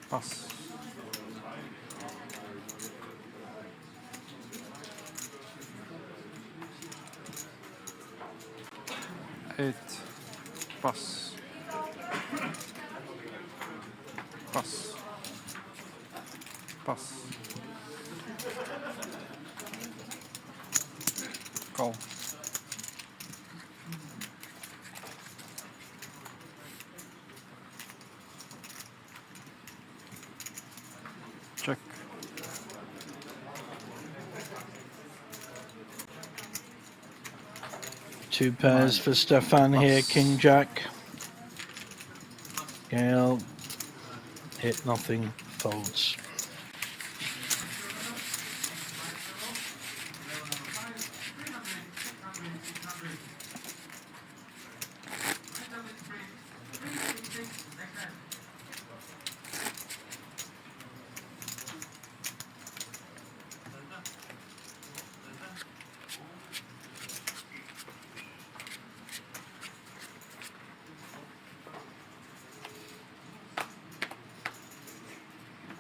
Pass. Eight. Pass. Pass. Pass. Call. Check. Two pairs for Stefan here, King Jack. Gale, hit nothing, folds.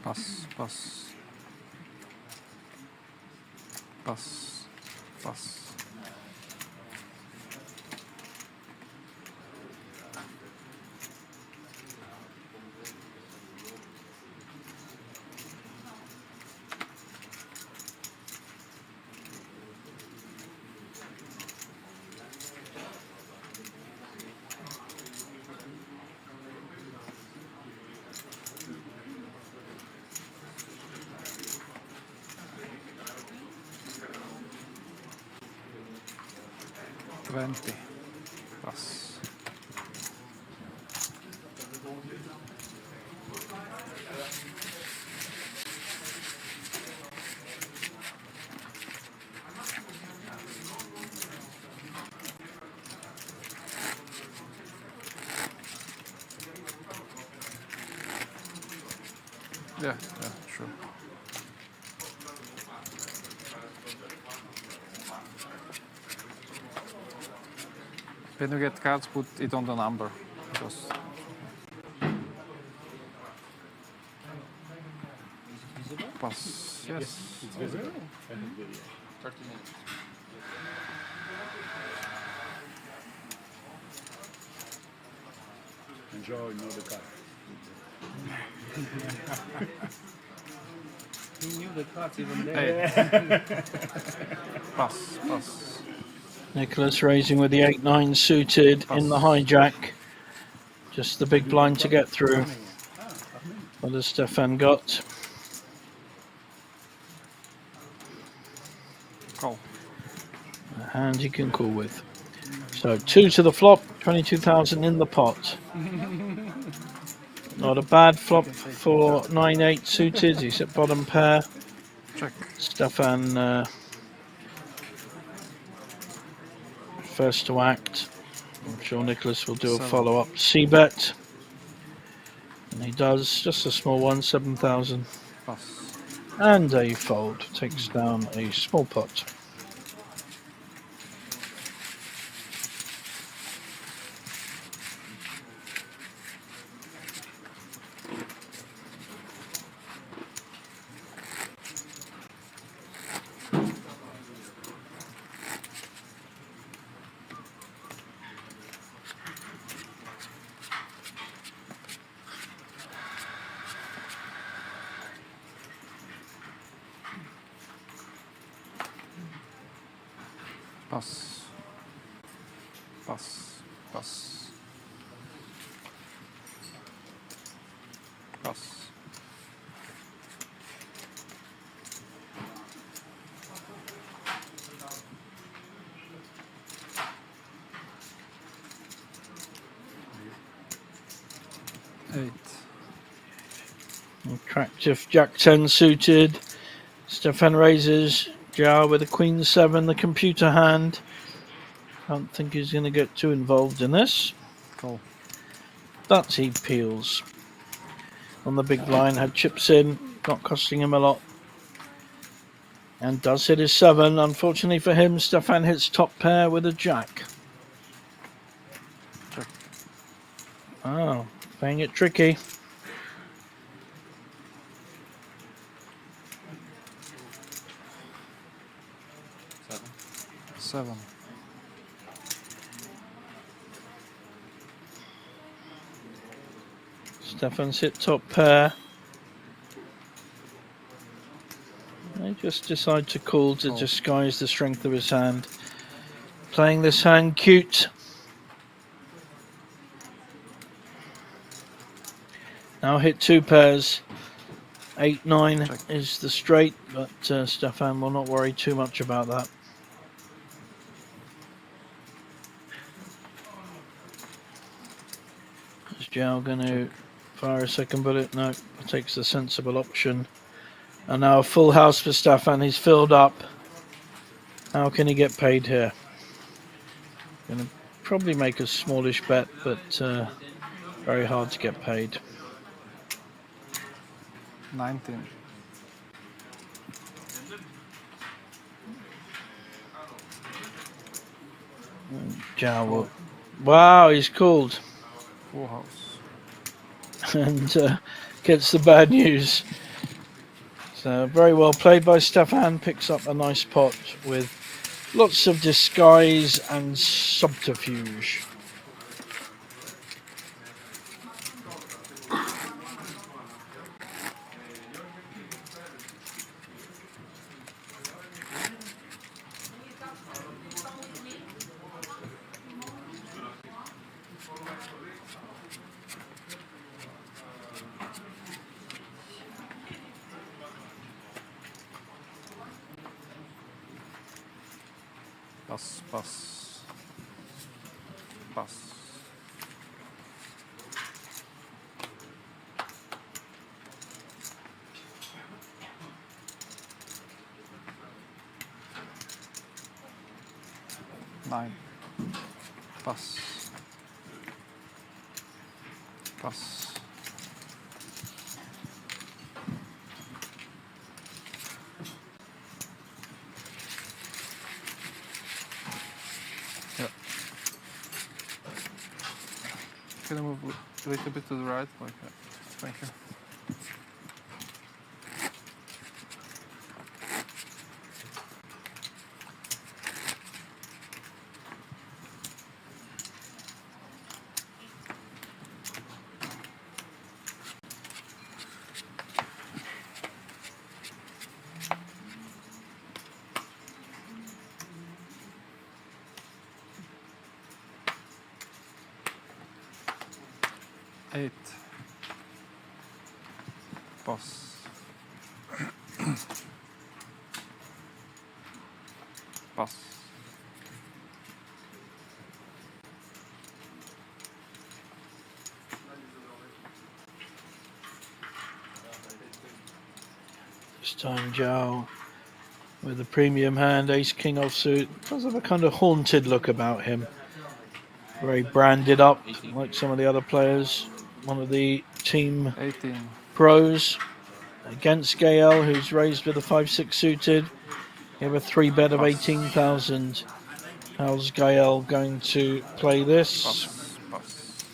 Pass, pass. Pass, pass. Twenty. Pass. Yeah, sure. When you get cards, put it on the number. Because pass, yes. It's visible. Enjoy, know the card. He knew the cards even there. Pass, pass. Nicholas raising with the 8-9 suited in the hijack. Just the big blind to get through. What has Stefan got? Call. A hand he can call with. So 2 to the flop, 22,000 in the pot. Not a bad flop for 9-8 suited. He's at bottom pair. Check. Stefan first to act. I'm sure Nicholas will do a 7. follow-up C-bet. And he does, just a small one, 7,000. Pass. And a fold, takes down a small pot. Pass. Pass. Pass. Pass. Eight. Attractive Jack 10 suited. Stefan raises. Jar with a Queen 7, the computer hand. Don't think he's going to get too involved in this. Call. But he peels. On the big blind, had chips in, not costing him a lot. And does hit his 7. Unfortunately for him, Stefan hits top pair with a Jack. Check. Oh, playing it tricky. Seven. Stefan's hit top pair. They just decide to call to disguise the strength of his hand. Playing this hand cute. Now hit 2 pairs. 8-9 is the straight, but Stefan will not worry too much about that. Is Joe going to fire a second bullet? No, takes the sensible option. And now a full house for Stefan. He's filled up. How can he get paid here? Going to probably make a smallish bet, but very hard to get paid. 19. Joe, wow, he's called. Full house. And gets the bad news. So very well played by Stefan. Picks up a nice pot with lots of disguise and subterfuge. Pass, pass. Pass. Nine. Pass. Pass. Yeah. Can I move a little bit to the right? Like that. Thank you. Pass. Pass. This time Zhao with the premium hand, ace king offsuit. Does have a kind of haunted look about him. Very branded up, like some of the other players. One of the team 18. pros against Gael, who's raised with a 5-6 suited. You have a 3-bet of 18,000. How's Gael going to play this? Pass. Pass.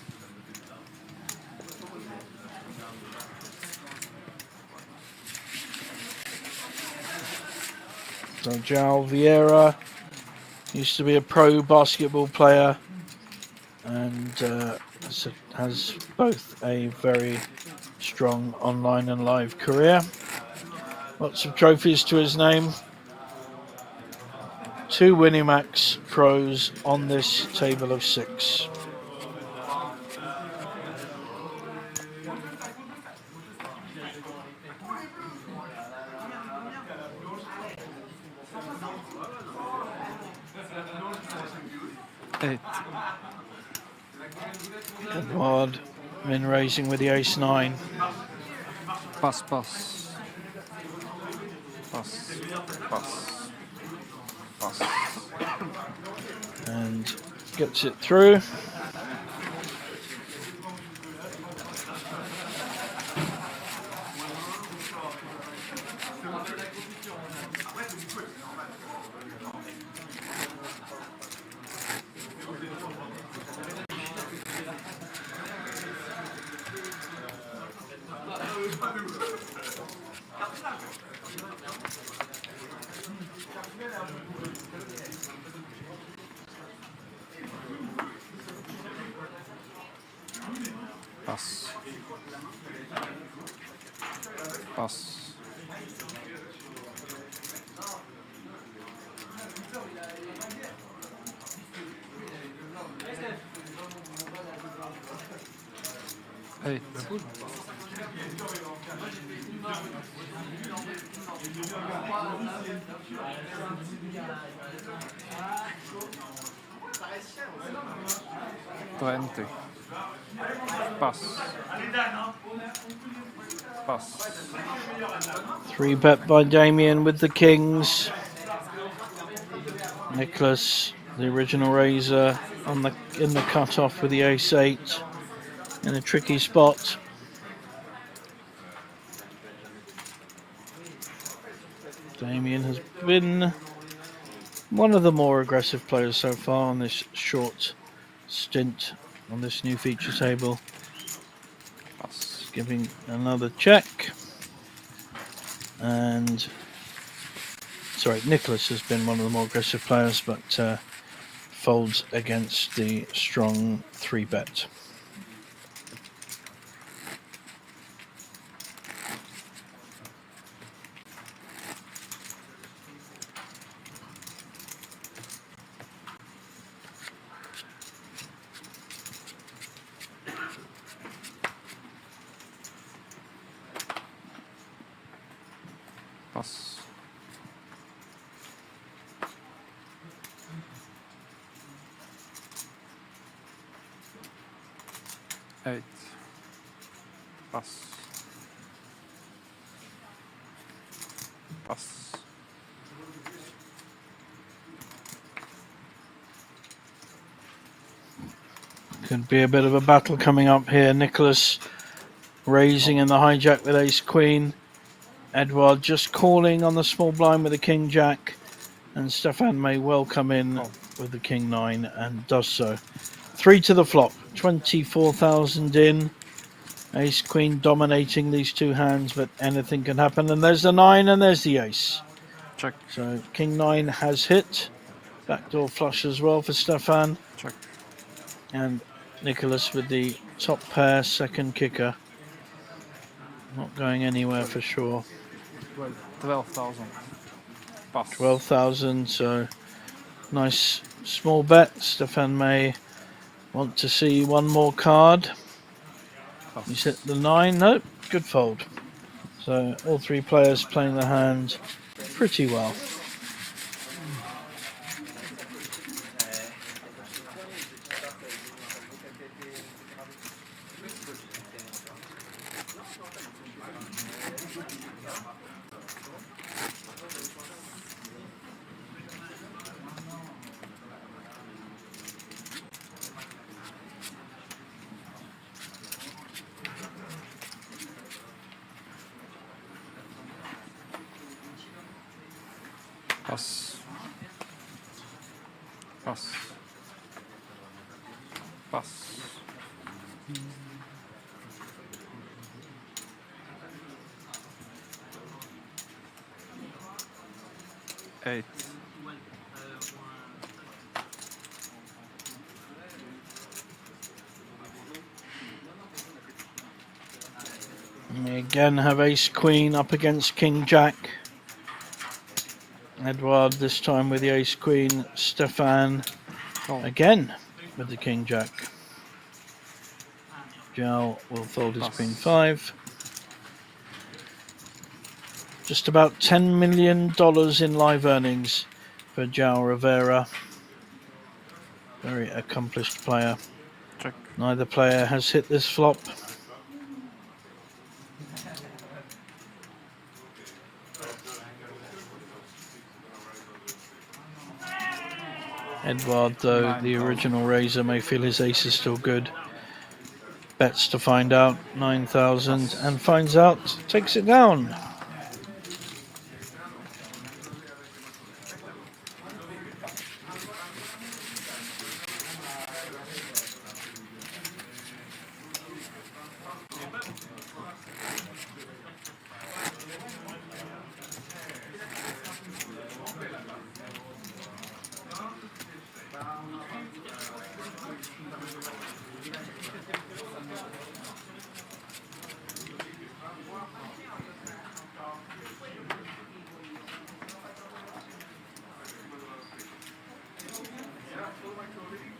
So João Vieira used to be a pro basketball player and has both a very strong online and live career. Lots of trophies to his name. 2 Winamax pros on this table of 6. Eight. Edward min raising with the ace-9. Pass. Pass. Pass. Pass. Pass. And gets it through. Pass. Pass. 8. $20. Pass. Pass. 3-bet by Damien with the kings. Nicholas, the original raiser, in the cutoff with the ace-8 in a tricky spot. Damien has been one of the more aggressive players so far on this short stint on this new feature table. Pass. Giving another check. And sorry, Nicholas has been one of the more aggressive players, but folds against the strong 3-bet. Pass. Eight. Pass. Pass. Could be a bit of a battle coming up here. Nicholas raising in the hijack with ace-queen. Edward just calling on the small blind with a king-jack. And Stefan may well come in with the king-9 and does so. 3 to the flop, 24,000 in. Ace-queen dominating these two hands, but anything can happen. And there's the 9 and there's the ace. Check. So king-9 has hit. Backdoor flush as well for Stefan. Check. And Nicholas with the top pair, second kicker. Not going anywhere for sure. 12,000. Pass. 12,000, so nice small bet. Stefan may want to see one more card. Pass. He's hit the 9. Nope, good fold. So all three players playing the hand pretty well. Pass. Pass. Pass. Eight. And we again have ace queen up against king jack. Edouard this time with the ace queen, Stefan again with the king jack. João will fold his queen 5. Just about $10 million in live earnings for João Rivera. Very accomplished player. Check. Neither player has hit this flop. Edouard, though, the original raiser, may feel his ace is still good. Bets to find out, 9,000, and finds out, takes it down.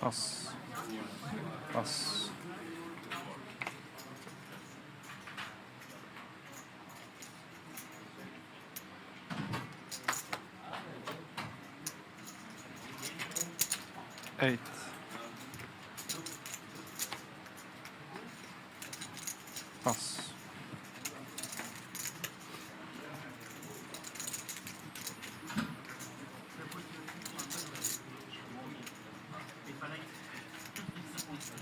Pass. Pass. Eight. Pass.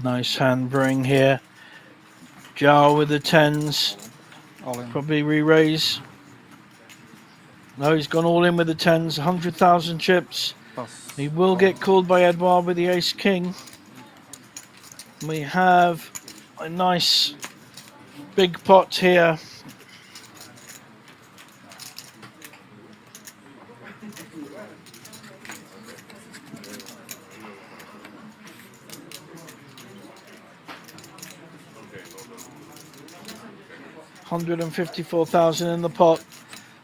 Nice hand bring here. João with the 10s. All in. Probably re-raise. No, he's gone all in with the 10s. 100,000 chips. Pass. He will get called by Edouard with the ace king. We have a nice big pot here. $154,000 in the pot.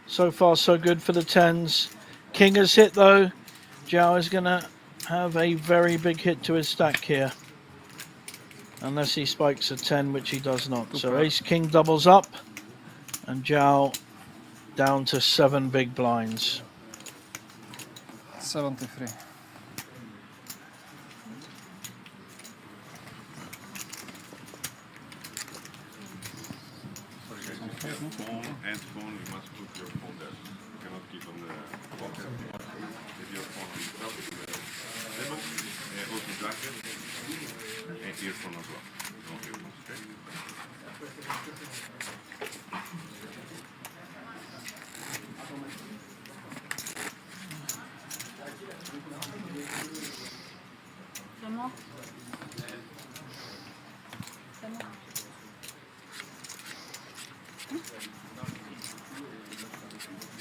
So far, so good for the 10s. King has hit though. João is going to have a very big hit to his stack here. Unless he spikes a 10, which he does not. So ace king doubles up. And João down to 7 big blinds. 73. Phone and phone, you must put your phone there. You cannot keep on the box. Leave your phone on top of the table, also jacket, and earphone as well. No earphones, okay? C'est moi. C'est moi.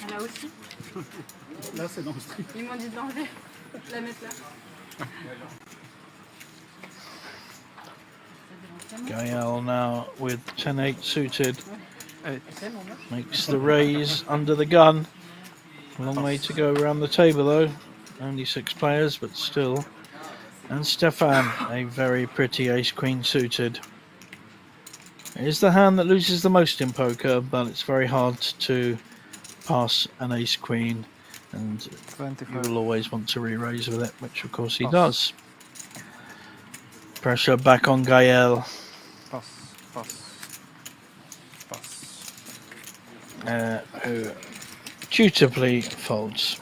Elle a aussi. Là, c'est dans le stream. Ils m'ont dit d'enlever. La mettre là. Gael now with 10-8 suited. Eight. Makes the raise under the gun. A long way to go around the table though. Only 6 players, but still. And Stefan, a very pretty ace-queen suited. It is the hand that loses the most in poker, but it's very hard to pass an ace queen, and you 25. will always want to re-raise with it, which of course he Pass. does. Pressure back on Gael, Pass. Pass. Pass. who dutifully folds.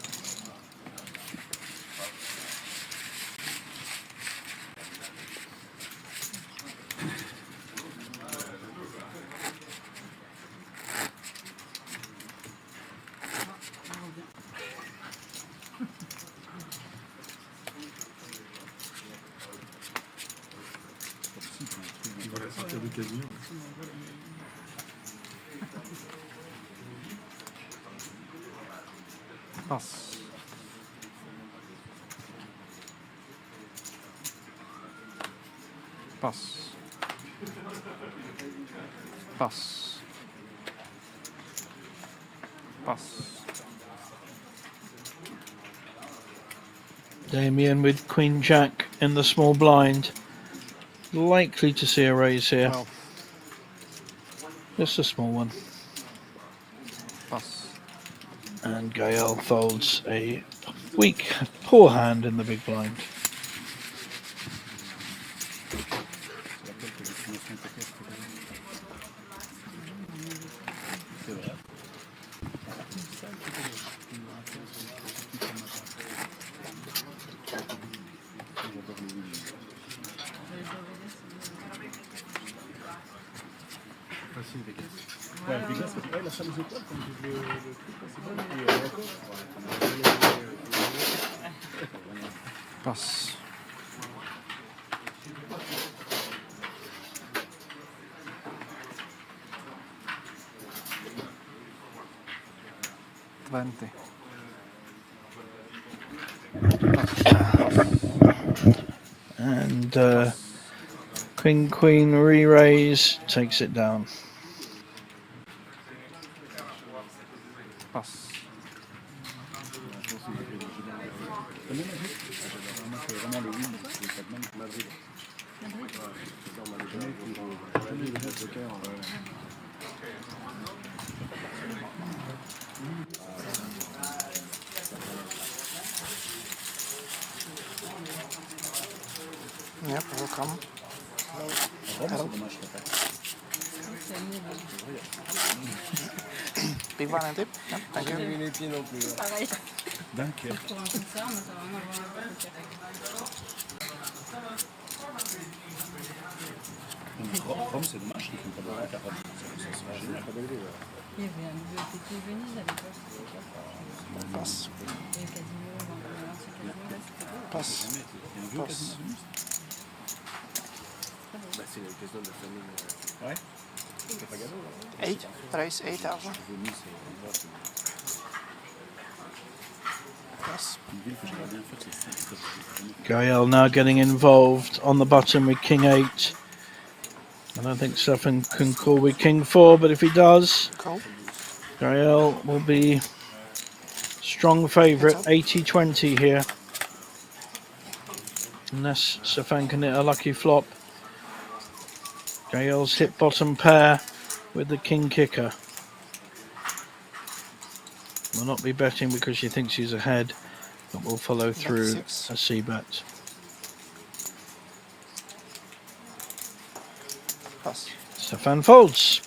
Pass. Pass. Pass. Pass. Damien with Queen Jack in the small blind. Likely to see a raise here. 12. Just a small one. Pass. And Gael folds a weak, poor hand in the big blind. Ouais, Vegas, c'est pas la salle des étoiles comme je le truc, c'est bon. Pass. Twenty. And Queen re-raise takes it down. Pass. Yep, welcome. Hello. Big one and dip. Yep, thank you. Pareil. D'accord. Pour un concert, mais ça va vraiment avoir un Rome, c'est dommage qu'ils font pas de la Rome. Ça serait génial. Il y avait un WPO Venise à l'époque. Pass. Et Casino, l'ancien Casino, là, c'était beau. Pass. Il y a un vieux Pass. casino à Venise. Bah, c'est le casino de la famille. Ouais. C'est pas gagné. 8. Raise 8,000. Venise, c'est Pass. une ville que j'aimerais bien faire. C'est Gael now getting involved on the button with King 8. I don't think Stefan can call with King 4, but if he does, Cool. Gael will be strong favourite, 80-20 here. Unless Stefan can hit a lucky flop. Gael's hit bottom pair with the King kicker. Will not be betting because she thinks he's ahead, but will follow through 96. a c-bet. Pass. Stefan folds.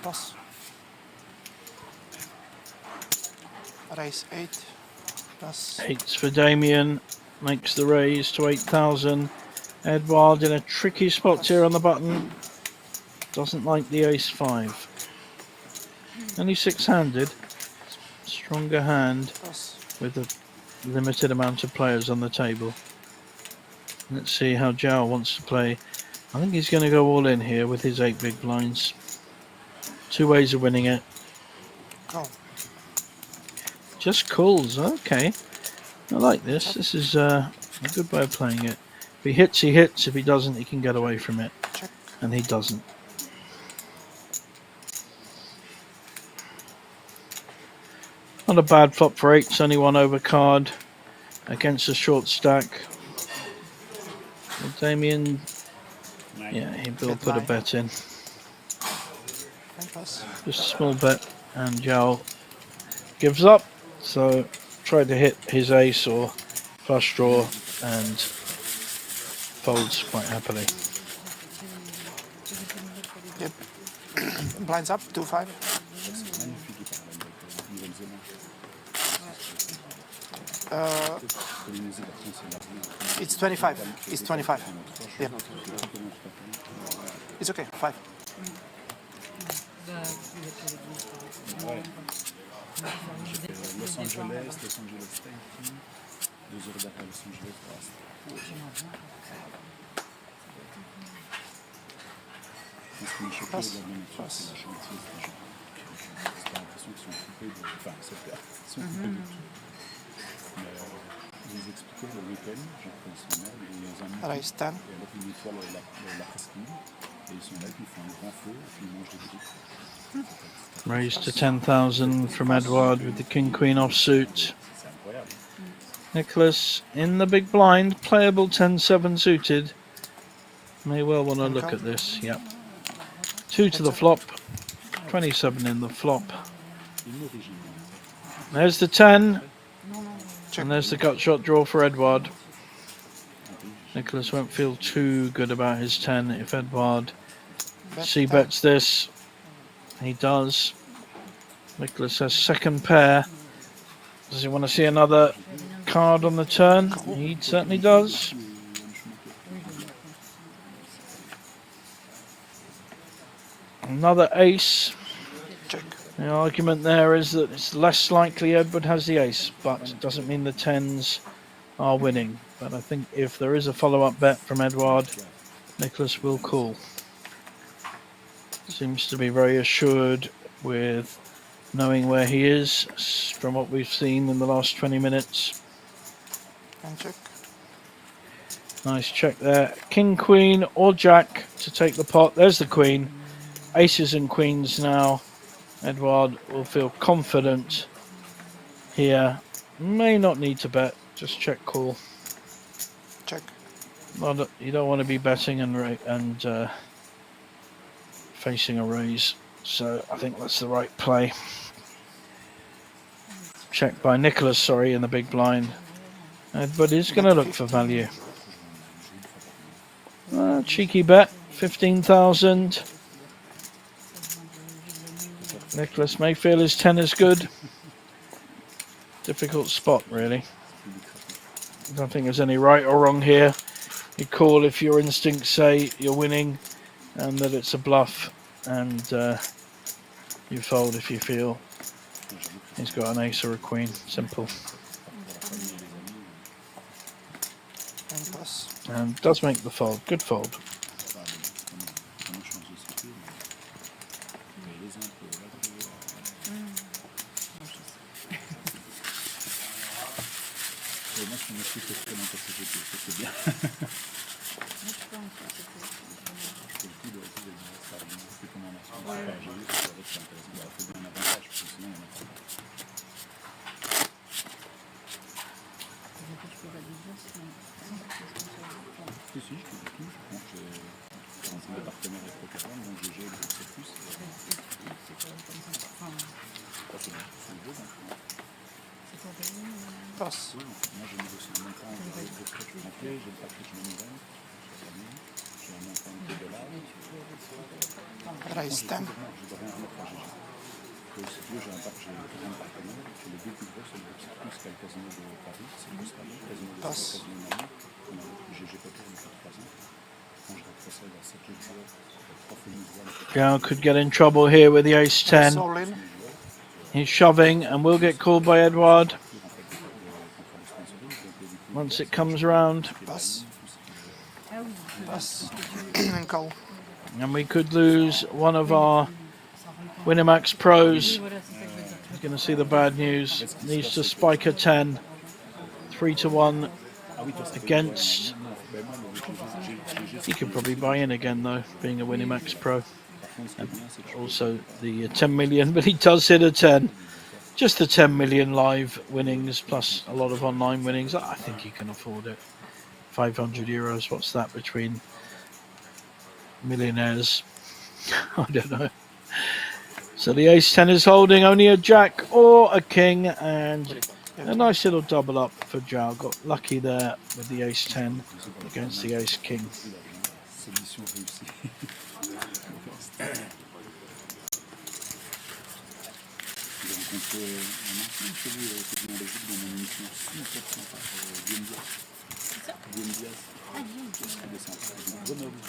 Pass. Raise 8. Pass. 8's for Damien, makes the raise to 8,000. Edward in a tricky spot here on the button. Doesn't like the ace-5. Only six-handed. Stronger hand Pass. with a limited amount of players on the table. Let's see how Zhao wants to play. I think he's going to go all in here with his 8 big blinds. 2 ways of winning it. Call. Just calls. Okay. I like this. This is a good way of playing it. If he hits, he hits. If he doesn't, he can get away from it. Check. And he doesn't. Not a bad flop for 8s. Only 1 overcard against a short stack. Well, Damien, yeah, he will put a bet in. Pass. Just a small bet, and Zhao gives up. So tried to hit his ace or flush draw and folds quite happily. Yep. Blinds up, 2-5. It's 25. It's 25. Yeah. It's okay. 5. Los Angeles, thank you. 2 heures d'après Los Angeles, ce qui me choquait de la nature, c'est la gentillesse des gens. J'ai l'impression qu'ils sont coupés de... Enfin, c'est clair, ils sont coupés de tout. Mais ils expliquaient le week-end, j'ai pris son mail, et ils ont mis... Raise 10. Et alors ils nettoient la presqu'île, et ils sont là, puis ils font un grand feu, et puis ils mangent des briques. Raised to 10,000 from Edward with the King Queen offsuit. Nicholas in the big blind, playable 10-7 suited. May well want to look at this. Yep. 2 to the flop, 27 in the flop. There's the 10, and there's the gut shot draw for Edward. Nicholas won't feel too good about his 10 if Edward c-bets this. He does. Nicholas has second pair. Does he want to see another card on the turn? He certainly does. Another ace. Check. The argument there is that it's less likely Edward has the ace, but it doesn't mean the 10s are winning. But I think if there is a follow-up bet from Edward, Nicholas will call. Seems to be very assured with knowing where he is from what we've seen in the last 20 minutes. And check. Nice check there. King, Queen or Jack to take the pot. There's the Queen. Aces and Queens now. Edward will feel confident here. May not need to bet. Just check call. Check. Not, you don't want to be betting and facing a raise, so I think that's the right play. Checked by Nicholas, sorry, in the big blind. But he's going to look for value. Cheeky bet, 15,000. Nicholas may feel his 10 is good. Difficult spot, really. I don't think there's any right or wrong here. You call if your instincts say you're winning and that it's a bluff, and you fold if you feel he's got an ace or a queen. Simple. And pass. And does make the fold. Good fold. Moi, je me suis fait très longtemps que j'ai fait, c'est bien. Le coup de retour, c'est comment on a fait. J'ai vu que c'est intéressant. Il faut bien un avantage, parce que sinon, il n'y en a pas. Si, je te dis tout. Je pense que j'ai un ensemble de partenaires avec Poker Open, donc j'ai le plus. C'est beau, donc. Passe. Oui, moi j'ai négocié le montant avec le scratch complet, j'ai le package Main Event, j'ai un montant de $2. Raise 10. Je dois rien remettre à GG. que si tu veux, j'ai un partenaire qui est le deux plus gros, c'est le plus qu'à le casino de Paris, c'est le casino de Passe. casino de Miami. On a le GG Poker depuis 3 ans. Quand je retrocède à 7 autres joueurs, 3 fois une voix. Gal could get in trouble here with the ace 10. All in. He's shoving and will get called by Edward once it comes around. Pass. Ah oui. Pass. And call. And we could lose one of our Winamax pros. Oui, voilà, c'est ça que je veux dire. He's going to see the bad news. Needs to spike a 10. 3-1 against. He could probably buy in again though, being a Winamax pro. And also the 10 million, but he does hit a 10. Just the 10 million live winnings plus a lot of online winnings. I think he can afford it. 500 euros, what's that between millionaires? I don't know. So the ace 10 is holding only a jack or a king, and a nice little double up for Zhao. Got lucky there with the ace 10 against the ace king. J'ai rencontré un ancien de chez vous qui est en Belgique dans mon émission super sympa, Guillaume Diaz. Guillaume Diaz. C'était sympa, avec Grenoble.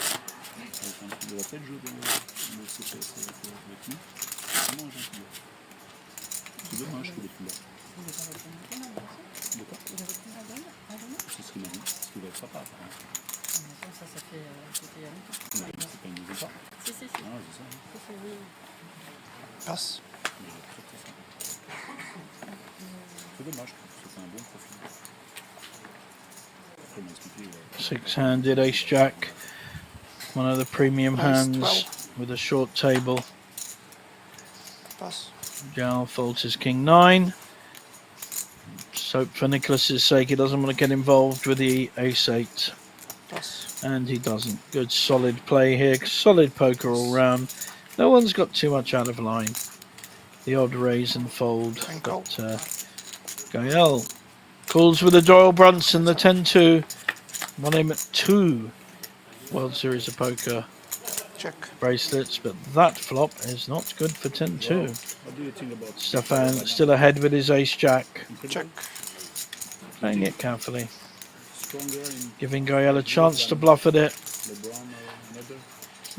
Il aurait fait le jeu de CPS avec nous. Vraiment un gentil gars. C'est dommage qu'il est plus là. De quoi? C'est ce qu'il m'a dit, parce qu'il va être sympa apparemment. Ça fait il y a longtemps. C'est pas une nouvelle part. Si. Ah, c'est ça. Pass. C'est dommage, c'est un bon profil. Après, il m'a expliqué. Six-handed ace jack, one of the premium Ace hands 12. with a short table. Pass. Gal folds his king 9. So for Nicholas's sake, he doesn't want to get involved with the ace 8, Pass. and he doesn't. Good solid play here, solid poker all round. No one's got too much out of line. The odd raise and fold, And call. but Gael calls with a Doyle Brunson, the 10-2. Won him at 2 World Series of Poker Check. bracelets, but that flop is not good for 10-2. What do you think about Stefan still ahead with his ace jack, Check. playing it carefully, stronger in giving Gael a chance to bluff at it. LeBron or another?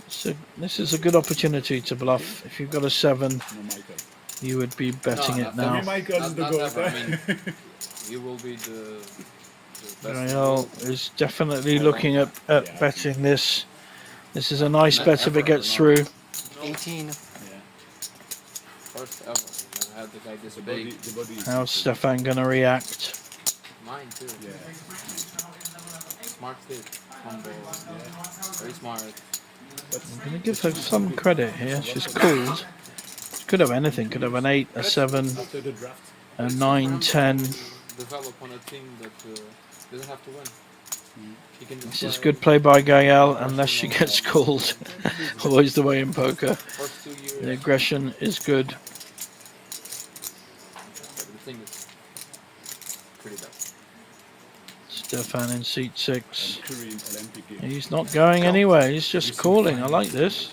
So this is a good opportunity to bluff. If you've got a 7, No, Michael. you would be betting it now. Michael is the goat. I mean, you will be the best. Gael is definitely looking at betting this. This is a nice bet if it gets through. 18. First ever. Never had the guy this big. The body is How's Stefan going to react? Mine too. yeah. Smart kid. Humble. Very smart. I'm going to give her some credit here. She's called. She could have anything. Could have an 8, a 7, After the draft. a 9, 10. Develop on a team that doesn't have to win. He can just This is play good play by Gael, unless she gets called. Always the way in poker. First 2 years. The aggression is good. Everything is pretty bad. Stefan in seat 6. Curry in Olympic game. He's not going anywhere. He's just calling. I like this.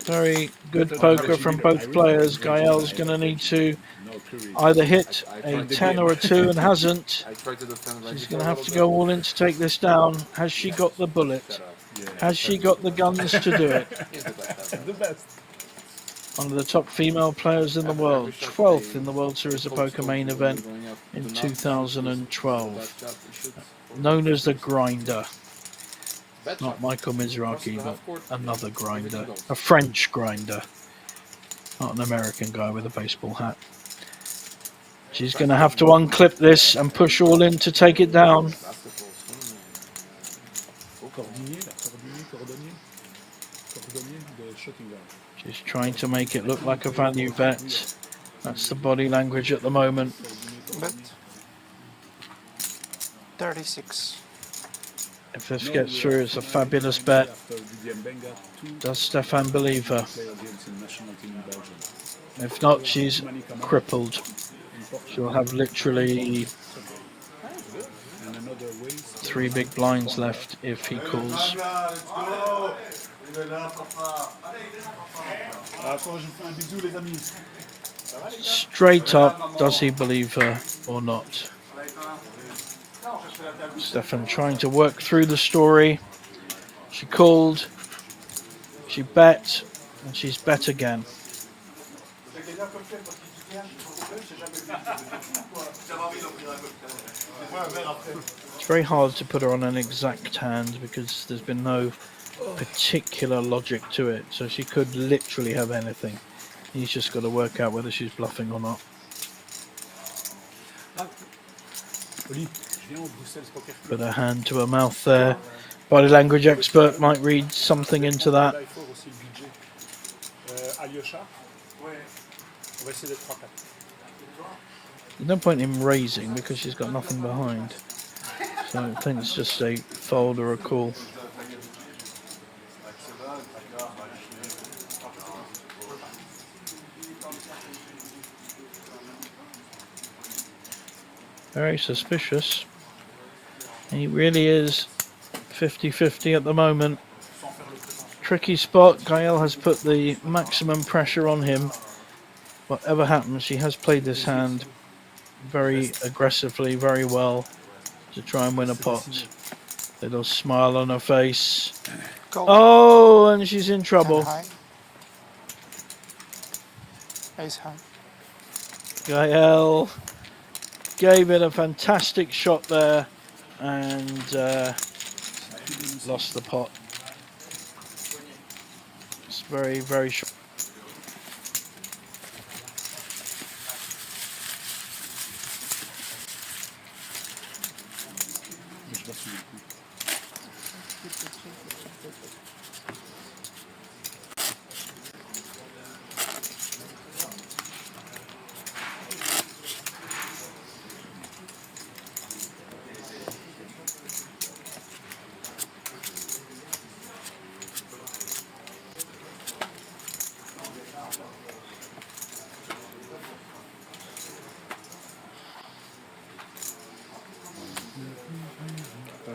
Very good poker from both players. Gael's going to need to No, Curry. either hit a 10 or a 2 and hasn't. I tried to defend right She's before going to a have to little go all in to take this down. Has she got the bullet? Has she got the guns to do it? bit. He's the best ever. The best. One of the top female players in the world. 12th in the World Series of Poker main event in 2012. Known as the Grinder. Not Michael Mizraki, but another grinder. A French grinder. Not an American guy with a baseball hat. She's going to have to unclip this and push all in to take it down. Cordonnier, the shooting guard. She's trying to make it look like a value bet. That's the body language at the moment. Bet. 36. If this gets through, it's a fabulous bet. After Didier Benga, 2 Does Stefan believe her? player games in national team in Belgium. If not, she's crippled. She'll have literally And another way, 3 big blinds left if he calls. Attends, je fais un bisou les amis. straight up, does he believe her or not? Stefan trying to work through the story. She called, she bet, and she's bet again. It's very hard to put her on an exact hand because there's been no particular logic to it, so she could literally have anything. He's just got to work out whether she's bluffing or not. Put her hand to her mouth there. Body language expert might read something into that. There's no point in raising because she's got nothing behind. So I think it's just a fold or a call. Very suspicious. He really is 50-50 at the moment. Tricky spot. Gael has put the maximum pressure on him. Whatever happens, she has played this hand very aggressively, very well to try and win a pot. Little smile on her face. Oh, and she's in trouble. Ace high. Gael gave it a fantastic shot there and lost the pot. It's very, very short.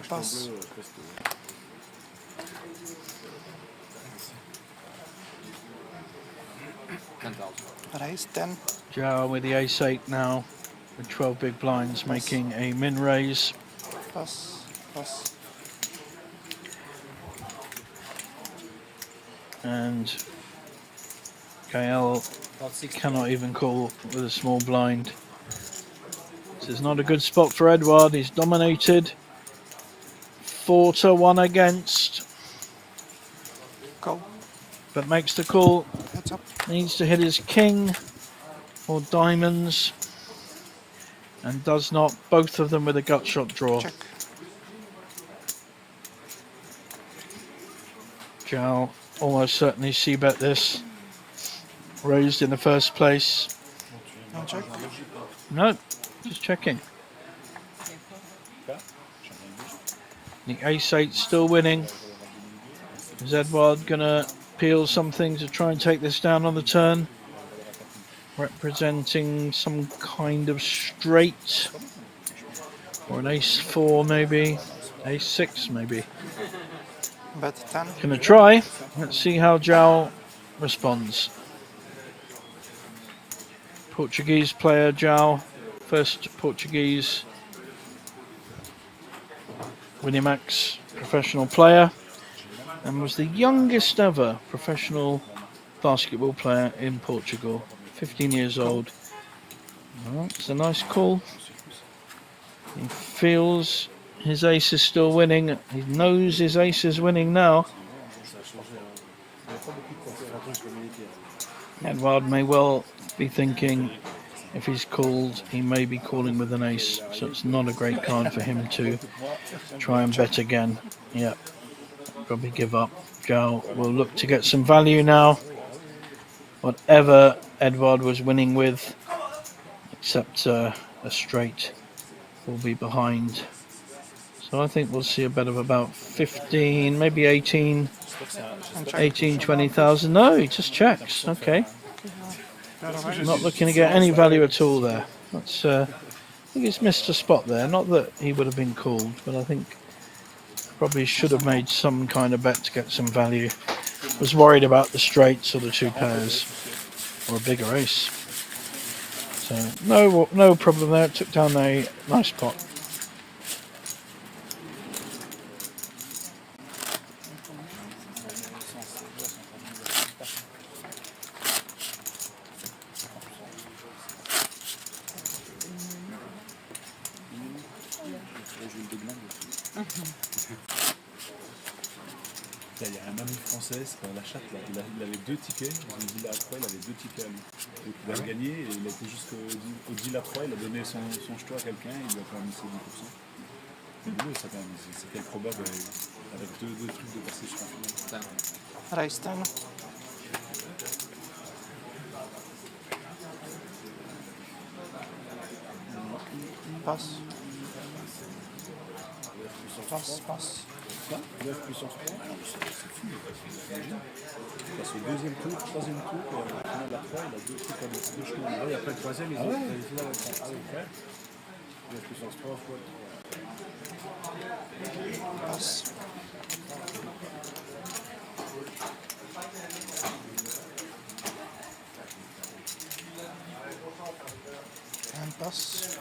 Pass. Raise 10. Joao with the ace-8 now, with 12 big blinds, making a min raise. Pass. Pass. And Gael cannot even call with a small blind. This is not a good spot for Edouard. He's dominated. 4-1 against. Go. But makes the call. Heads up. Needs to hit his king or diamonds. And does not. Both of them with a gut shot draw. Check. Joao almost certainly c-bet this. Raised in the first place. No check. No, just checking. The ace-8 still winning. Is Edouard gonna peel something to try and take this down on the turn? Representing some kind of straight. Or an ace-4 maybe. Ace-6 maybe. Bet 10. Gonna try. Let's see how Joao responds. Portuguese player Joao. First Portuguese Winamax professional player, and was the youngest ever professional basketball player in Portugal. 15 years old. Well, it's a nice call. He feels his ace is still winning. He knows his ace is winning now. Edouard may well be thinking if he's called, he may be calling with an ace, so it's not a great card for him to try and bet again. Yeah, probably give up. Joao will look to get some value now. Whatever Edouard was winning with, except a straight, will be behind. So I think we'll see a bet of about 15, maybe 18, 20,000. No, he just checks. Okay. Not looking to get any value at all there. That's, I think he's missed a spot there. Not that he would have been called, but I think probably should have made some kind of bet to get some value. Was worried about the straights or the two pairs, or a bigger ace. So no problem there. Took down a nice pot. Il y a un ami français, c'est dans la chatte là, il avait 2 tickets, ils ont dit là à 3, il avait 2 tickets à lui. Donc il a gagné et il a été jusqu'au deal à 3, il a donné son jeton à quelqu'un et il lui a quand même mis ses 10%. C'est beau ça quand même, c'était probable avec deux trucs de passer sur la finale. Raise 10. Passe. Passe. Ça, 9 puissance 3, c'est fou, imagine. Tu passes au deuxième tour, troisième tour, et à la finale à 3, il a 2 trucs à 2 jetons. Ah oui, après le troisième, ils ont fait une finale à 3. Ah oui, Ouais. 9 puissance 3 fois 3. Passe. And passe.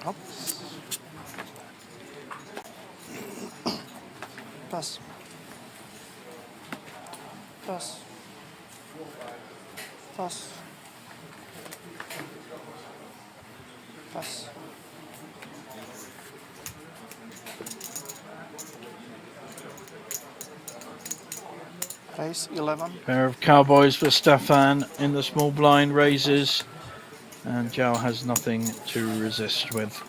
Hop. Passe. Passe. Passe. Passe. Raise 11. Pair of cowboys for Stefan in the small blind raises, and Joe has nothing to resist with.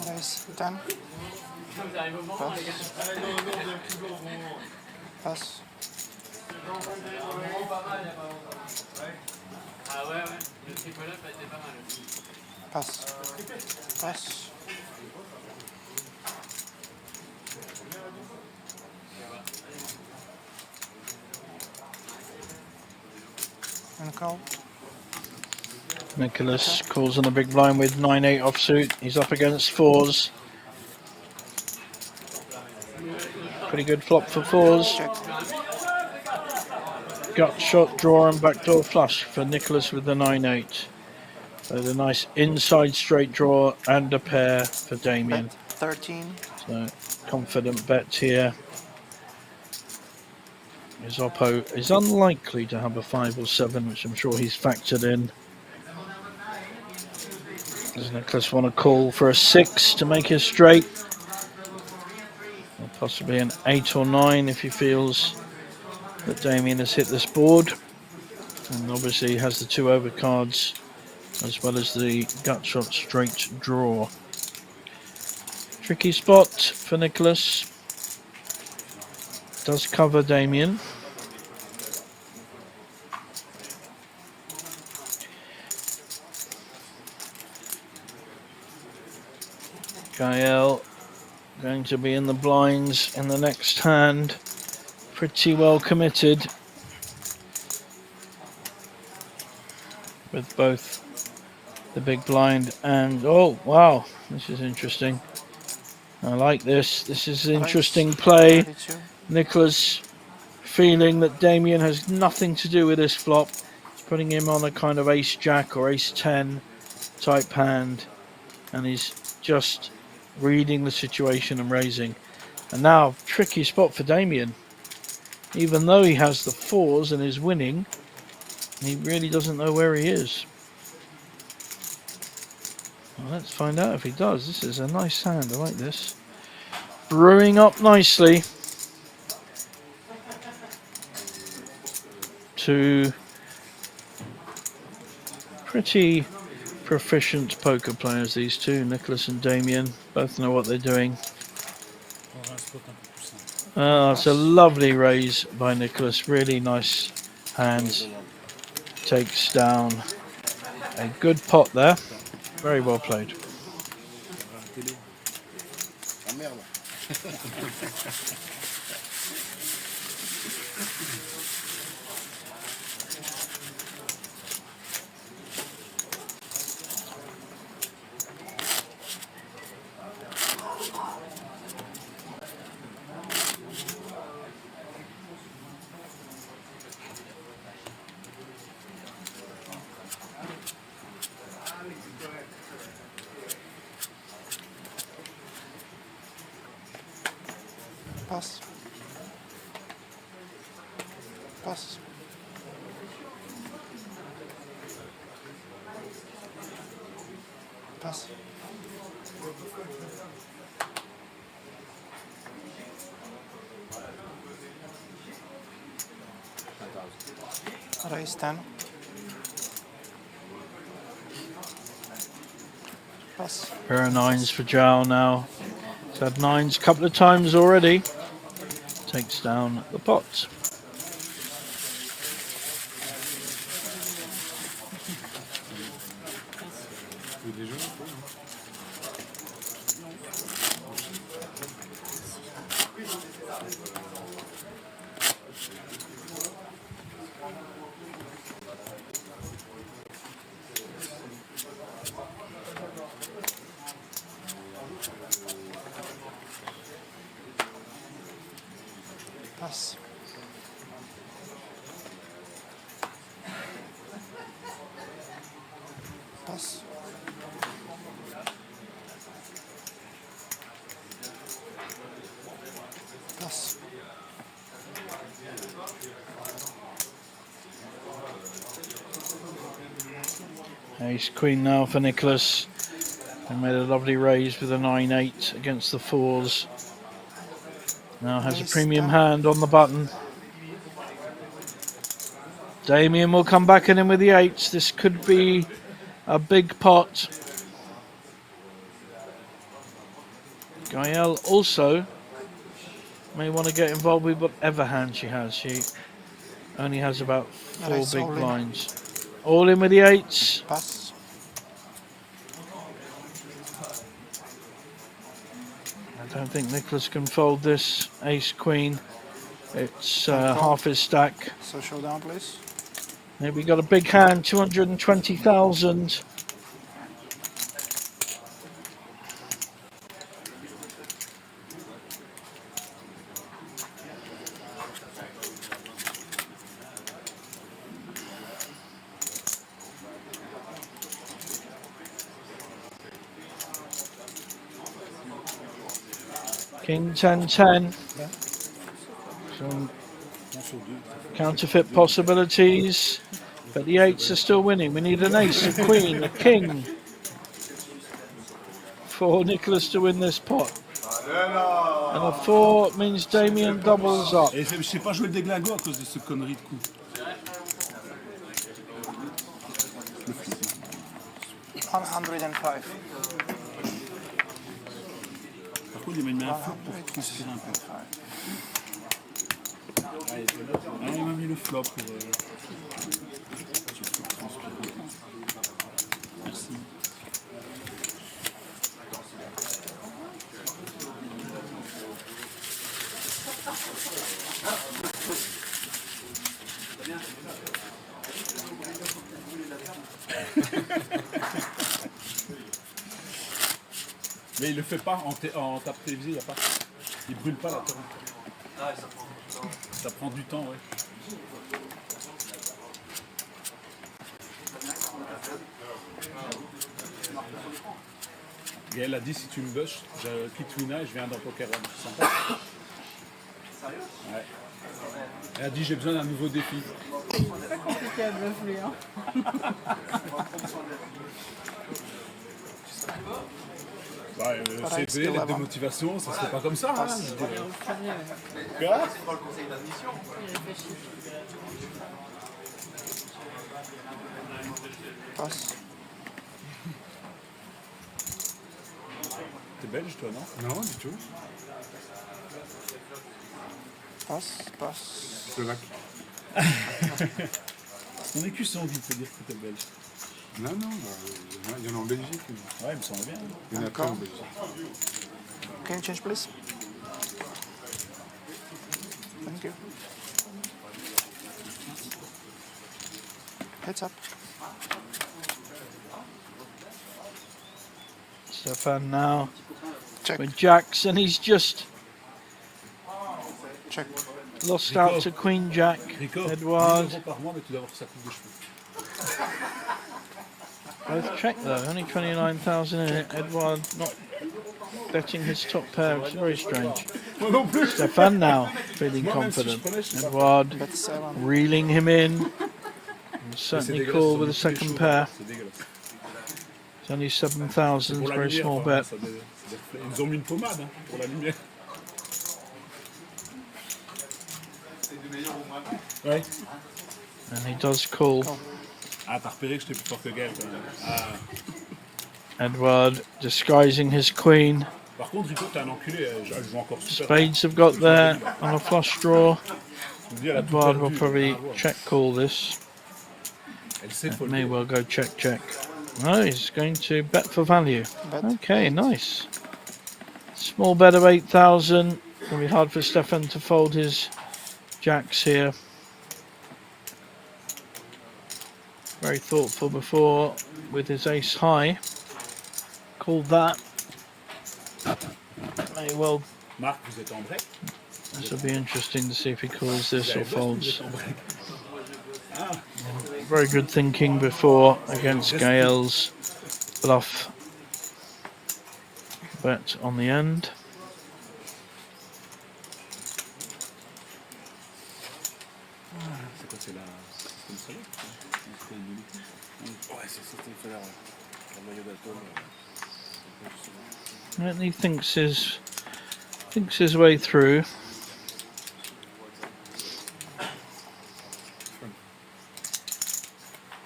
Raise 10. Passe. Ah ouais, le triple up a été pas mal aussi. Passe. Passe. And call. Nicholas calls on the big blind with 9-8 offsuit. He's up against fours. Pretty good flop for fours. Check. Gut shot, draw and backdoor flush for Nicholas with the 9-8. So the nice inside straight draw and a pair for Damien. Bet 13. So confident bet here. His oppo is unlikely to have a 5 or 7, which I'm sure he's factored in. Does Nicholas want to call for a 6 to make it straight? Or possibly an 8 or 9 if he feels that Damien has hit this board. And obviously he has the 2 overcards as well as the gut shot straight draw. Tricky spot for Nicholas. Does cover Damien. Gael going to be in the blinds in the next hand. Pretty well committed with both the big blind and oh wow, this is interesting. I like this. This is an interesting play. 32. Nicholas feeling that Damien has nothing to do with this flop. It's putting him on a kind of ace jack or ace 10 type hand, and he's just reading the situation and raising. And now, tricky spot for Damien. Even though he has the fours and is winning, he really doesn't know where he is. Well, let's find out if he does. This is a nice hand. I like this. Brewing up nicely. Two pretty proficient poker players, these two, Nicholas and Damien. Both know what they're doing. It's a lovely raise by Nicholas. Really nice hands. Takes down a good pot there. Very well played. Pass. Pass. Pass. Raise 10. Pass. Pair of nines for João now. He's had nines a couple of times already. Takes down the pot. Pass. Pass. Pass. Ace queen now for Nicholas. He made a lovely raise with a 9-8 against the fours. Now has a premium hand on the button. Damien will come back in with the eights. This could be a big pot. Gael also may want to get involved with whatever hand she has. She only has about 4 big blinds. All in with the eights. Pass. I don't think Nicholas can fold this ace queen. It's half his stack. So showdown, please. Maybe we got a big hand, 220,000. King 10-10. Some counterfeit possibilities, but the eights are still winning. We need an ace, a queen, a king for Nicholas to win this pot. And a 4 means Damien doubles up. Et je sais pas jouer le déglingo à cause de ce connerie de coup. 105. Par contre, il m'a mis un flop pour transpirer un peu. Ah, il m'a mis le flop pour transpirer. Merci. Mais il le fait pas en tape télévisée, il y a pas. Il brûle pas la torrent. Ah, Ça prend du temps, ouais. Gaël a dit si tu me bush, je quitte Wina et je viens dans Poker One. C'est sympa. Sérieux? Ouais. Elle a dit j'ai besoin d'un nouveau défi. C'est pas compliqué à bluff lui. Hein. Bah, CV, lettre de motivation, ça se fait pas comme ça. Hein, je dirais. Quoi? Il réfléchit. Passe. T'es belge toi, non? Non, du tout. Passe. Slovaque. Ton écu sans envie de te dire que t'es belge. Non, non, il y en a en Belgique. Ouais, il me semble bien. Il y en a plein en Belgique. Can you change, please? Thank you. Heads up. Stefan now Check. with jacks, and he's just Check. lost out to Queen Jack. Rico, 1000 Edward. € par mois, mais tu dois avoir sa coupe de cheveux. Both check though, only 29,000 in it. Edward not betting his top pair. It's very strange. Moi non plus. Stefan now feeling Moi, même si je confident. prenais, je sais pas. Edward Bet 7. reeling him in. And C'est certainly dégueulasse, cool ils ont with a mis tous les second cheveux, pair. C'est dégueulasse. It's only C'est 7,000. pour It's la very lumière, small enfin, bet. Ils nous ont mis une pommade hein, pour la lumière. Ouais. And he does call. Ah, t'as repéré que j'étais plus fort que Gaël quand même. Ah. Edward disguising his queen. Par contre, Rico, t'es un enculé. Je joue encore super. Spades have got there on a flush draw. Je me dis, elle a tout Edward will perdu. probably Ah, voilà. check call this. Elle sait It folder. may well go check check. No, he's going to bet for value. Bet. Okay, nice. Small bet of 8,000. It'll be hard for Stefan to fold his jacks here. Very thoughtful before with his ace high. Called that. May well. Marc, vous êtes en break? This will be interesting to see if he calls this or Vous folds. êtes en break. Ah, Very good thinking before against Gael's bluff bet on the end. c'est quoi, c'est la... C'est une salade? Ouais, c'est une salade. And he thinks his way through.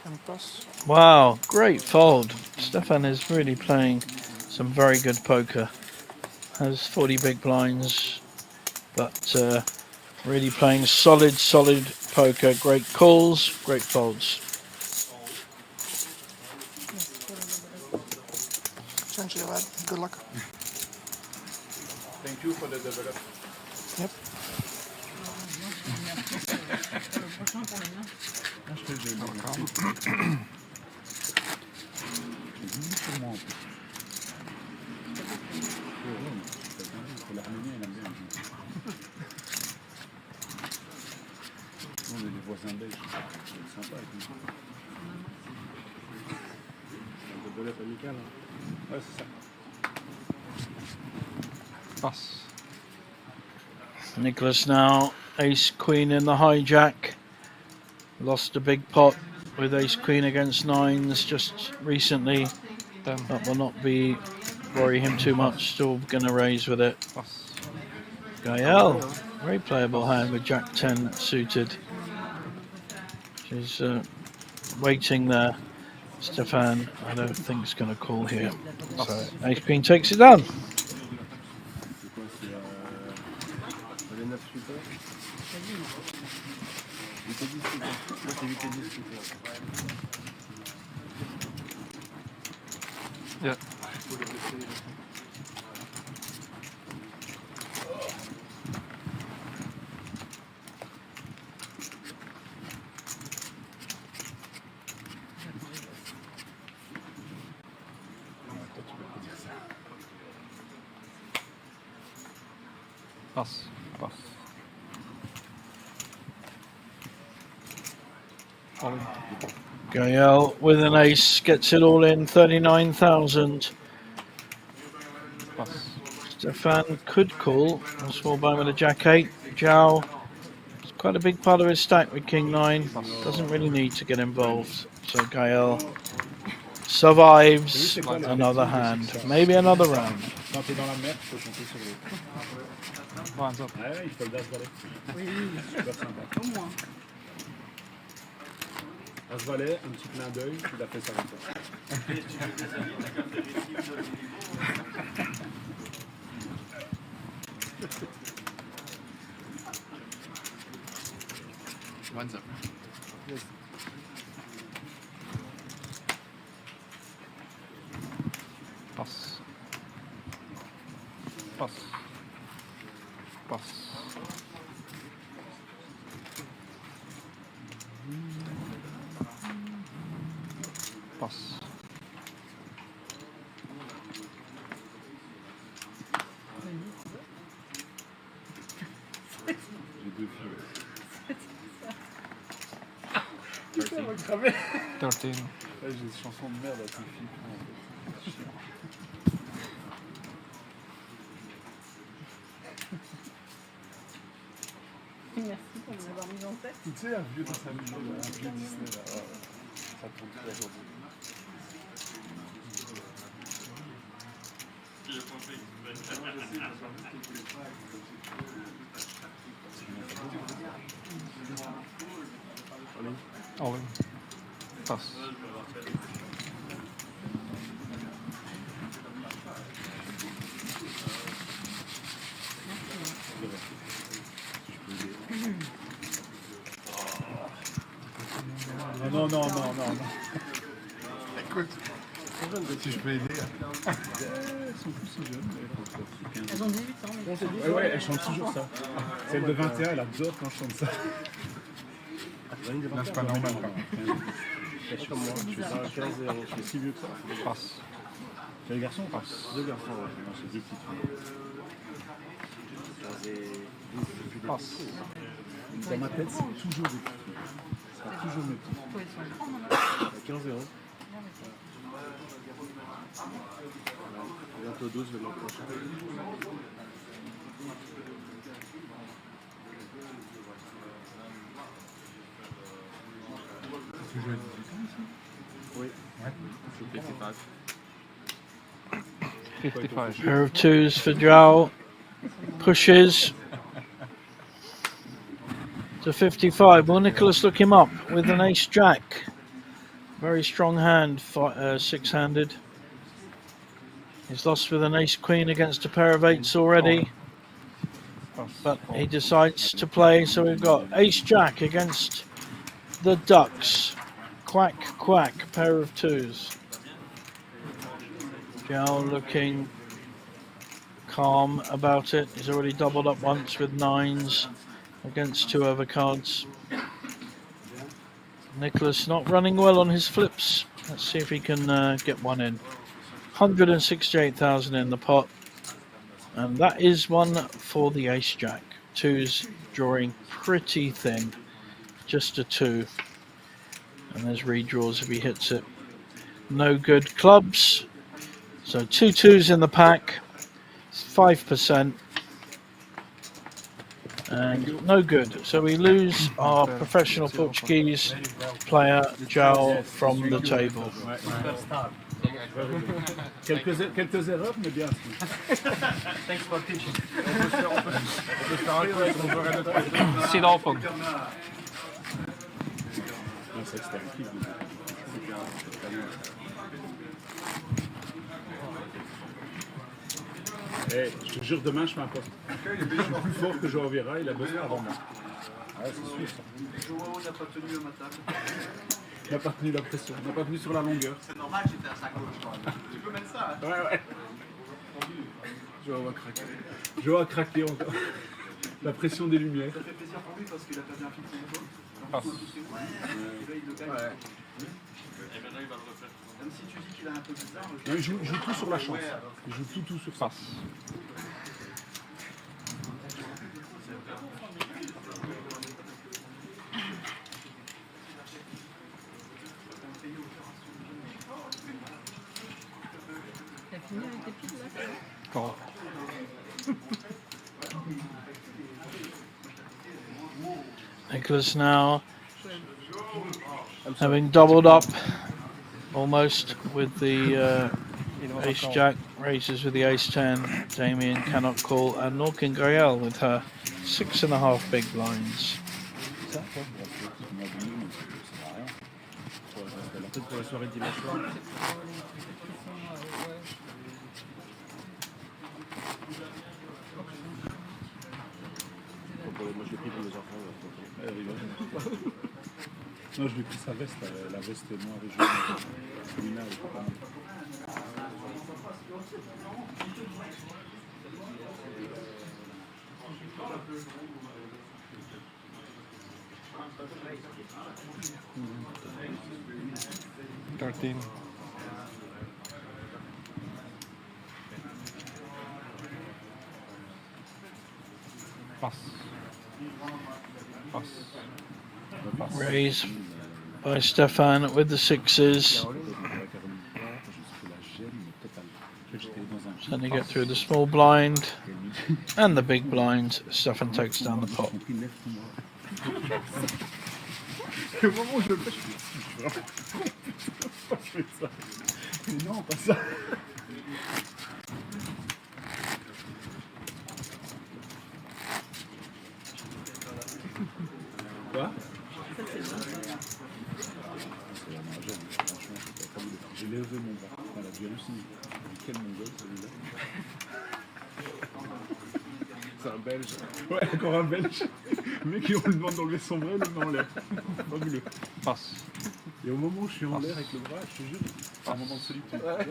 And pass. Wow, great fold. Stefan is really playing some very good poker. Has 40 big blinds, but really playing solid poker. Great calls, great folds. Change your bet. Good luck. Thank you for the develop. Yep. Le prochain pour les miens. Pour l'harmonie, elle aime bien. Nous, on est des voisins belges. C'est sympa avec nous. Un develop amical. Ouais, c'est ça. Pass. Nicholas now ace queen in the hijack. Lost a big pot with ace queen against nines just recently. That will not worry him too much. Still going to raise with it. Pass. Gael, very playable hand with Jack 10 suited. She's waiting there. Stefan, I don't think is going to call here. So ace queen takes it down. Yeah. Pass. Pass. All in. Gael with an ace gets it all in 39,000. Stefan could call a small blind with a jack 8. Zhao, it's quite a big part of his stack with king 9. Doesn't really need to get involved. So Gael survives another hand, maybe another round. Quand t'es dans la merde, tu peux compter sur l'autre. Hands up. Ouais, il faut le dash valet. Oui, Super sympa. au moins. As valet, un petit clin d'œil, il a fait ça comme ça. Hands up. Pass. Pass. Pass. Pass. J'ai deux filles. Ça va cramer. 13. J'ai des chansons de merde à tes filles. Merci pour m'avoir mis en tête. Tu sais, un vieux dessin animé, un vieux Disney, là, ça tourne toute la journée. All in. Pass. Non. Écoute, si je peux aider. Elles sont plus si jeunes. Elles ont 18 ans, mais Ouais, elles chantent toujours ça. Celle de 21, elle adore quand je chante ça. Là, c'est pas normal. Je suis comme moi, je fais ça à 15 et je suis si vieux que ça. Pass. Tu as des garçons? Deux garçons, ouais. Non, c'est deux petites filles. Pass. Dans ma tête, c'est toujours des petites filles. Ce sera toujours mes petites filles. 15-0. Bientôt 12 l'an prochain. Tu joues à 18 ans ici? Oui. Je joue 55. 55. Pair of twos for Zhao. Pushes to 55. Will Nicholas look him up with an ace jack? Very strong hand, six-handed. He's lost with an ace queen against a pair of eights already. But he decides to play, so we've got ace jack against the Ducks. Quack, quack, pair of twos. Zhao looking calm about it. He's already doubled up once with nines against two overcards. Nicholas not running well on his flips. Let's see if he can get one in. 168,000 in the pot. And that is one for the ace jack. Twos drawing pretty thin. Just a two. And there's redraws if he hits it. No good clubs. So two twos in the pack. 5%. And no good. So we lose our professional Portuguese player, Zhao, from the table. Quelques erreurs, mais bien. Thanks for teaching. Sit open. Hey, je te jure, demain je fais un poste. Je suis plus fort que Joao Vieira, il a bossé avant moi. Ouais, c'est sûr ça. Joao n'a pas tenu à ma table. Il n'a pas tenu la pression, il n'a pas tenu sur la longueur. C'est normal, j'étais à sa gauche. Tu peux mettre ça. Ouais. Joao a craqué. Joao a craqué encore. La pression des lumières. Ça fait plaisir pour lui parce qu'il a perdu un film de niveau. Passe. Et là, il le gagne. Et maintenant, il va le refaire. Même si tu dis qu'il a un peu bizarre. Non, il joue tout sur la chance. Il joue tout sur ça. Passe. T'as fini avec tes piles là? Call. Nicholas now having doubled up almost with the Ace Jack, raises with the Ace 10. Damien cannot call, and nor can Gael with her 6.5 big blinds. Ça, toi, pour être petit, moi, je dis, mais ça sert à rien. Pour rester là. Peut-être pour la soirée de dimanche soir. Moi je l'ai pris pour les enfants. Non, je lui ai pris sa veste, la veste noire et jaune. Lina, elle est pas mal. Pass. Pass. Raise by Stefan with the sixes. Then you get through the small blind and the big blind. Stefan takes down the pot. Au moment où je le fais, je fais ça. Mais non, pas ça. Quoi? J'ai levé mon bras. Voilà, j'ai halluciné. Quel mongol celui-là. C'est un Belge. Ouais, encore un Belge. Le mec, on lui demande d'enlever son bras, il le met en l'air. Fabuleux. Passe. Et au moment où je suis en l'air avec le bras, je te jure, c'est un moment de solitude. Ouais.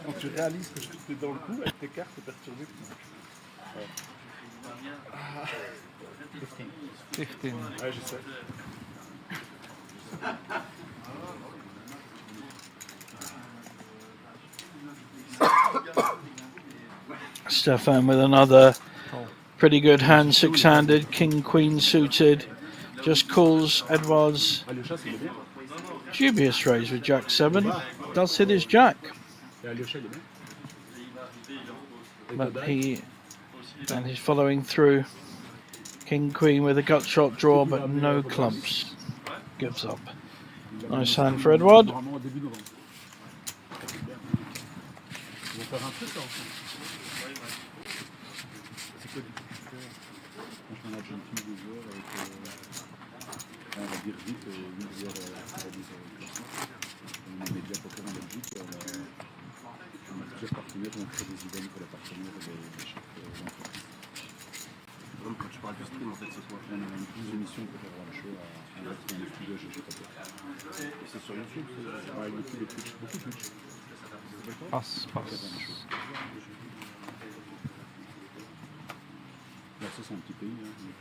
Quand tu réalises que je t'ai dans le cou, avec tes cartes, t'es perturbé. Ouais. Ah. 15. Ouais, je sais. Stefan with another pretty good hand, six-handed, king, queen suited. Just calls Edouard's dubious raise with Jack 7. Does hit his Jack. But he's following through. King, queen with a gut shot draw, but no clumps. Gives up. Nice hand for Edouard. On a une team de joueurs avec, on va dire vite, 8 joueurs à 10 classement. On a Média Poker en Belgique, on a plusieurs partenaires, on crée des events pour les partenaires de chaque entreprise. Donc quand tu parles du stream en fait ce soir, On a une petite émission pour faire un show en direct dans le studio GG Poker. c'est sur YouTube, Ouais, YouTube et Twitch, beaucoup Twitch. Passe, passe. Là, ça c'est un petit pays, hein, donc,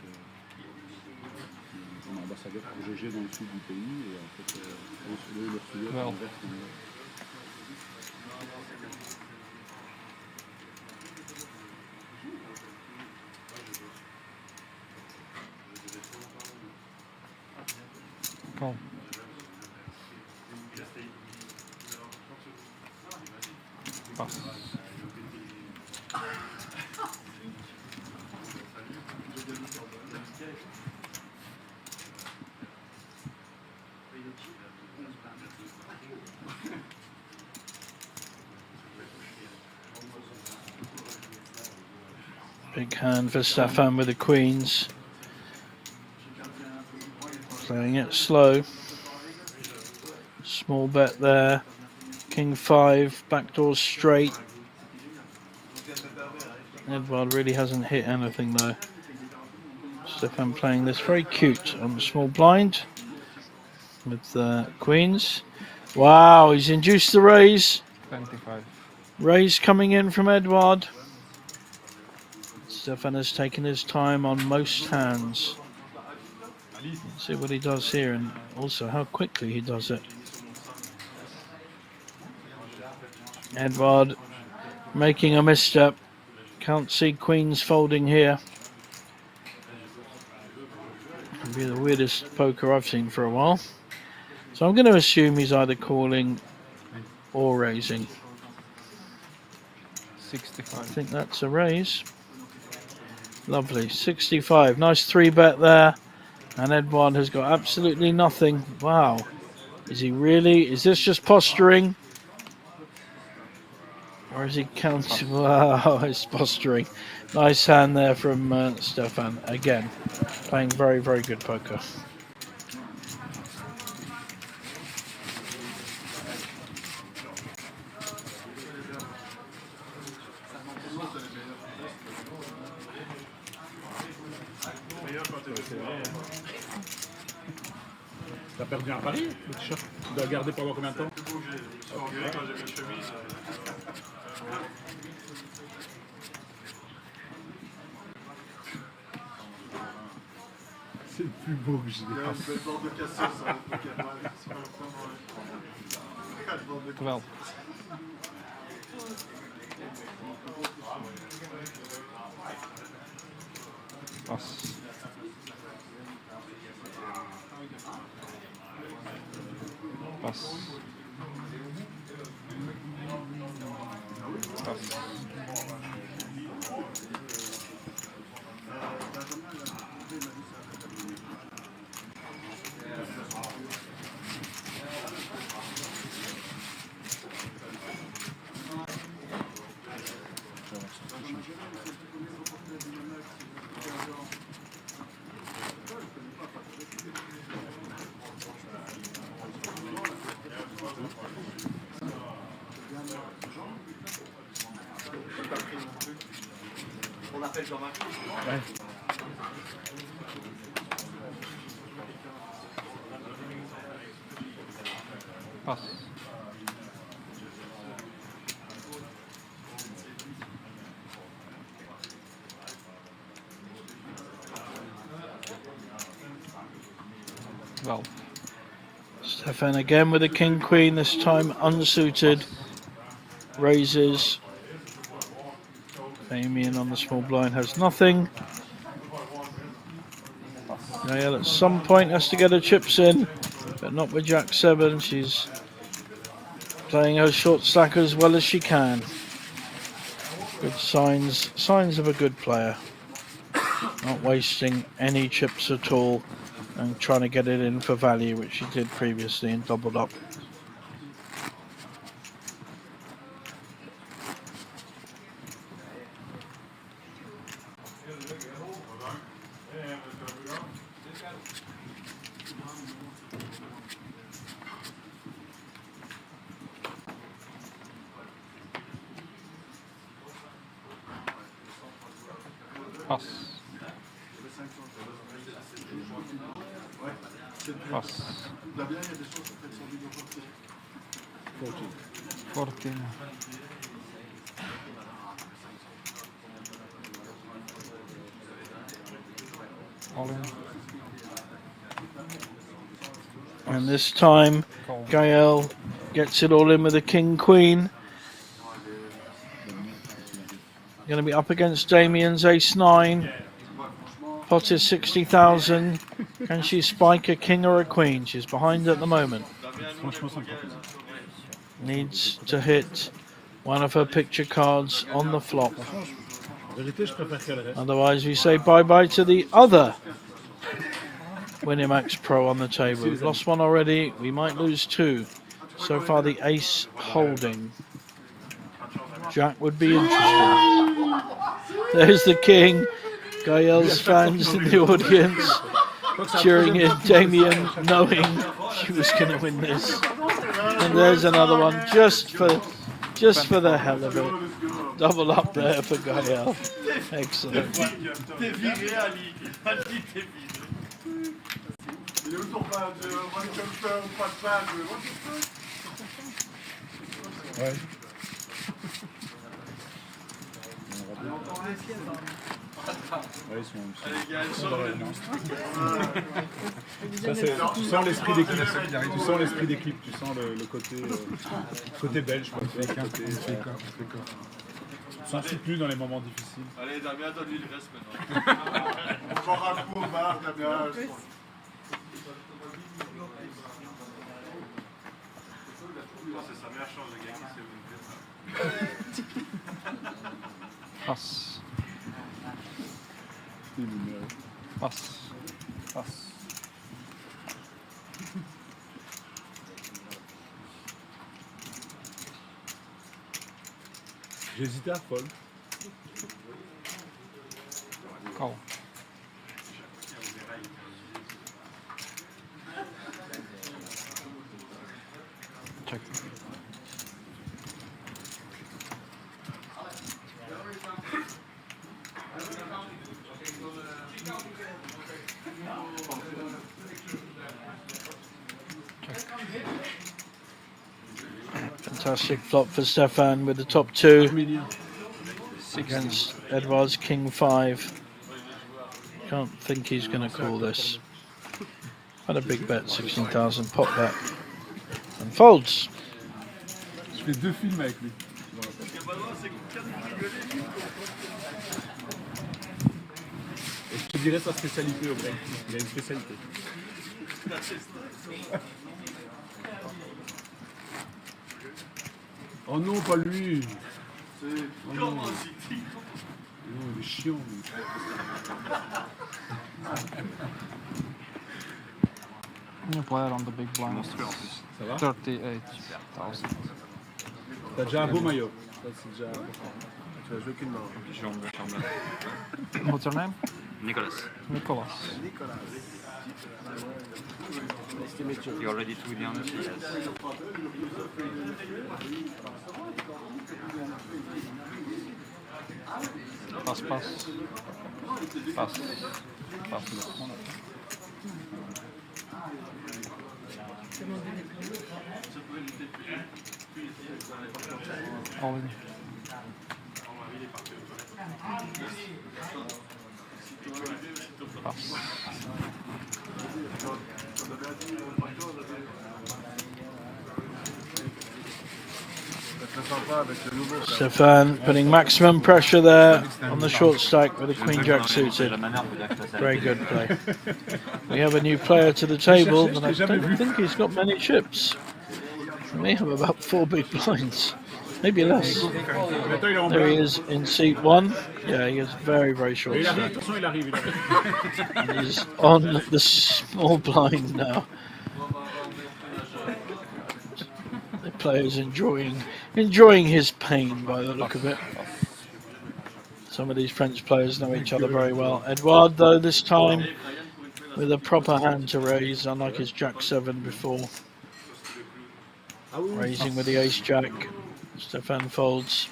on a un ambassadeur pour GG dans le sud du pays et en fait, eux, leur studio est en vert. Call. Passe. Big hand for Stefan with the queens. Playing it slow. Small bet there. King 5, backdoor straight. Edouard really hasn't hit anything though. Stefan playing this very cute on the small blind with the queens. Wow, he's induced the raise. 25. Raise coming in from Edouard. Stefan has taken his time on most hands. Let's see what he does here and also how quickly he does it. Edouard making a misstep. Can't see queens folding here. It'll be the weirdest poker I've seen for a while. So I'm going to assume he's either calling or raising. 65. I think that's a raise. Lovely. 65. Nice 3-bet there. And Edouard has got absolutely nothing. Wow. Is he really? Is this just posturing? Or is he counting? Wow, it's posturing. Nice hand there from Stefan. Again, playing very, very good poker. T'as perdu un pari, le t-shirt? Tu dois le garder pendant combien de temps? C'est le plus beau que j'ai. Geweldig. Pas. Pas. Pas. On appelle Jean-Marc. Ouais. Pas. Well. Stefan again with a king queen, this time unsuited. Raises. Damien on the small blind has nothing. Gael at some point has to get her chips in, but not with Jack 7. She's playing her short stack as well as she can. Good signs of a good player. Not wasting any chips at all and trying to get it in for value, which she did previously and doubled up. Pas. Pas. 14. All in. And this time, Gael gets it all in with a king queen. Going to be up against Damien's ace 9. Pot is 60,000. Can she spike a king or a queen? She's behind at the moment. Needs to hit one of her picture cards on the flop. Otherwise we say bye-bye to the other Winamax Pro on the table. We've lost one already. We might lose 2. So far the ace holding. Jack would be interesting. There's the king. Gael's fans in the audience cheering in Damien, knowing she was going to win this. And there's another one just for the hell of it. Double up there for Gael. Excellent. Ouais. Ouais, ils sont ça, tu sens l'esprit d'équipe. Tu sens l'esprit d'équipe. Tu sens le côté belge. Quoi. Tu s'en fous plus dans les moments difficiles. Allez, Damien, donne-lui le reste maintenant. On va un coup au bar, Damien. C'est sa meilleure chance de gagner, c'est une Pas. Pas. Pas. J'hésitais à fold. Call. Check. Fantastic flop for Stefan with the top two Arménien. against Edward's King 5. Can't think he's going to call this. Had a big bet, 16,000, pop bet. And folds. Je fais 2 films avec lui. Et je te dirais sa spécialité au break. Il a une spécialité. Oh non, pas lui. Oh non. Non, il est chiant. Lui. You play it on the big blind. Ça va? 38,000. T'as déjà un beau maillot. Ça, c'est déjà... Tu vas jouer qu'une main. What's your name? Nicolas, Nicolas. you're ready to win on yes. Pass, pass. Pass. Pass. All in. Pass. Stefan putting maximum pressure there on the short stack with a Queen Jack suited. Very good play. We have a new player to the table, but I don't think he's got many chips. He may have about 4 big blinds, maybe less. There he is in seat 1. Yeah, he has very, very short stack. Attention, il arrive. Il arrive. And he's on the small blind now. The player's enjoying his pain by the look of it. Some of these French players know each other very well. Edouard, though, this time with a proper hand to raise, unlike his Jack 7 before. Raising with the Ace Jack. Stefan folds.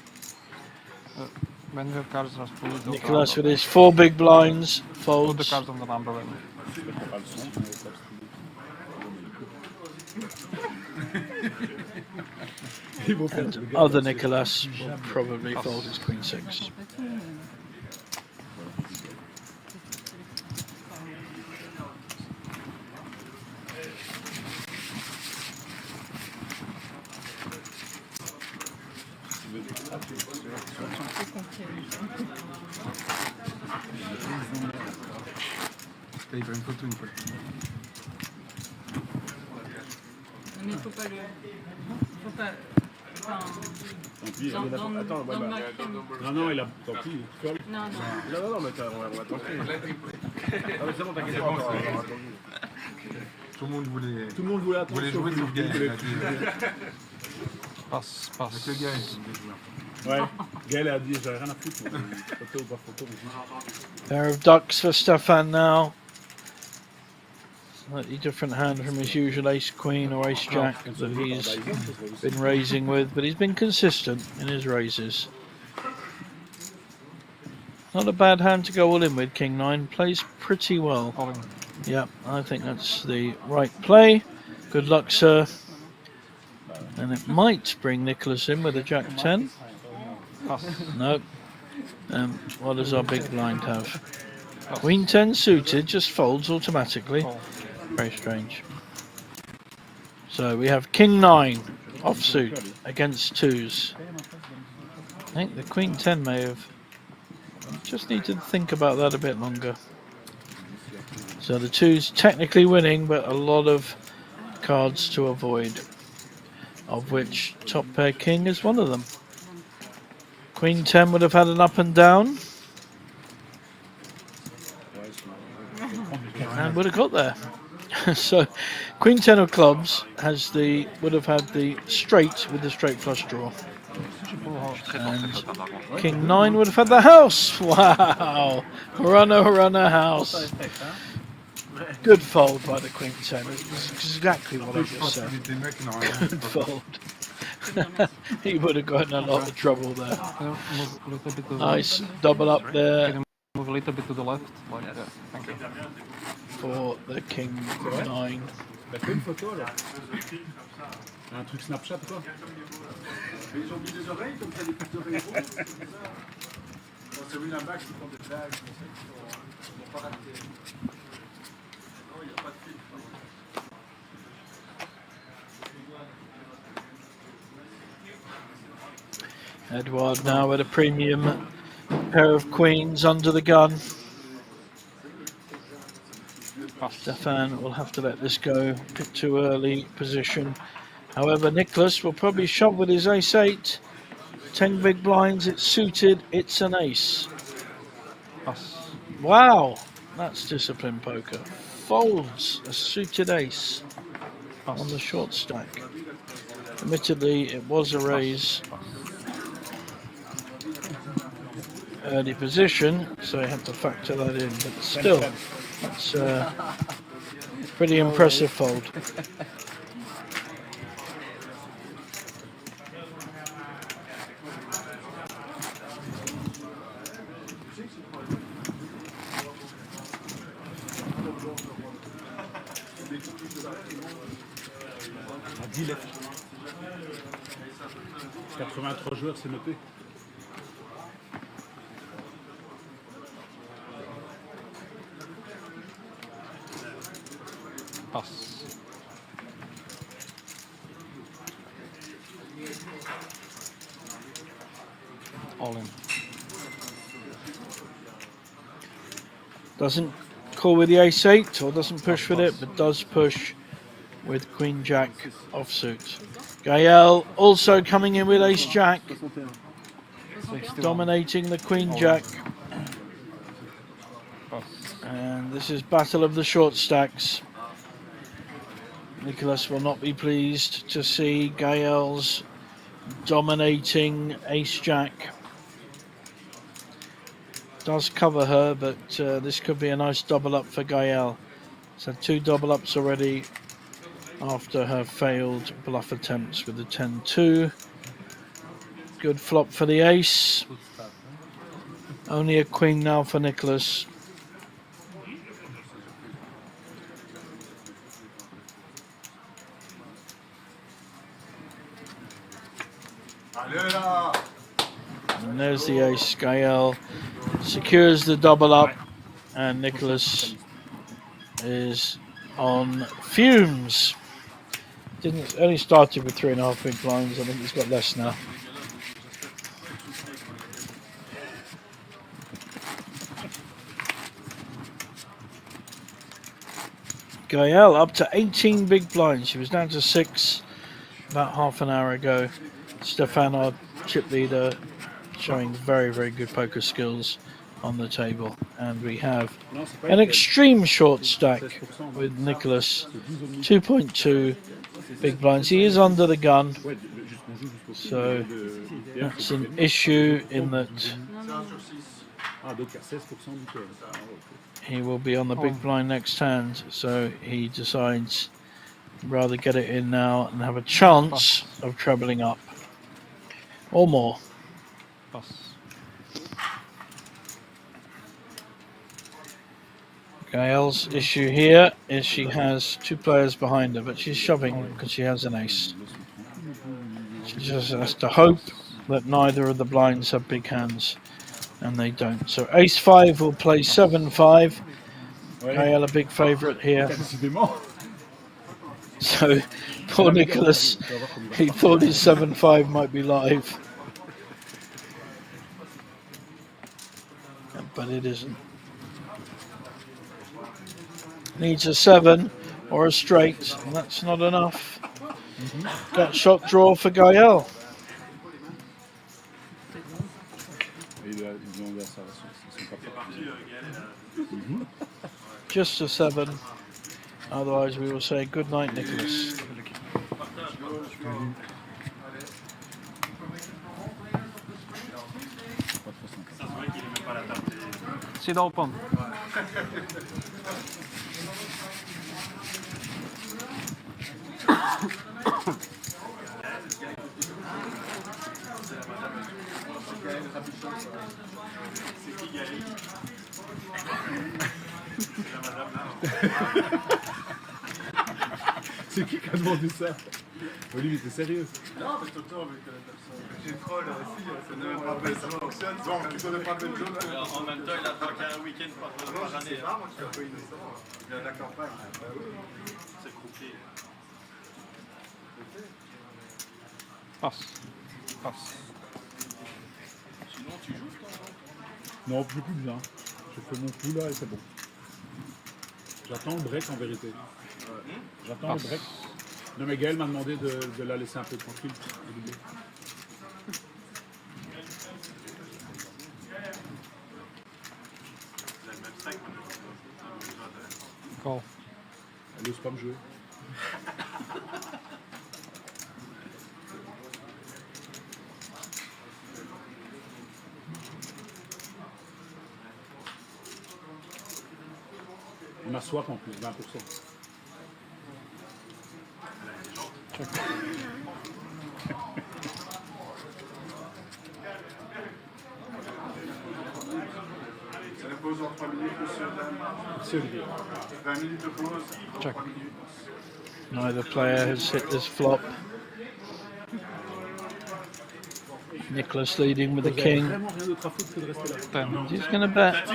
When your cards are fully built, Nicolas with his 4 big blinds put the folds. cards on the number and And other Nicolas will probably fold his Queen 6. T'as une photo une fois. Mais il faut pas le. Faut pas. Enfin. Tant pis, Dans, dans, attends, dans ma crème. non, il a. Tant pis. Non, non. Non, mais on va tenter. Ah, mais c'est bon, t'inquiète pas. Tout le monde voulait attendre. Voulait jouer sur Gaël. pass, pass. Avec le Gaël. Ouais, Gaël a dit j'avais rien à foutre. Photo ou pas photo. Pair of ducks for Stefan now. Slightly different hand from his usual Ace Queen or Ace Jack that he's been raising with, but he's been consistent in his raises. Not a bad hand to go all in with, King 9. Plays pretty well. All in. Yeah, I think that's the right play. Good luck, sir. And it might bring Nicholas in with a Jack 10. No. What does our big blind have? Queen 10 suited, just folds automatically. Very strange. So we have King 9 offsuit against 2s. I think the Queen 10 may have... Just need to think about that a bit longer. So the 2's technically winning, but a lot of cards to avoid, of which top pair King is one of them. Queen 10 would have had an up and down, and would have got there. So Queen 10 of clubs would have had the straight with the straight flush draw. And King 9 would have had the house. Wow. Runner house. Good fold by the Queen 10. It's exactly what I just said. Good fold. He would have gotten a lot of trouble there. Move a little bit to the Nice left. double up there Move a little bit to the left. Like that. Thank you. for the King 9. Bah, fais une photo alors. Un truc Snapchat quoi. Ils ont mis des oreilles comme ça, des petites oreilles rondes. C'est Winamax qui prend des blagues. Ils n'ont pas raté. Non, il n'y a pas de fil. Edward now with a premium pair of queens under the gun. Stefan will have to let this go, bit too early position. However, Nicholas will probably shove with his ace-8. 10 big blinds, it's suited, it's an ace. Wow, that's disciplined poker. Folds a suited ace on the short stack. Admittedly, it was a raise. Early position, so I had to factor that in, but still, it's a pretty impressive fold. À 10 lettres. 83 joueurs, c'est noté. Pass. All in. Doesn't call with the ace-8 or doesn't push with it, but does push with Queen Jack offsuit. Gael also coming in with ace Jack, dominating the Queen Jack. And this is battle of the short stacks. Nicholas will not be pleased to see Gael's dominating ace Jack. Does cover her, but this could be a nice double up for Gael. She's had 2 double ups already after her failed bluff attempts with the 10-2. Good flop for the ace. Only a queen now for Nicholas. And there's the ace. Gael secures the double up, and Nicholas is on fumes. Only started with 3.5 big blinds. I think he's got less now. Gael up to 18 big blinds. She was down to 6 about half an hour ago. Stefan, our chip leader, showing very, very good poker skills on the table. And we have an extreme short stack with Nicholas. 2.2 big blinds. He is under the gun. So that's an issue in that he will be on the big blind next hand. So he decides rather get it in now and have a chance of trebling up or more. Gael's issue here is she has 2 players behind her, but she's shoving because she has an ace. She just has to hope that neither of the blinds have big hands, and they don't. So ace-5 will play 7-5. Gael a big favourite here. So poor Nicholas, he thought his 7-5 might be live, but it isn't. Needs a 7 or a straight, and that's not enough. Gut shot draw for Gael. Just a 7. Otherwise, we will say good night, Nicholas. Sit open. C'est qui a demandé ça? Olivier, t'es sérieux? Non, mais Toto, avec la personne. J'ai le troll aussi, ça ne veut pas bien, ça fonctionne. Bon, tu connais pas le jeu. En même temps, il a pas qu'un week-end par année. C'est pas moi qui suis un peu innocent. Il y a de la campagne. C'est croupier. Passe. Passe. Sinon, tu joues, toi? Non, je plus bien. J'ai fait mon coup là et c'est bon. J'attends le break en vérité. J'attends le break. Non mais Gaël m'a demandé de la laisser un peu tranquille. Call. Elle ose pas me jouer. On a swap en plus, 20%. Ça les pose en 3 minutes, monsieur. Merci Olivier. 20 minutes de pause. Check. Neither player has hit this flop. Nicholas leading with the king. Vraiment rien d'autre à foutre que de rester là. And he's going to bet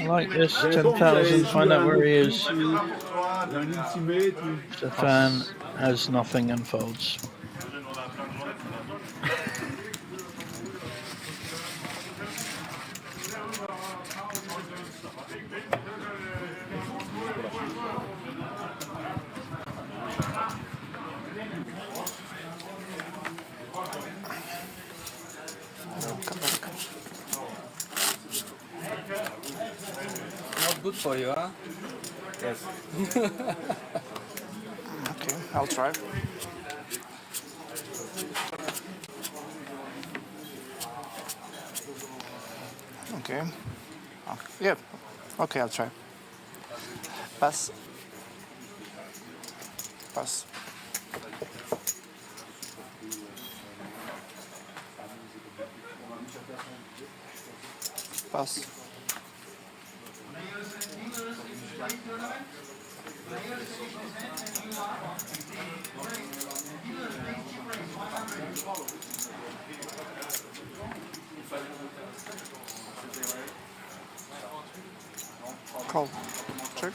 like this, 10,000, find out where he is. Un ultimate. Stefan has nothing and folds. Come back. Not good for you, huh? Yes. Okay, I'll try. Okay. Yeah. Okay, I'll try. Pass. Pass. Pass. Call. Check.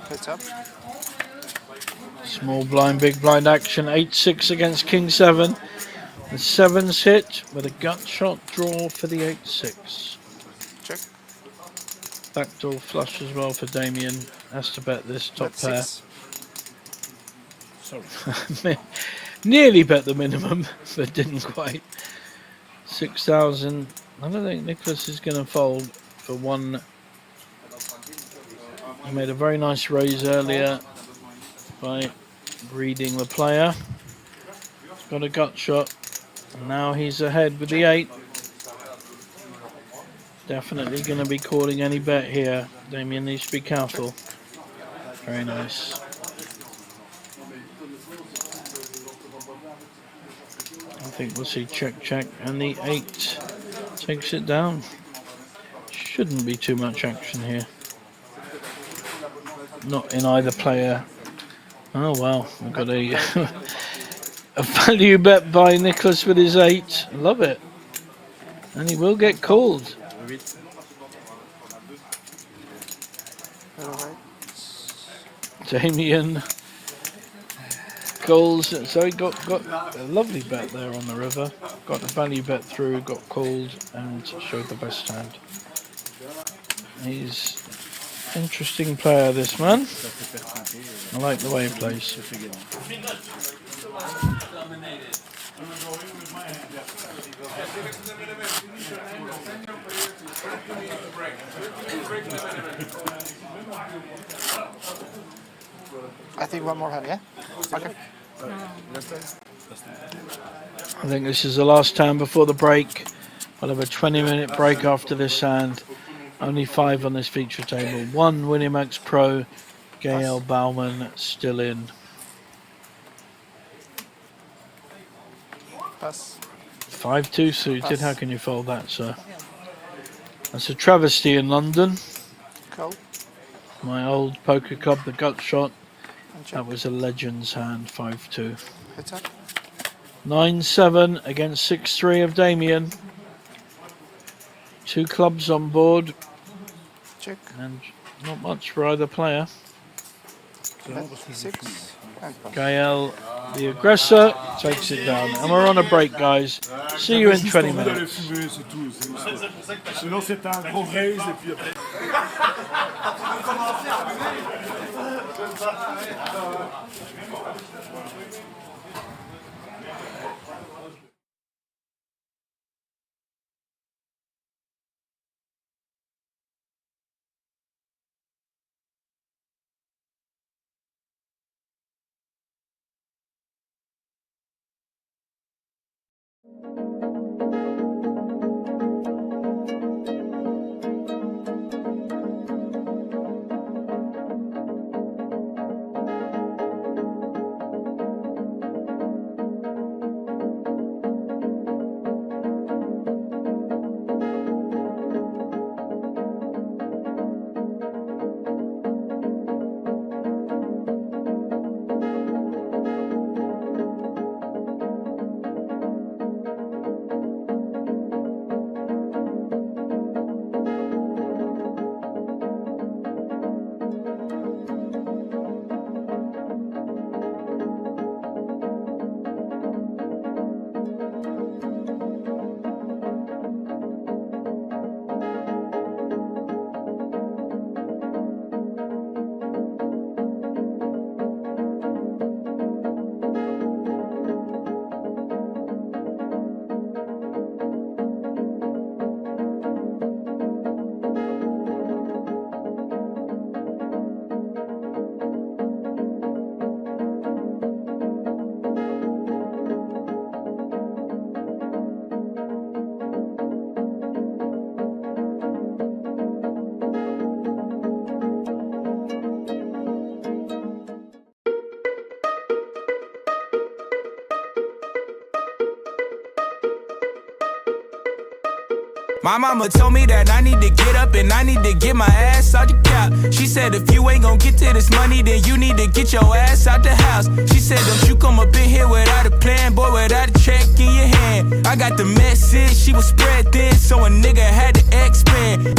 Heads up. Small blind, big blind action. 8-6 against King 7. The 7's hit with a gut shot draw for the 8-6. Check. Backdoor flush as well for Damien. Has to bet this top Bet pair. 6. Sorry. Nearly bet the minimum, but didn't quite. 6,000. I don't think Nicholas is going to fold for one. He made a very nice raise earlier by reading the player. He's got a gut shot. And now he's ahead with the 8. Definitely going to be calling any bet here. Damien needs to be careful. Very nice. I think we'll see check, check, and the 8 takes it down. Shouldn't be too much action here. Not in either player. Oh wow, we've got a a value bet by Nicholas with his 8. Love it. And he will get called. Damien calls, so he got a lovely bet there on the river. Got a value bet through, got called, and showed the best hand. He's an interesting player, this man. I like the way he plays. I think one more hand, yeah? Okay. I think this is the last time before the break. We'll have a 20-minute break after this hand. Only 5 on this feature table. 1 Winamax Pro, Gael Bauman still in. Pass. 5-2 suited. Pass. How can you fold that, sir? That's a travesty in London. Call. My old poker club, the gut shot. And check. That was a legends hand. 5-2. Heads up. 9-7 against 6-3 of Damien. 2 clubs on board. Check. And not much for either player. Bet 6. And pass. Gael, the aggressor, takes it down. And we're on a break, guys. See you in 20 minutes. Sinon, c'est un gros raise et puis après. My mama told me that I need to get up and I need to get my ass out the couch. She said if you ain't gon' get to this money, then you need to get your ass out the house. She said don't you come up in here without a plan, boy, without a check in your hand. I got the message, she was spread thin, so a nigga had to expand.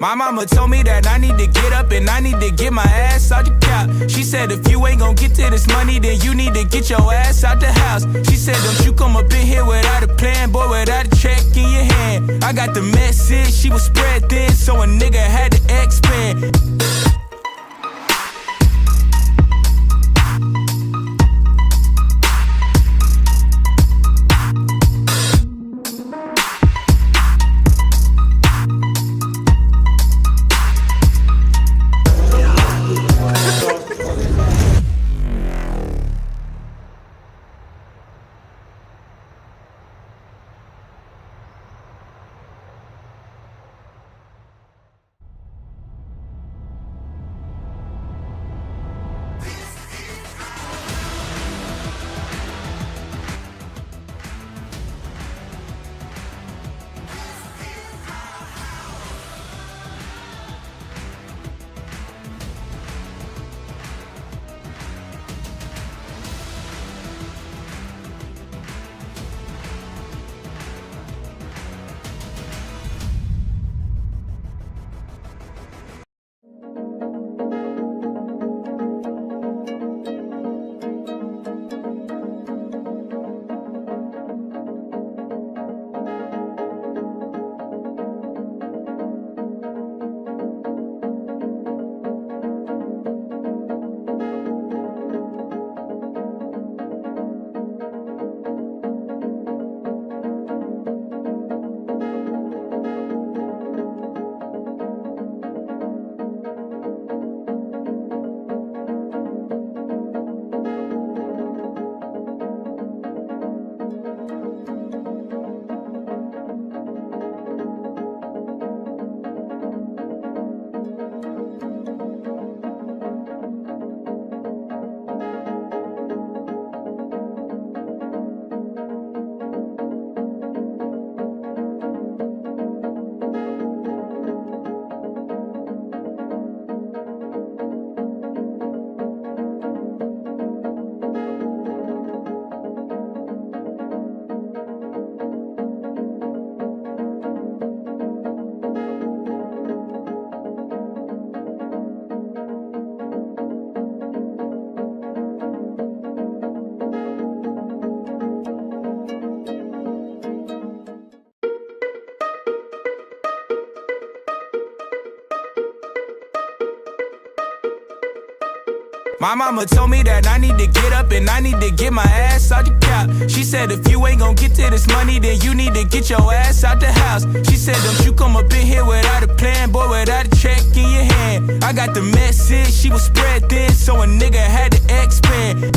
My mama told me that I need to get up and I need to get my ass out the couch. She said if you ain't gon' get to this money, then you need to get your ass out the house. She said don't you come up in here without a plan, boy, without a check in your hand. I got the message, she was spread thin, so a nigga had to expand. My mama told me that I need to get up and I need to get my ass out the couch. She said if you ain't gon' get to this money, then you need to get your ass out the house. She said don't you come up in here without a plan, boy, without a check in your hand. I got the message, she was spread thin, so a nigga had to expand.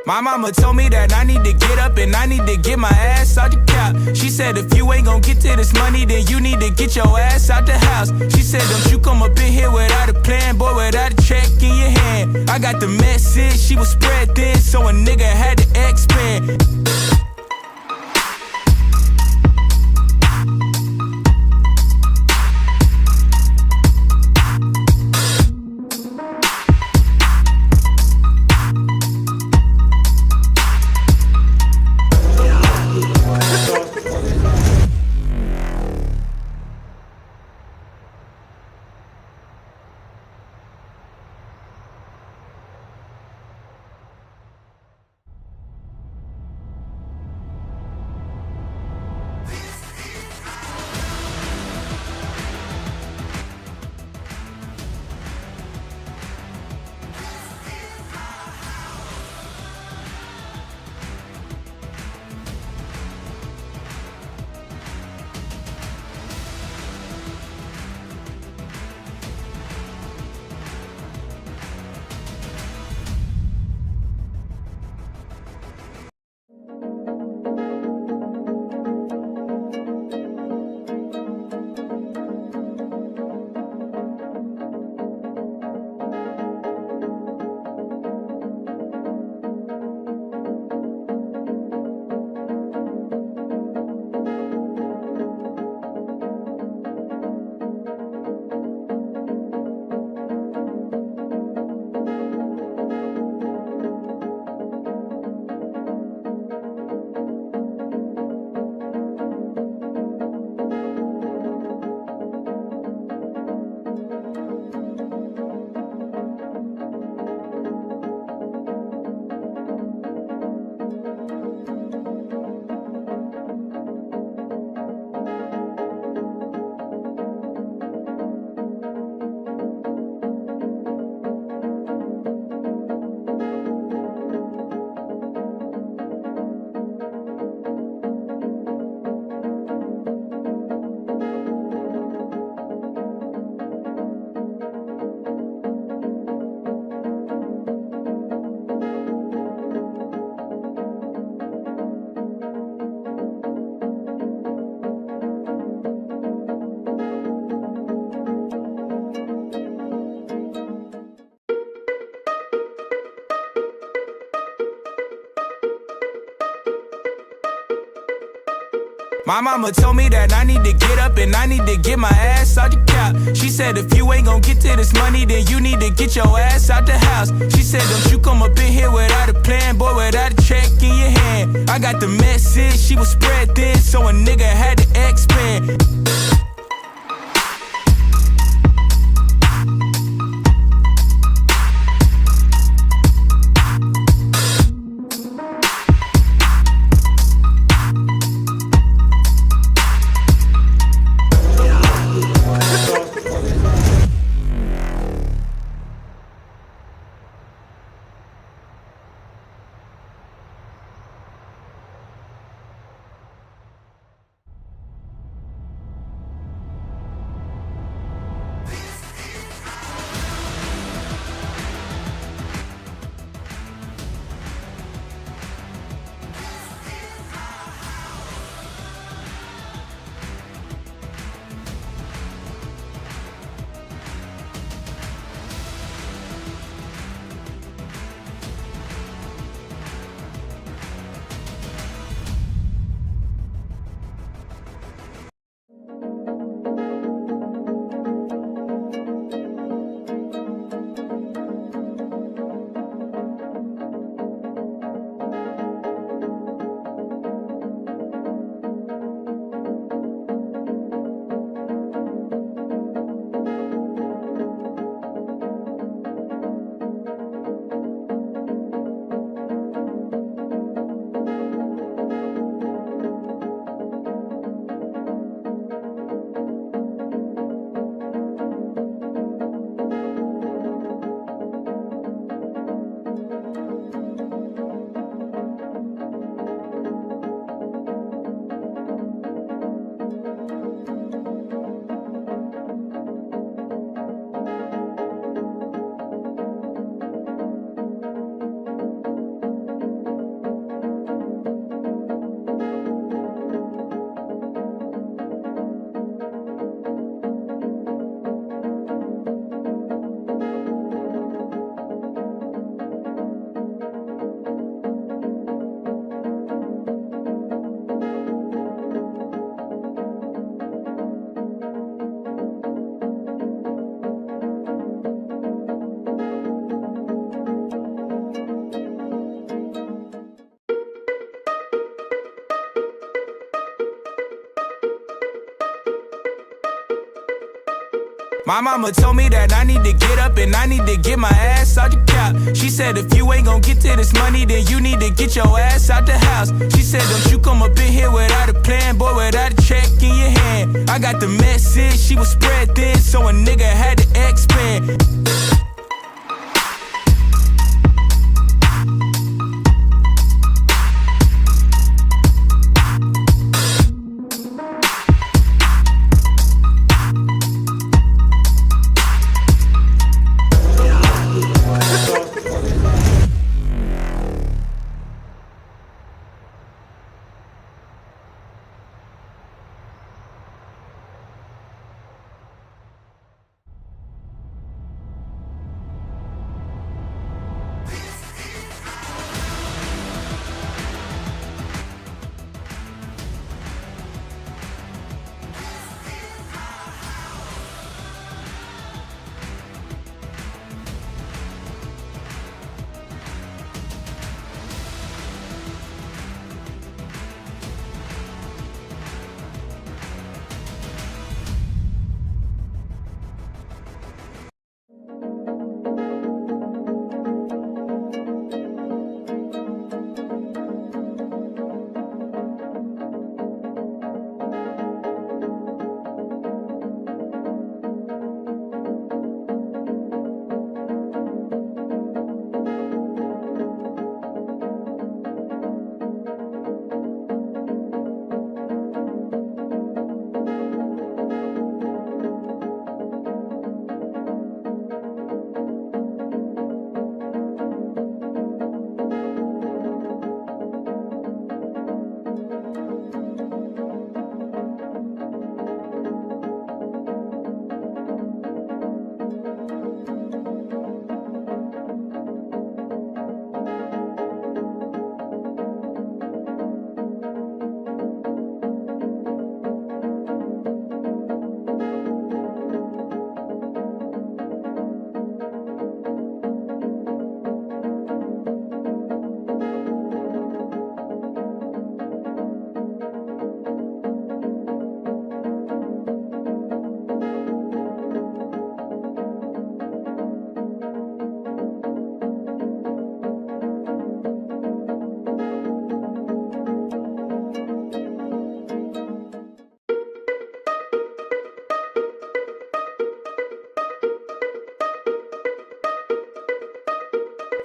My mama told me that I need to get up and I need to get my ass out the couch. She said if you ain't gon' get to this money, then you need to get your ass out the house. She said don't you come up in here without a plan, boy, without a check in your hand. I got the message, she was spread thin, so a nigga had to expand. My mama told me that I need to get up and I need to get my ass out the couch. She said if you ain't gon' get to this money, then you need to get your ass out the house. She said don't you come up in here without a plan, boy, without a check in your hand. I got the message, she was spread thin, so a nigga had to expand. My mama told me that I need to get up and I need to get my ass out the couch. She said if you ain't gon' get to this money, then you need to get your ass out the house. She said don't you come up in here without a plan, boy, without a check in your hand. I got the message, she was spread thin, so a nigga had to expand.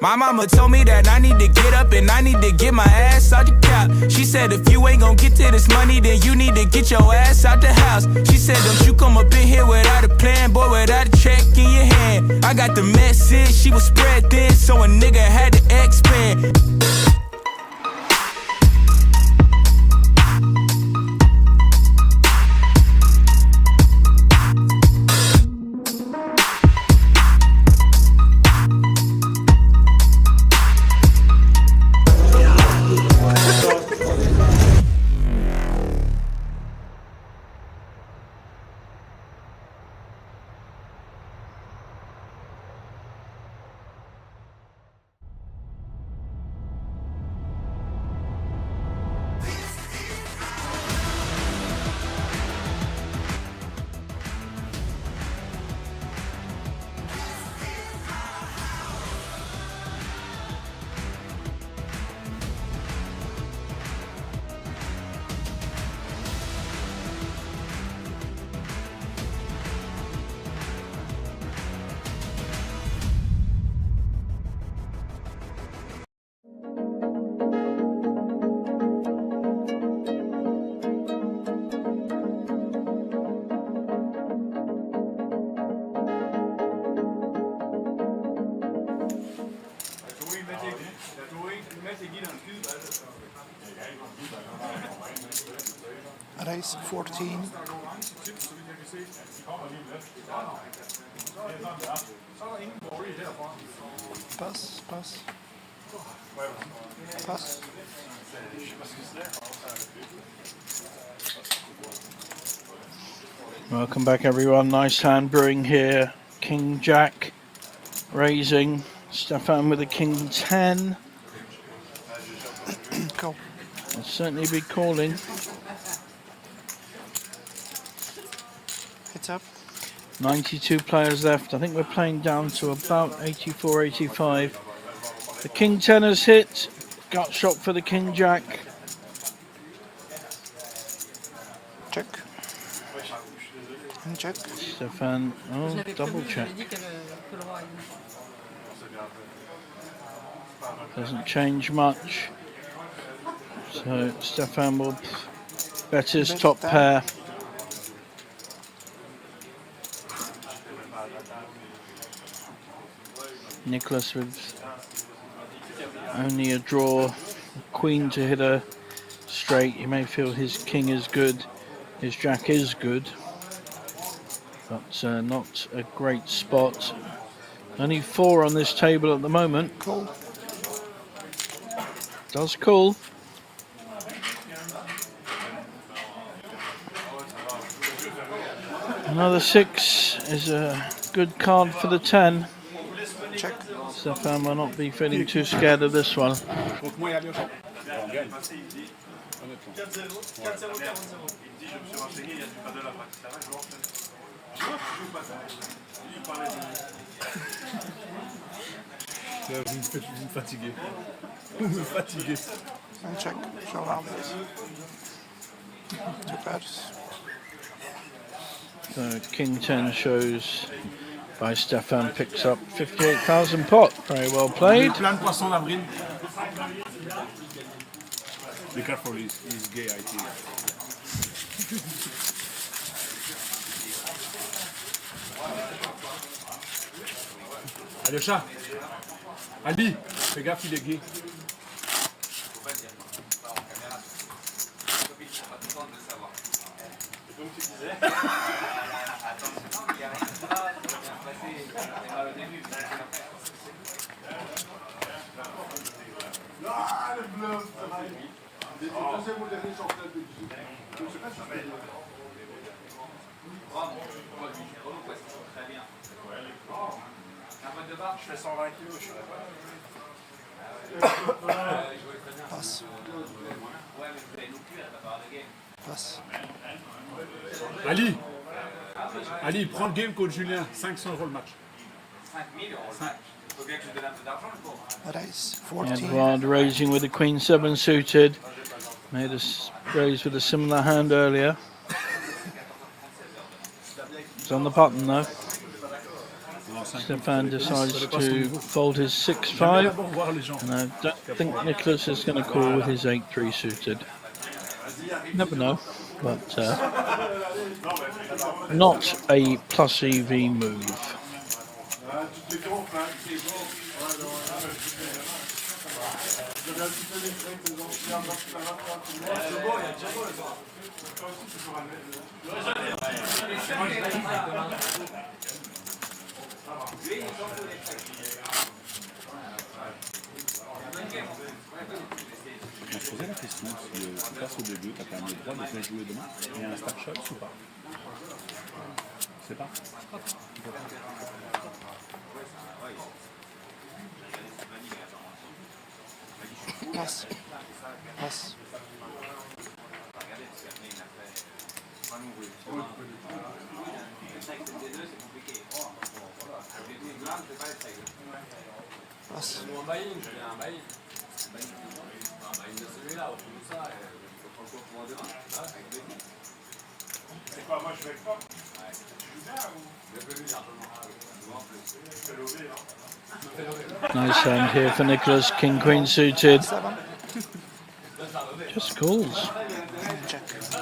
My mama told me that I need to get up and I need to get my ass out the couch. She said if you ain't gon' get to this money, then you need to get your ass out the house. She said don't you come up in here without a plan, boy, without a check in your hand. I got the message, she was spread thin, so a nigga had to expand. Race 14. Pass, pass. Pass. Welcome back, everyone. Nice hand brewing here. King Jack raising. Stefan with a King 10. Go. I'll certainly be calling. Heads up. 92 players left. I think we're playing down to about 84, 85. The King 10 has hit. Gut shot for the King Jack. Check. And check. Stefan, oh, double check. Doesn't change much. So Stefan will bet his top pair. Nicholas with only a draw, queen to hit a straight. He may feel his king is good, his jack is good, but not a great spot. Only 4 on this table at the moment. Call. Does call. Another 6 is a good card for the 10. Check. Stefan will not be feeling too scared of this one. Donc moi et Alyosha, on gagne. Vous me fatiguez. Vous me fatiguez. And check. Show around this. 2 pairs. So King 10 shows by Stefan, picks up 58,000 pot. Very well played. Plein de poissons d'avril. Be careful, he's gay, I think. Alyosha, Ali, fais gaffe, il est gay. Je fais 120 kilos, je suis Passe. Passe. Ali, prends le game contre Julien, 500 € le match. 5 000 euros le match. Il faut bien que je donne un peu d'argent, le pauvre. Raise. 14. Edward raising with the Queen 7 suited. Made us raise with a similar hand earlier. It's on the button though. Stefan decides to fold his 6-5, and I don't think Nicholas is going to call with his 8-3 suited. Never know, but not a plus EV move. On se posait la question si tu passes au début, tu as quand même le droit de rejouer demain. Il y a un stack shot ou pas? Je sais pas. Passe. Passe. Passe. C'est quoi, moi je vais avec toi? Nice hand here for Nicholas. King Queen suited. 7. Just calls. Check.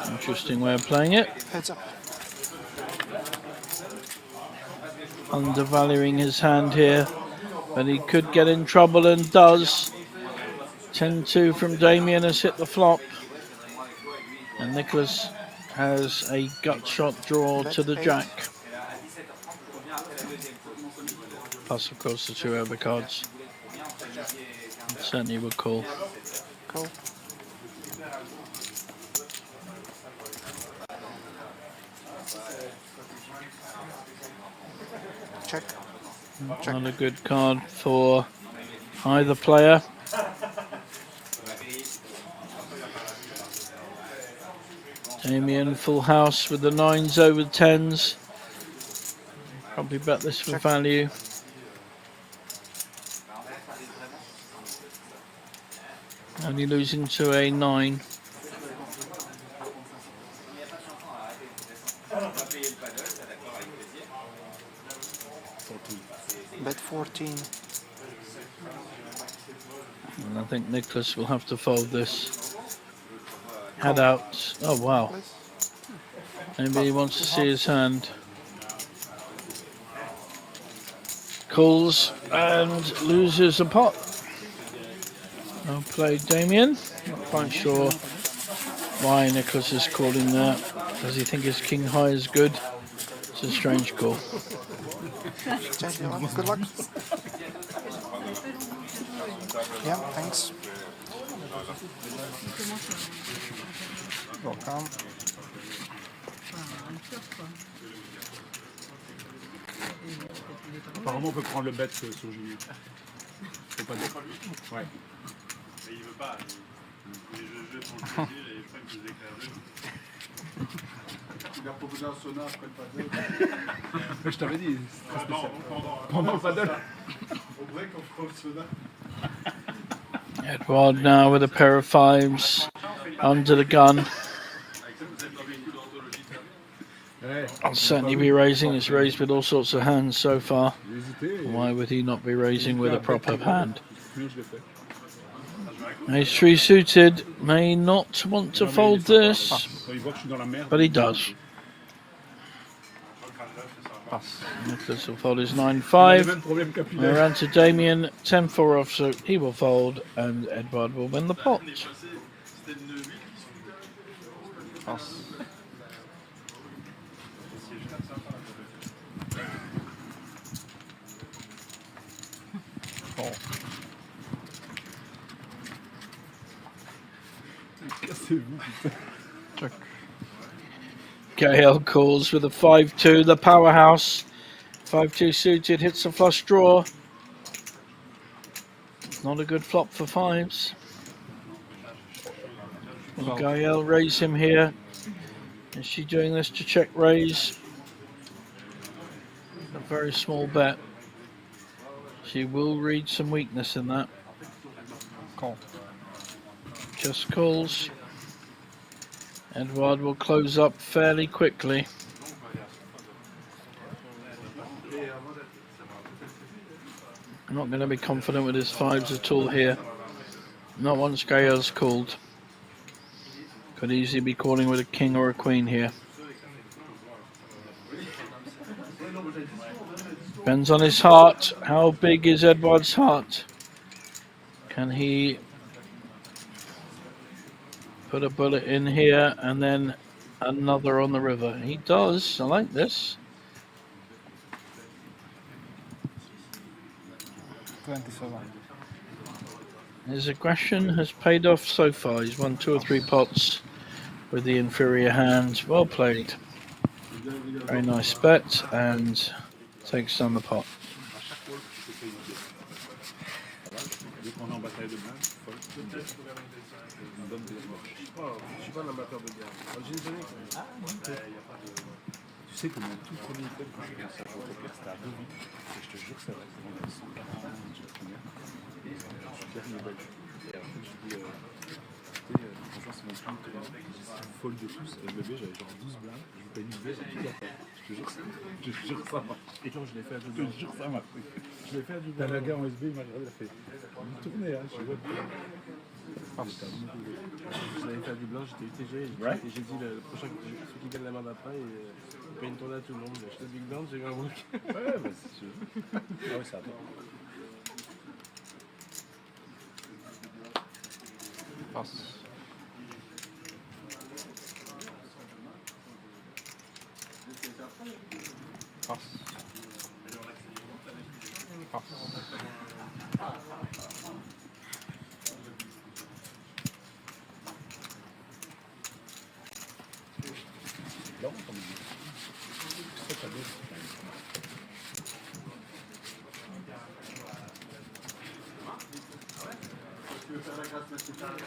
Interesting way of playing it. Heads up. Undervaluing his hand here, but he could get in trouble and does. 10-2 from Damien has hit the flop, and Nicholas has a gut shot draw to the jack. Plus, of course, the 2 overcards. Certainly would call. Cool. Check. Check. Not a good card for either player. Damien full house with the 9s over 10s. Probably bet this for value. Only losing to a 9. Bet 14. And I think Nicholas will have to fold this. Head out. Oh wow. Maybe he wants to see his hand. Calls and loses a pot. Well played, Damien. Not quite sure why Nicholas is calling that. Does he think his king high is good? It's a strange call. Good luck. Yeah, thanks. Welcome. Apparemment, on peut prendre le bet sur Julie. Faut pas dire. Ouais. Mais il veut pas. Il veut jouer pour le plaisir et il veut pas que je les éclaire. Il a proposé un sauna après le paddle. Je t'avais dit, c'est très spécial. Pendant le paddle. Au break, on fera le sauna. Edward now with a pair of 5s under the gun. I'll certainly be raising. He's raised with all sorts of hands so far. Why would he not be raising with a proper hand? Ace 3 suited may not want to fold this, but he does. Nicholas will fold his 9-5. We're on to Damien, 10-4 off, so he will fold, and Edward will win the pot. Pass. Check. Gael calls with a 5-2, the powerhouse. 5-2 suited, hits a flush draw. Not a good flop for 5s. Will Gael raise him here? Is she doing this to check raise? A very small bet. She will read some weakness in that. Call. Just calls. Edward will close up fairly quickly. I'm not going to be confident with his 5s at all here. Not once Gael's called. Could easily be calling with a king or a queen here. Depends on his heart. How big is Edward's heart? Can he put a bullet in here and then another on the river? He does. I like this. 27. His aggression has paid off so far. He's won 2 or 3 pots with the inferior hand. Well played. Very nice bet and takes down the pot. On est en bataille de blanc, on donne des moches. Je suis pas un amateur de guerre. J'ai une donnée. Tu sais que mon tout premier club quand j'ai commencé à jouer au poker, c'était à Deauville. Et je te jure, c'est vrai, c'était dans les 140 je la première. Et je suis dernier belge. Et en fait, je dis, franchement, c'est mon premier tournoi. Je fold de tous. Et le bébé, j'avais genre 12 blindes. Je vous paye une baisse à toute la tête. Je te jure que ça marche. Et quand je l'ai fait à double, je te jure que ça marche. Je l'ai fait à double. T'as le gars en SB, il m'a regardé, il a fait une tournée, hein. Je suis ouais. Je l'avais fait à Dublin, j'étais UTG et j'ai dit le prochain celui qui gagne la main d'après il paye une tournée à tout le monde. J'étais big blind, j'ai eu un walk. Ouais, bah c'est sûr. Ah ouais, ça attend. Pass. Pass. Pass. Non, comme il dit. C'est pas bien. Tu veux faire la grâce matinale?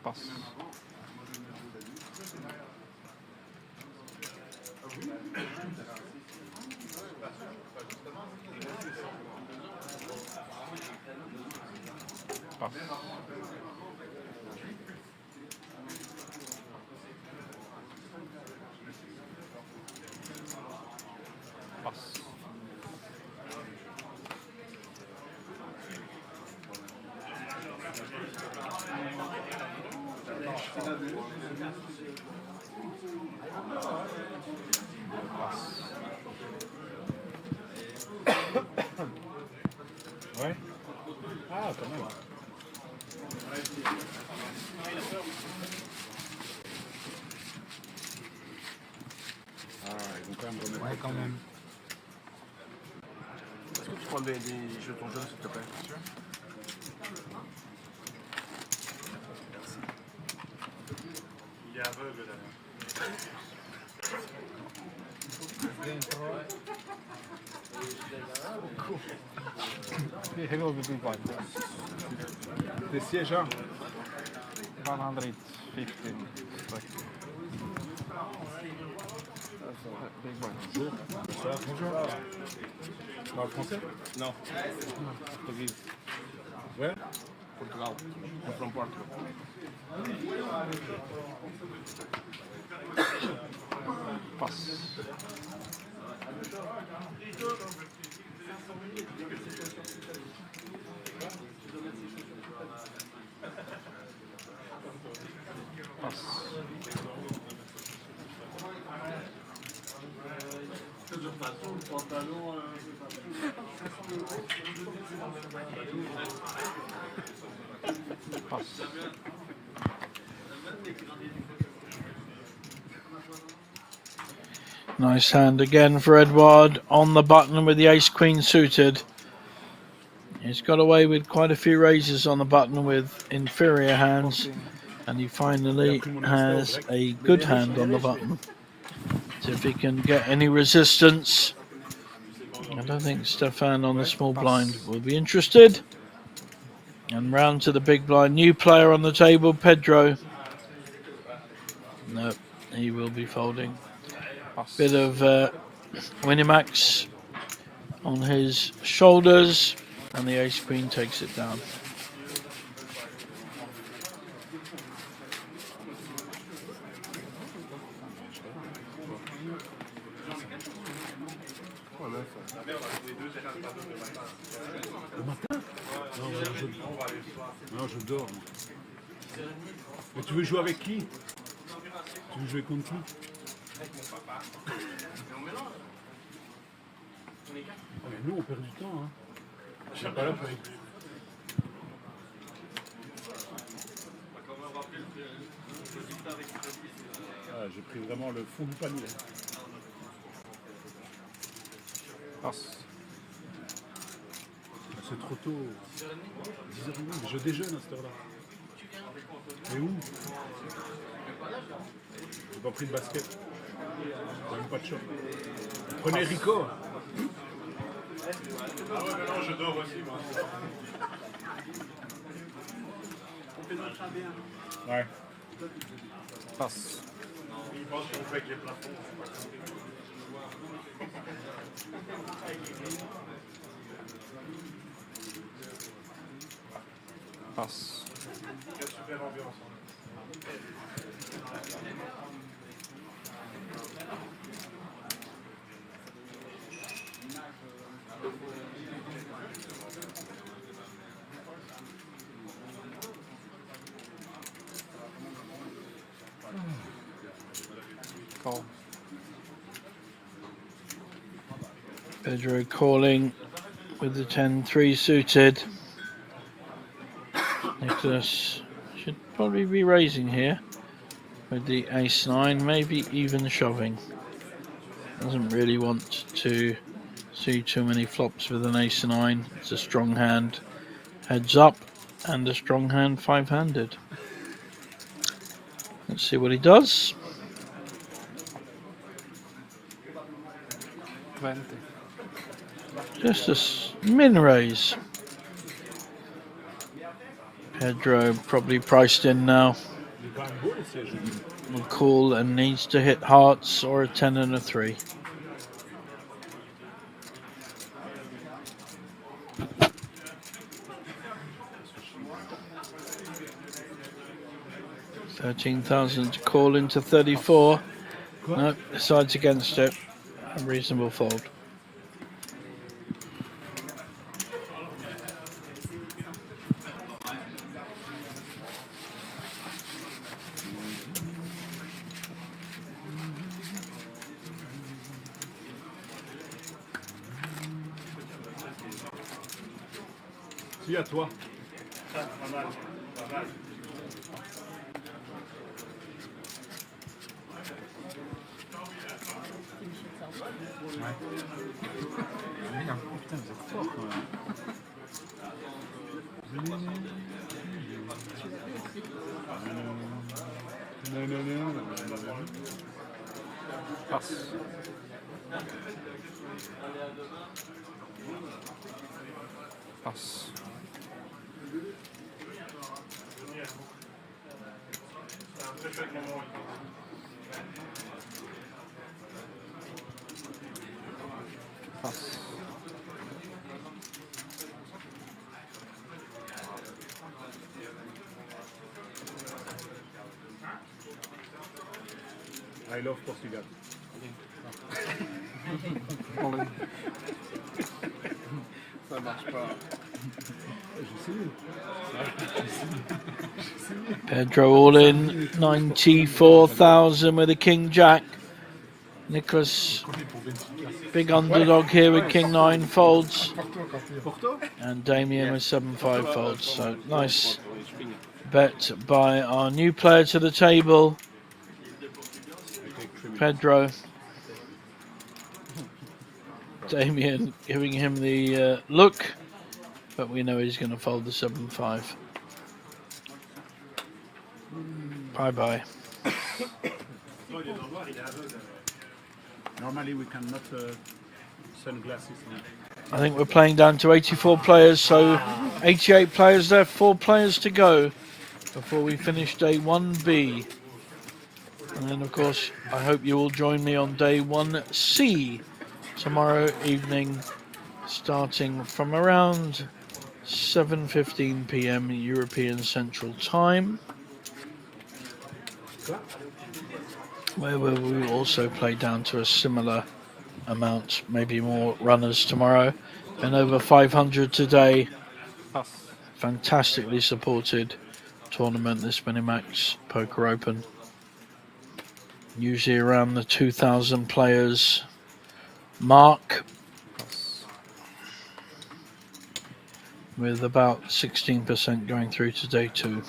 Pass. Pass. Pass. Ouais. Ah, quand même. Ah, ils vont quand même remettre. Ouais, quand même. Est-ce que tu prends des jetons jaunes, s'il te plaît? Il est aveugle là. He will be big blind. Des sièges, hein? 115 strike. Big blind. Bonsoir. Bonjour. Tu parles français? Non. Portugais. Ouais? Portugal. I'm from Portugal. Pass. Pass. Pass. Nice hand again for Edouard on the button with the ace-queen suited. He's got away with quite a few raises on the button with inferior hands, and he finally has a good hand on the button. So if he can get any resistance, I don't think Stefan on the small blind will be interested. And round to the big blind, new player on the table, Pedro. No, he will be folding. Bit of Winamax on his shoulders, and the ace queen takes it down. Non, je dors. Mais tu veux jouer avec qui? Tu veux jouer contre qui? Oh, mais nous, on perd du temps. Hein. Je suis pas là pour. Ah, j'ai pris vraiment le fond du panier. Passe. C'est trop tôt. 10h30, mais je déjeune à cette heure-là. Et où? J'ai pas pris de basket. J'ai même pas de short. Prenez Rico. Ah ouais, mais non, je dors aussi, moi. Ouais. Passe. Il pense qu'on fait avec les plafonds. Passe. Quelle super ambiance. Call. Pedro calling with the 10-3 suited. Nicholas should probably be raising here with the ace-9, maybe even shoving. Doesn't really want to see too many flops with an ace-9. It's a strong hand heads up and a strong hand five-handed. Let's see what he does. 20. Just a min raise. Pedro probably priced in now. Il est quand même beau les sièges. Will call and needs to hit hearts or a 10 and a 3. $13,000 to call into 34. No, decides against it. A reasonable fold. Si, à toi. Putain, vous êtes fort quand même. Passe. Passe. Passe. I love Portugal. Ça marche pas. Pedro all in 94,000 with a king jack. Nicholas, big underdog here with king 9 folds. And Damien with 7-5 folds. So nice bet by our new player to the table, Pedro. Damien giving him the look, but we know he's going to fold the 7-5. Bye-bye. Normally we cannot sunglasses on. I think we're playing down to 84 players, so 88 players left, 4 players to go before we finish day 1B. And then, of course, I hope you will join me on day 1C tomorrow evening, starting from around 7:15 p.m. European Central Time, where we will also play down to a similar amount, maybe more runners tomorrow. And over 500 today. Passe. Fantastically supported tournament, this Winamax Poker Open. Usually around the 2,000 players mark, with about 16% going through to day 2.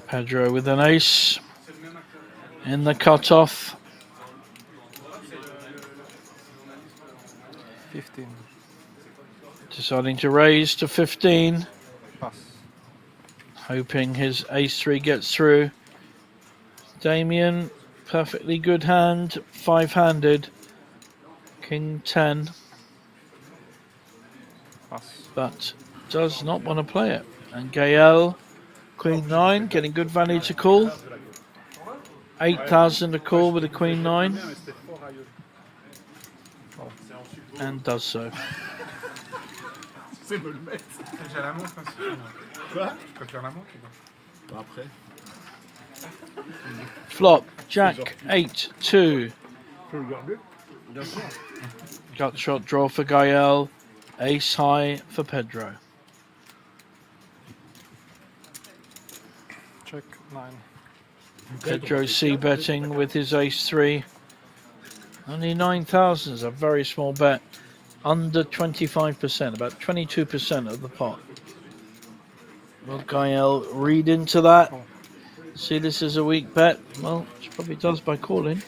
Pedro with an ace in the cutoff. 15. Deciding to raise to 15. Pass. Hoping his ace-3 gets through. Damien, perfectly good hand, 5-handed. King 10. Pass. But does not want to play it. And Gael, Queen 9, getting good value to call. 8,000 to call with a Queen 9. And does so. C'est me le mettre. J'ai la montre aussi. Quoi? Je peux faire la montre ou pas? Après. Flop, Jack, 8, 2. Tu peux regarder? Bien sûr. Gut shot draw for Gael. Ace high for Pedro. Check 9. Pedro C betting with his ace-3. Only 9,000 is a very small bet. Under 25%, about 22% of the pot. Will Gael read into that? See this as a weak bet? Well, she probably does by calling.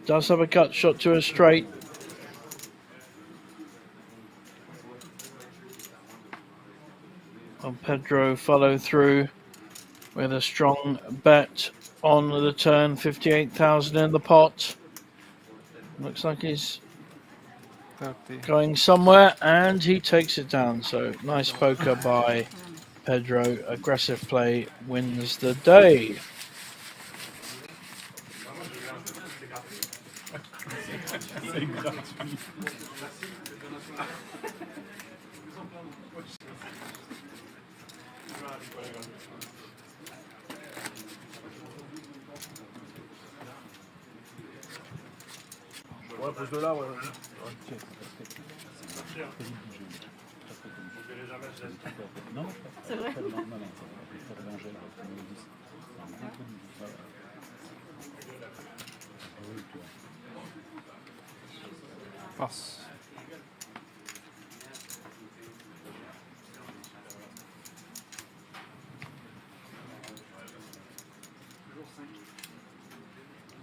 Does have a gut shot to a straight. And Pedro follow through with a strong bet on the turn. 58,000 in the pot. Looks like he's 30. going somewhere, and he takes it down. So nice poker by Pedro. Aggressive play wins the day. C'est gratuit. Ouais, pose de là, ouais. Non, C'est vrai. non, non, non, pas d'Angèle, numéro 10. Oui, toi. Passe.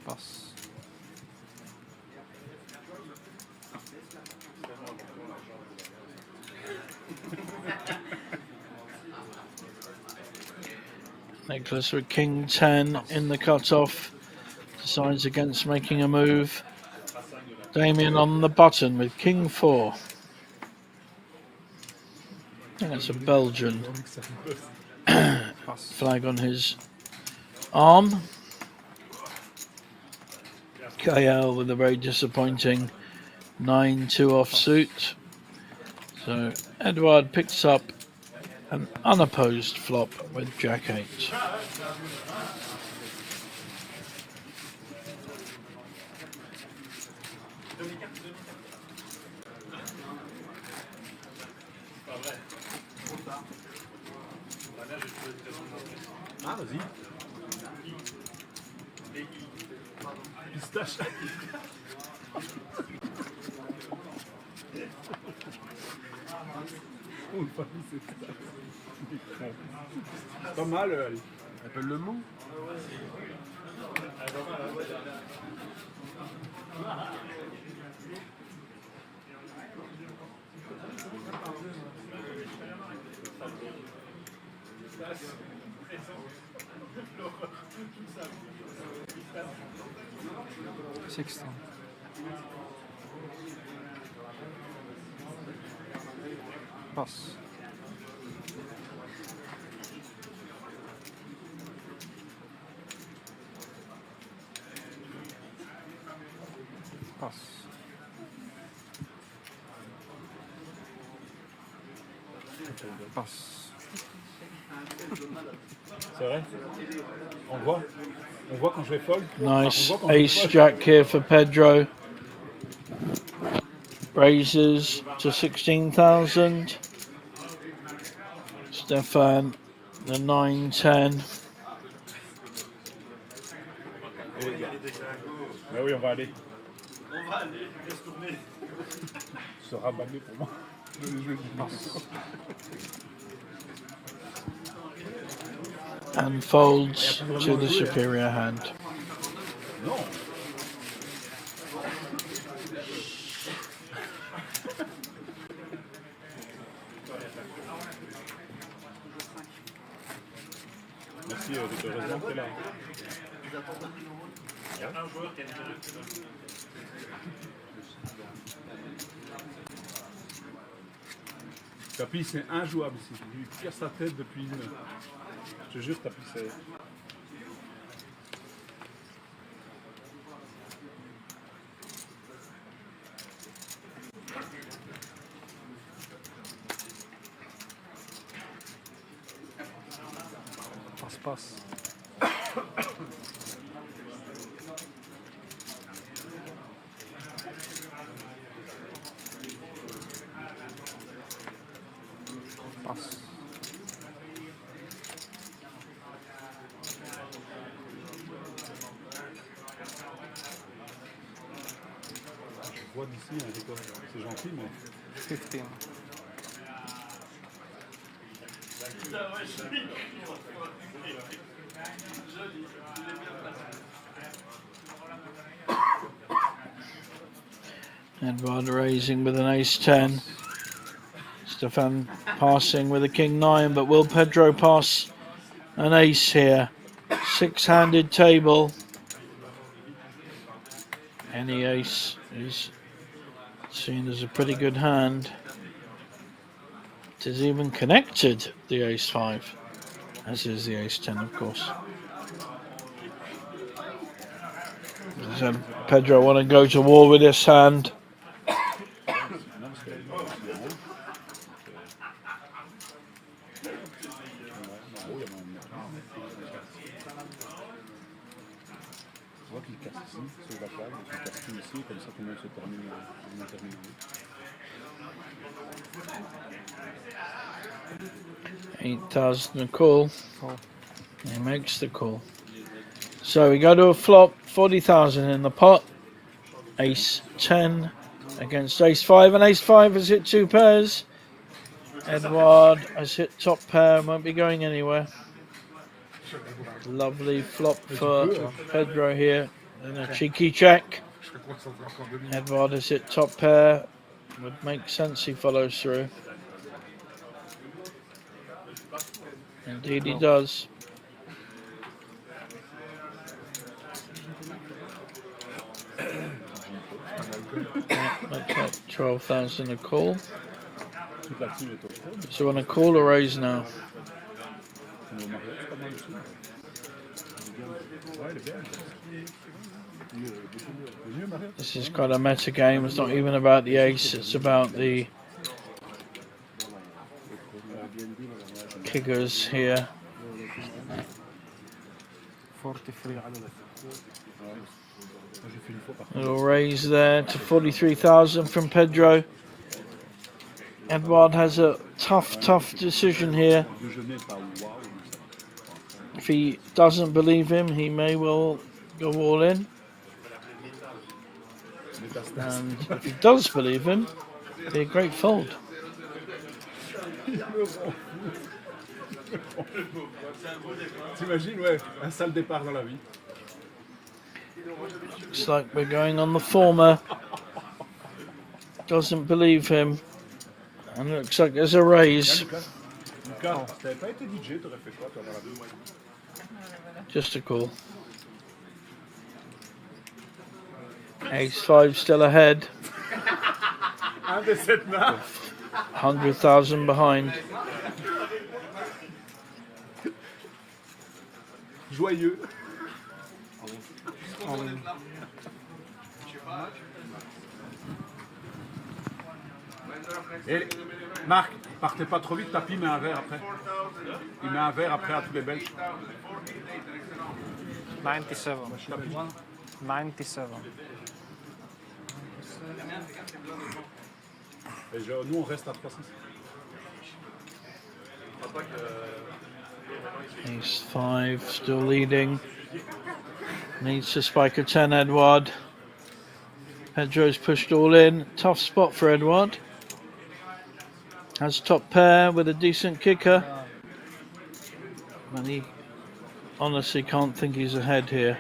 Passe. Nicholas with King 10 in the cutoff. Decides against making a move. Damien on the button with King 4. I think that's a Belgian flag on his arm. KL with a very disappointing 9-2 offsuit. So Edouard picks up an unopposed flop with Jack 8. Ah, vas-y. Pistache. Pas mal, elle. Appelle le mot. Sixteen. Passe. Passe. Passe. C'est vrai? On voit quand je vais fold. Nice On voit quand je vais ace fold. jack here for Pedro. Raises to 16,000. Stefan, the 9-10. Bah oui, on va aller. Laisse tourner. Tu seras banné pour moi. And folds to the superior hand. Non. Merci de te heureusement que t'es là. Un joueur qui a une Tapi, c'est injouable ici. Je lui casse sa tête depuis une heure. Je te jure, Tapi, c'est... Passe. Passe. Je vois d'ici, hein, c'est gentil, mais... 15. Edward raising with an ace-10. Stefan passing with a king-9, but will Pedro pass an ace here? Six-handed table. Any ace is Seen as a pretty good hand. It is even connected, the ace-5, as is the ace-10, of course. As I said, Pedro want to go to war with this hand. Je vois qu'il casse ici, c'est la table, il casse tout ici, comme ça tout le monde se termine en terminant. 8,000 a call. He makes the call. So we go to a flop, 40,000 in the pot. Ace 10 against ace 5, and ace 5 has hit 2 pairs. Edouard has hit top pair, won't be going anywhere. Lovely flop for Pedro here, and a cheeky check. Edouard has hit top pair, would make sense he follows through. Indeed he does. That's like 12,000 a call. So on a call or raise now? This is quite a meta game. It's not even about the ace, it's about the kickers here. 43. Little raise there to 43,000 from Pedro. Edouard has a tough decision here. If he doesn't believe him, he may well go all in. And if he does believe him, it'd be a great fold. T'imagines, ouais, un sale départ dans la vie. Looks like we're going on the former. Doesn't believe him. And it looks like there's a raise. Lucas, t'avais pas été DJ, t'aurais fait quoi, toi, dans la vie? Just a call. Ace 5 still ahead. Un des 7 mains. 100,000 behind. Joyeux. Et Marc, partez pas trop vite, Tapi met un verre après. Il met un verre après à tous les Belges. 97. 97. Et nous on reste à 300. Ace 5 still leading. Needs to spike a 10, Edouard. Pedro's pushed all in. Tough spot for Edouard. Has top pair with a decent kicker. And he honestly can't think he's ahead here.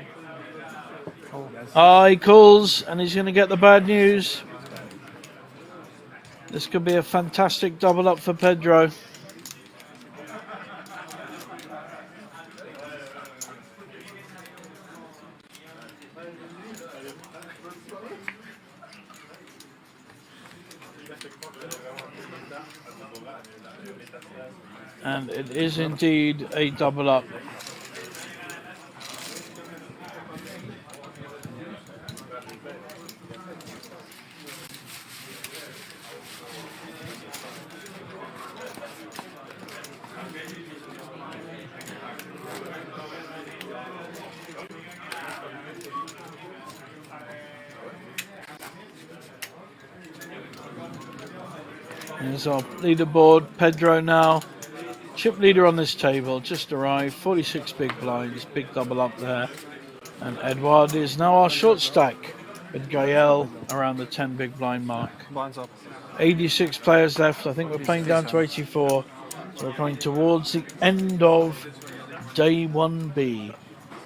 He calls and he's going to get the bad news. This could be a fantastic double up for Pedro. And it is indeed a double up. Here's our leaderboard. Pedro now chip leader on this table, just arrived, 46 big blinds, big double up there. And Edouard is now our short stack with Gael around the 10 big blind mark. Blinds up. 86 players left, I think we're playing down to 84. So we're coming towards the end of day 1B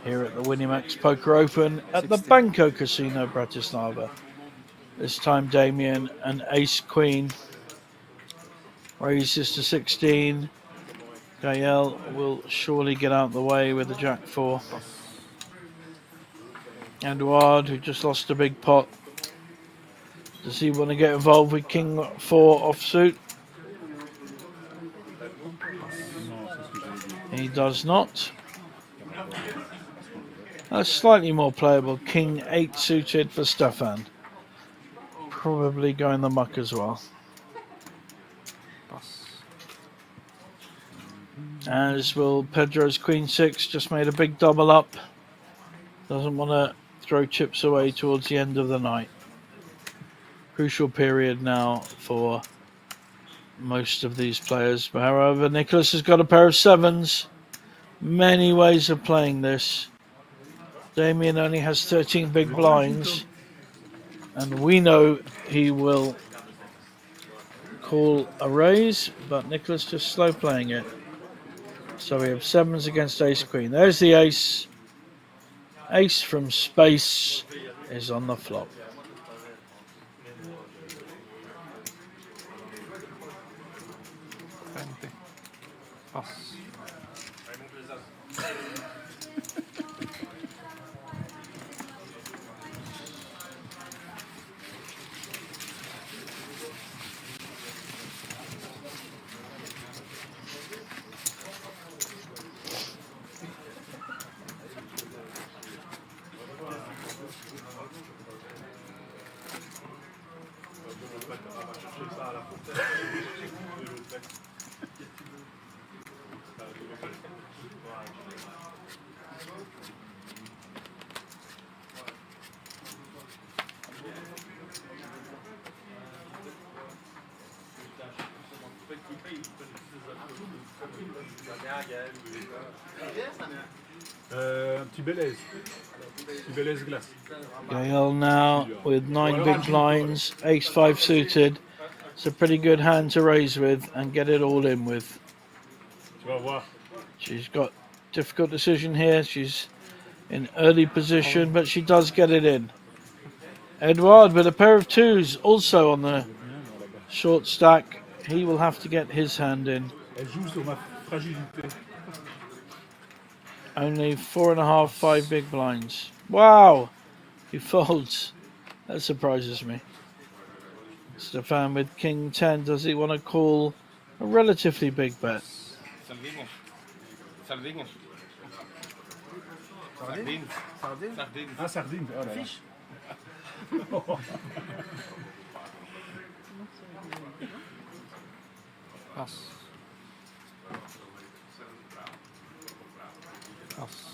here at the Winamax Poker Open at the Banco Casino Bratislava. This time Damien and Ace Queen raises to 16. Gael will surely get out of the way with the Jack 4. Edouard, who just lost a big pot, Does he want to get involved with King 4 offsuit? He does not. That's slightly more playable. King 8 suited for Stefan. Probably going the muck as well. As will Pedro's Queen 6, just made a big double up. Doesn't want to throw chips away towards the end of the night. Crucial period now for most of these players. But however, Nicholas has got a pair of 7s. Many ways of playing this. Damien only has 13 big blinds. And we know he will call a raise, but Nicholas just slow playing it. So we have 7s against ace queen. There's the ace. Ace from space is on the flop. Pass. Un petit belaise. Petit belaise glace. Gael now with 9 big blinds, ace 5 suited. It's a pretty good hand to raise with and get it all in with. Tu vas voir. She's got difficult decision here. She's in early position, but she does get it in. Edouard with a pair of 2s also on the short stack. He will have to get his hand in. Elle joue sur ma fragilité. Only 4.5, 5 big blinds. Wow! He folds. That surprises me. Stefan with King 10. Does he want to call a relatively big bet? Salvini. Salvini. Sardine. Sardine. Sardine. Ah, sardine. Oh là là. Fiche. Pass. Pass.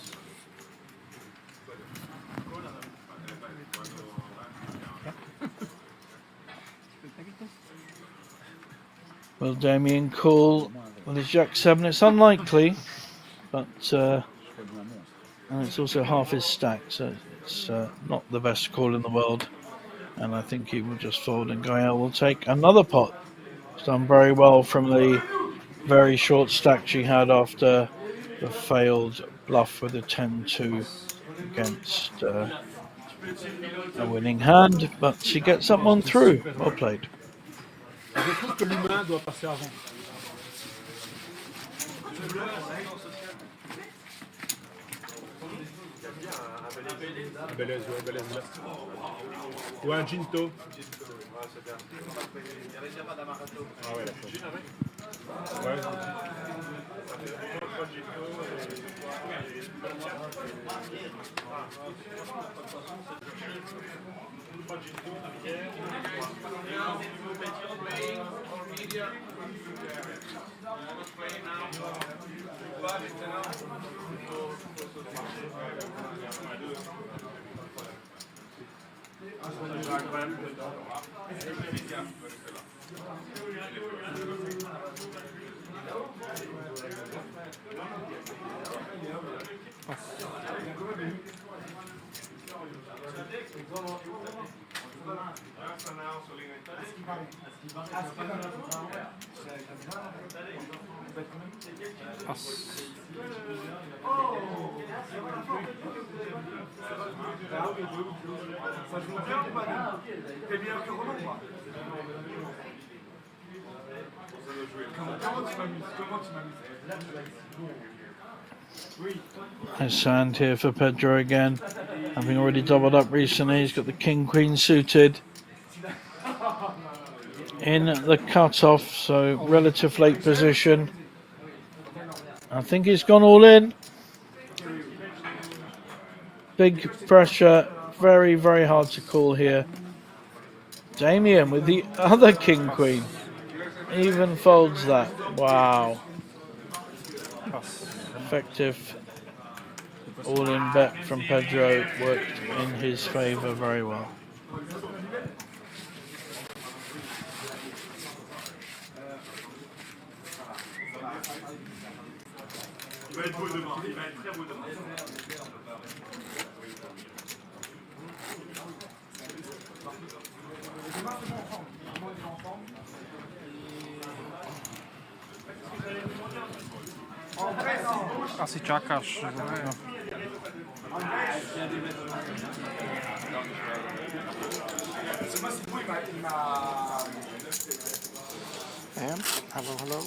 Will Damien call with his Jack 7? It's unlikely, but and it's also half his stack, so it's not the best call in the world. And I think he will just fold, and Gael will take another pot. It's done very well from the very short stack she had after the failed bluff with a 10-2 against a winning hand, but she gets that one through. Well played. Je trouve que l'humain doit passer avant. Belaise, ouais, belaise glace. Ou un ginto. Ah ouais, d'accord. Ouais. Nice hand here for Pedro again. Having already doubled up recently, he's got the King Queen suited. in the cut-off, so relative late position. I think he's gone all in. Big pressure, very, very hard to call here. Damien with the other king queen. Even folds that. Wow. Effective all-in bet from Pedro worked in his favour very well. Asi čakáš. No. And hello, hello.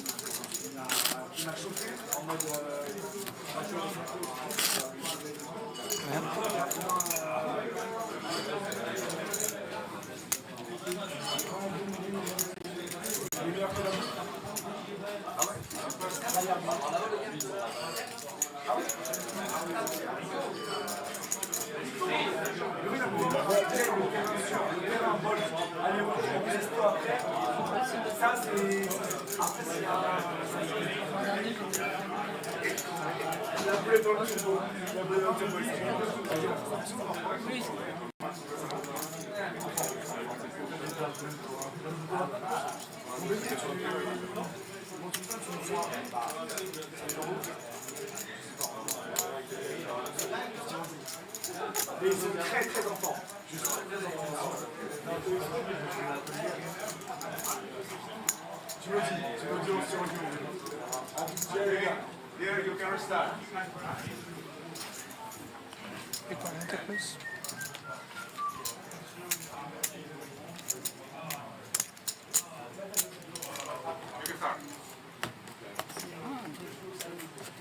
Pick one enter, please.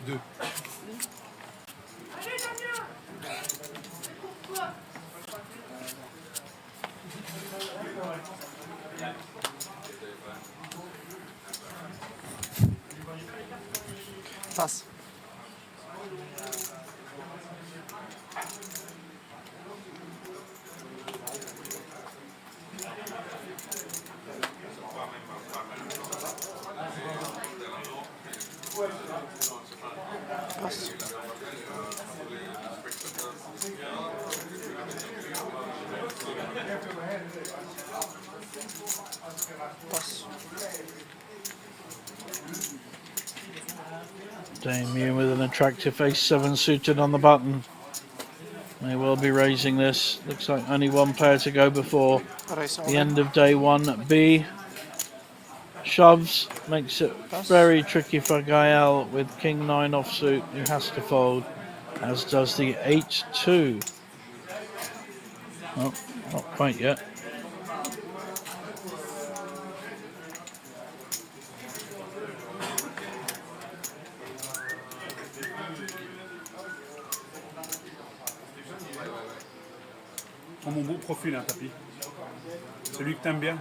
Deux. Pass. Pass. Pass. Damien with an attractive ace-7 suited on the button. May well be raising this. Looks like only one player to go before the end of day 1B. Shoves, makes it very tricky for Gael with king-9 offsuit, who has to fold, as does the 8-2. Oh, not quite yet. Prends mon beau profil, hein, Tapi. Celui que t'aimes bien.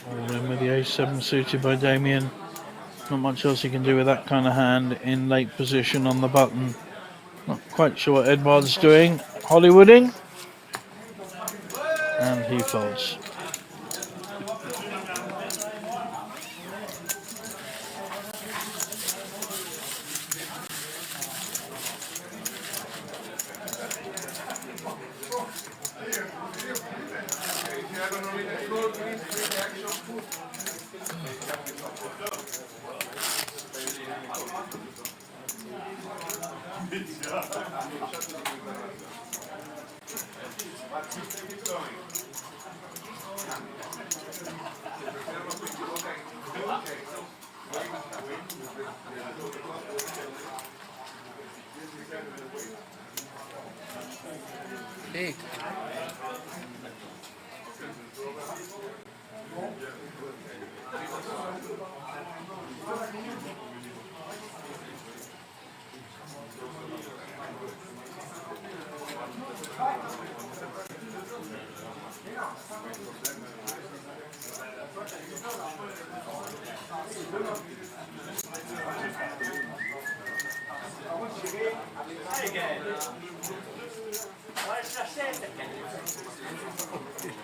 All in with the ace-7 suited by Damien. Not much else he can do with that kind of hand in late position on the button. Not quite sure what Edward's doing. Hollywooding. And he folds. Big.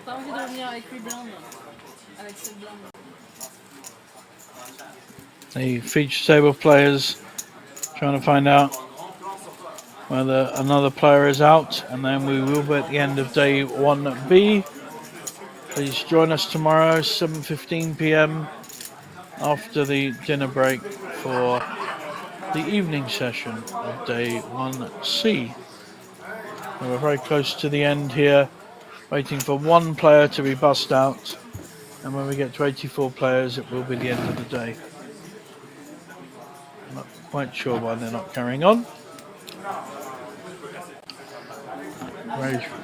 T'as envie de revenir avec 8 blindes? Avec 7 blindes? The feature table players trying to find out whether another player is out, and then we will be at the end of day 1B. Please join us tomorrow, 7:15 p.m. after the dinner break for the evening session of day 1C. And we're very close to the end here, waiting for one player to be bussed out, and when we get to 84 players it will be the end of the day. I'm not quite sure why they're not carrying on.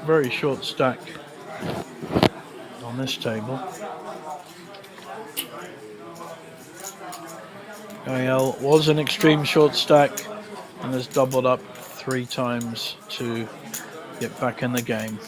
Very short stack on this table. Gael was an extreme short stack and has doubled up 3 times to get back in the game.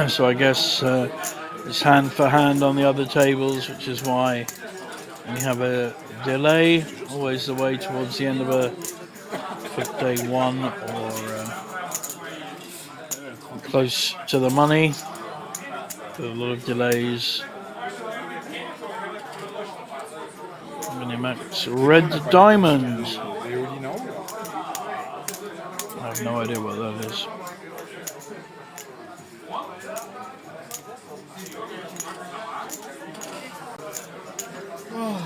So I guess it's hand for hand on the other tables, which is why we have a delay, always the way towards the end of a day 1 or close to the money. With a lot of delays. Winamax Red Diamond. I have no idea what that is. Ah,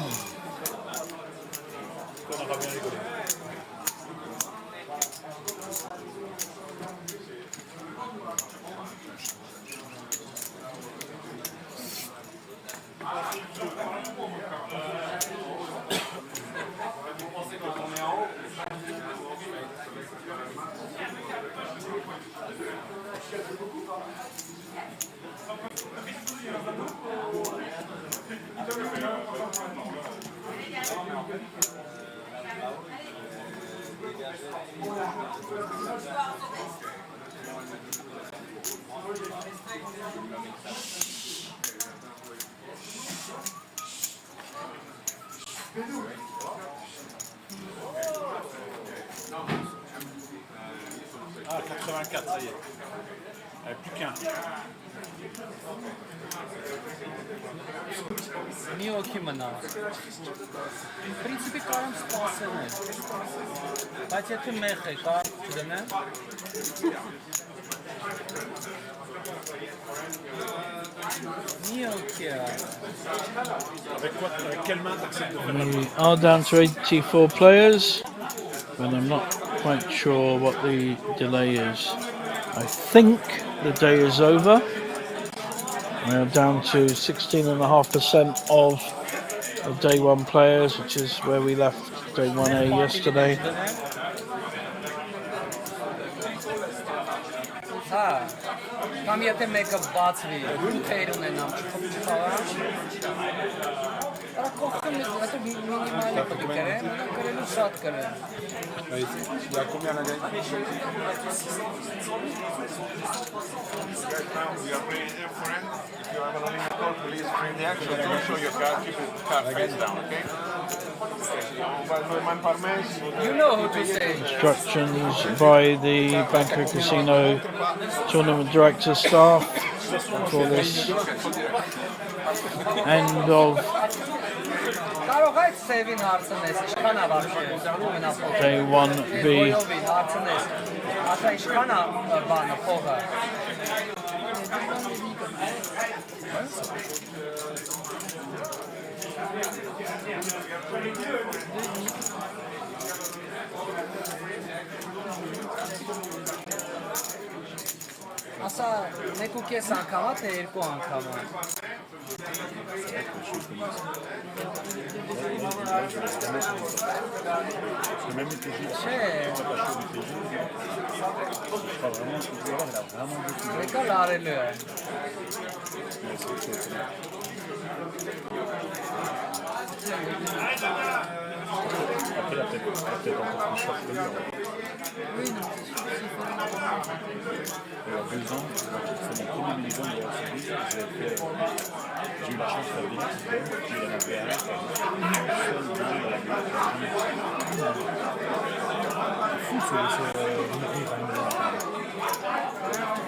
84, ça y est. Plus qu'un. Nije okimana. В принципе, карам спасены. Хотя ты мехай, demain. Avec quelle main t'acceptes de faire la We are down to 84 players, and I'm not quite sure what the delay is. I think the day is over. We are down to 16.5% of day one players, which is where we left day 1A yesterday. Ha. Կամ եթե մեկը բացվի, թեյր ունենամ, չխաղամ։ Արա կողքում հետո մինիմալ է պետք է կրեմ, կրելու շատ կրեմ։ Il y a combien à gagner? We are playing M4N. If you have an eliminator, please bring the action. Don't show your card. Keep the card face down, okay? You know who to say. Instructions by the Banco Casino tournament director staff for this end of Կարող այդ սեվին հարցնես, ինչքան է вообще մենափոխը։ day 1B. Ոյովին հարցնես, ասա ինչքան է բանը փողը։ Ասա 1.5 անգամ է, թե 2 անգամ է։ Եկա լարելու է։ Après, il a peut-être encore plus fort que lui. Oui, non, c'est sûr. Il y a 2 ans, c'est mon premier million de la série. J'ai eu la chance de faire des systèmes, puis il y en avait un qui a fou, c'est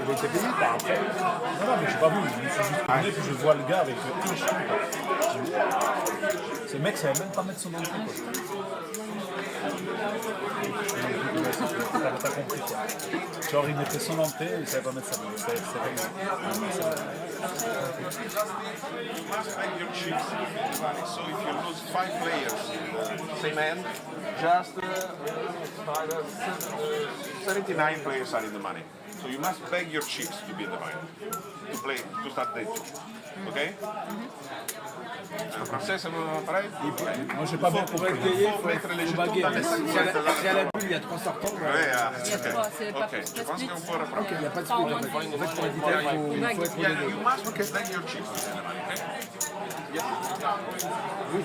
il a été payé par après. Non, mais je sais pas vu, je me suis juste tourné, puis je vois le gars avec un chien. Ce mec savait même pas mettre son entrée. T'as compris quoi. Genre il mettait son entrée et il savait pas mettre sa main. C'est réglé. Bag your chips. So if you lose 5 players, same end, just 79 players are in the money. So you must beg your chips to be in the money to play to start day 2. Okay? En français, ça vous pareil? Moi j'ai pas bien compris. Il faut mettre les jetons dans les sacs. Si à la bulle, il y a 3 sortants. Ouais, ok. Je pense qu'on peut reprendre. Il n'y a pas de split en fait. En fait, pour éviter, il faut être pour les deux. You must beg your chips to be in the money, okay? Oui.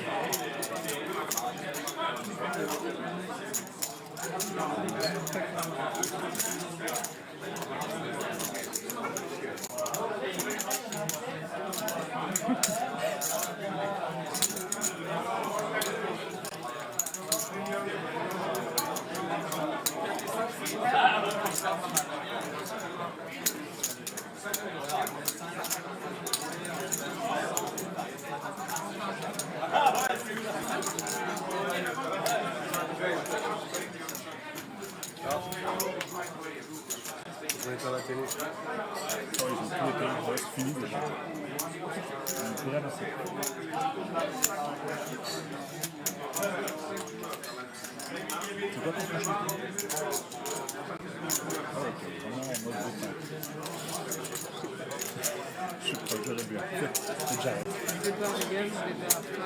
Vous êtes à la télé. Oh, ils ont tous les pays, c'est fini déjà. Ils n'ont plus rien à faire. C'est quoi ton prochain? Ah ouais, t'es vraiment en mode bouton. Je sais pas, j'aurais bien. J'arrête. Je vais voir les gars, je vais faire après,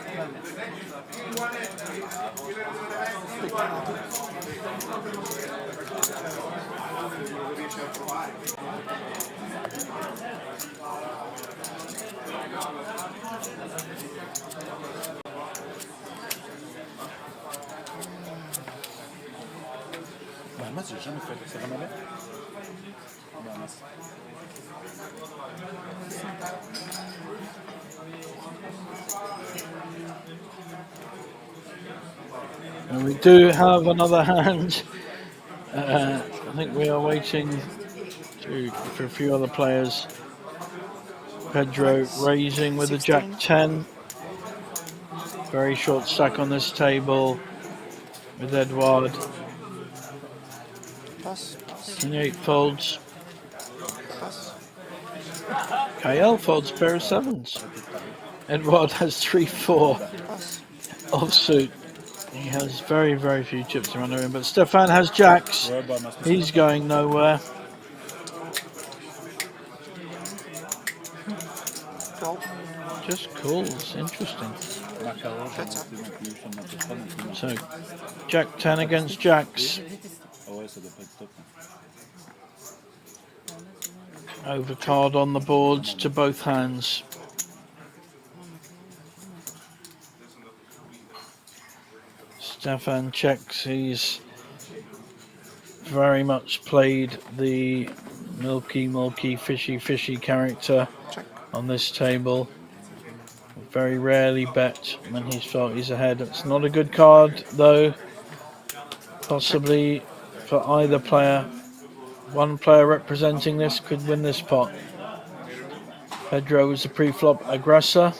il y a Bah, moi, j'ai jamais fait. C'est vraiment bien. Bah, mince. And we do have another hand. I think we are waiting for a few other players. Pedro raising with a Jack 10. Very short stack on this table. with Edouard. Pass, pass, King 8 folds. pass. KL folds a pair of 7s. Edouard has 3-4 Pass. offsuit. He has very, very few chips around him, but Stefan has jacks. Ouais, bah, Master, He's going nowhere. Call. Just calls. Interesting. Macaro, j'en ai monté non plus, j'en montais pas non plus. So, Jack 10 against jacks. Ah ouais, ça doit pas être top. Hein. Overcard on the boards to both hands. Stefan checks. He's very much played the milky, fishy character on this table. Very rarely bet when he's felt he's ahead. It's not a good card though. Possibly for either player. One player representing this could win this pot. Pedro is the pre-flop aggressor.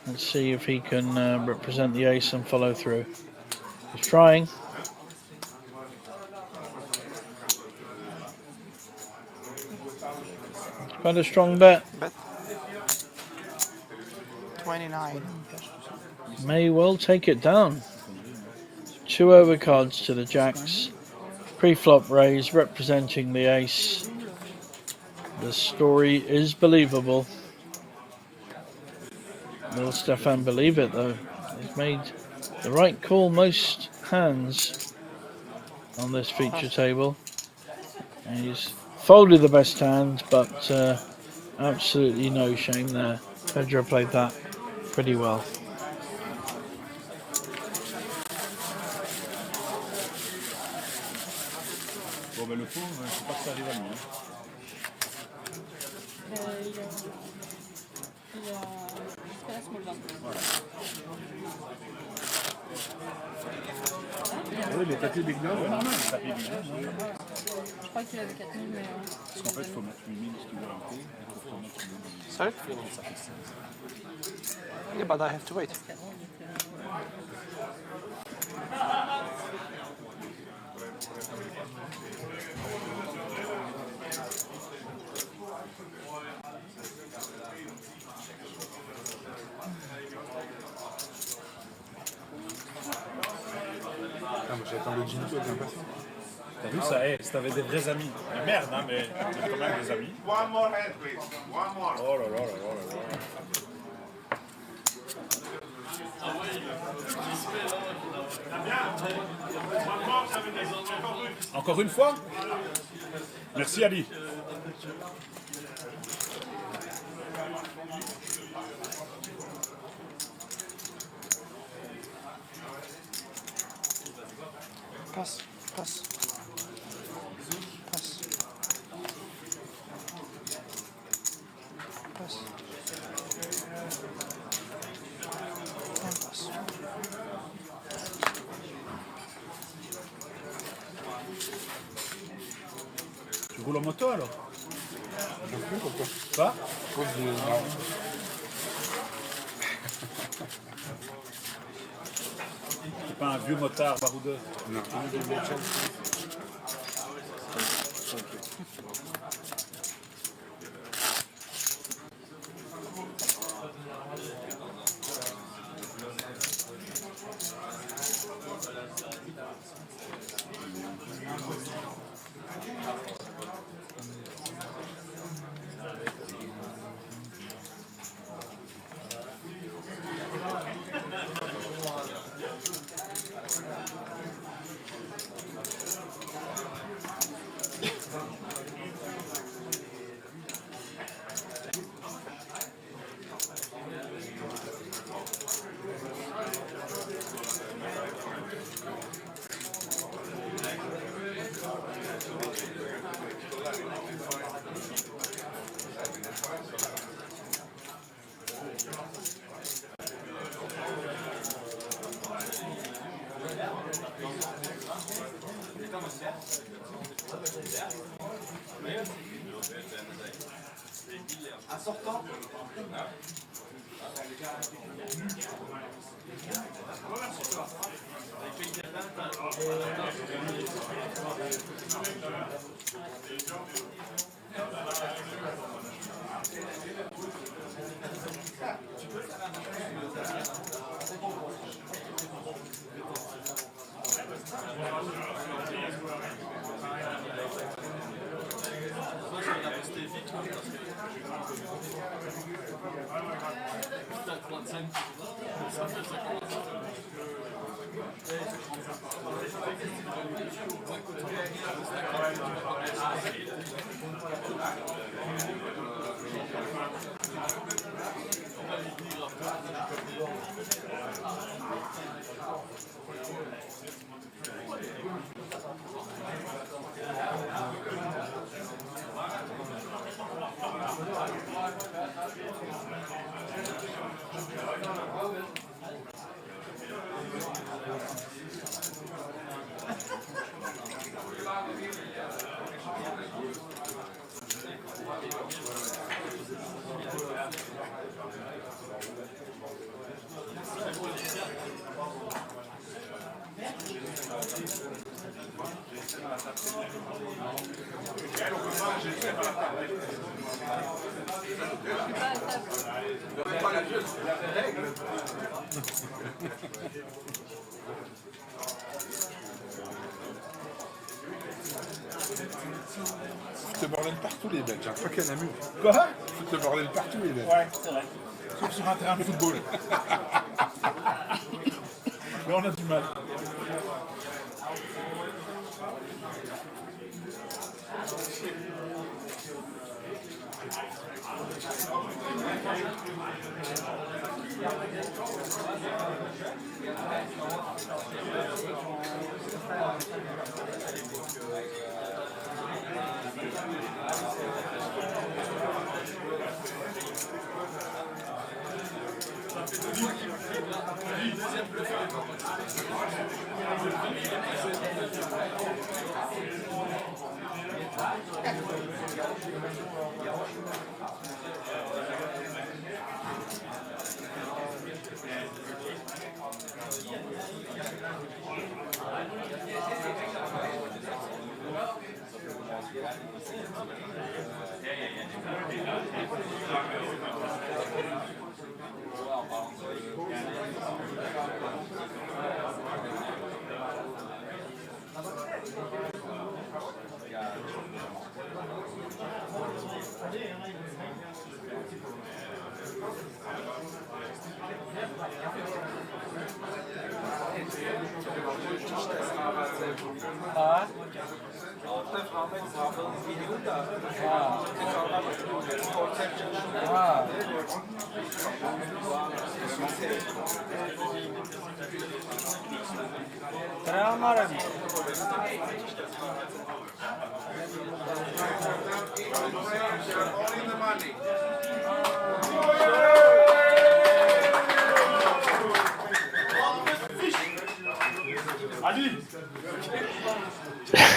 Let's see if he can represent the ace and follow through. He's trying. Quite a strong bet. Bet. 29. May well take it down. 2 overcards to the jacks. Pre-flop raise representing the ace. The story is believable. Will Stefan believe it though? He's made the right call most hands on this feature table. And he's folded the best hand, but absolutely no shame there. Pedro played that pretty well. Bon, ben le pauvre, je sais pas que ça arrive à lui. Hein. Oui, les tapis big blind, Ouais, normal, le tapis big blind, ouais. Je crois qu'il avait 4000, mais. Parce qu'en fait, il faut mettre 8000 si tu veux rentrer. Il faut mettre 8000. Sorry? Ça fait 16. Yeah, but I have to wait. Ah, moi j'attends le Ginto avec impatience. T'as vu ça, si t'avais des vrais amis. Mais merde, hein, mais t'as quand même des amis. One more hand, please. One more. Oh là là là là là là. Encore une fois? Merci Ali. Pass, pass. Pass. Pass. And pass. Tu roules en moto alors? Pas? T'es pas un vieux motard baroudeur? Non. En sortant. Foutent le bordel partout les Belges, pas qu'à Namur. Quoi? Foutent le bordel partout les Belges. Ouais, c'est vrai. Sauf sur un terrain de football. Mais on a du mal.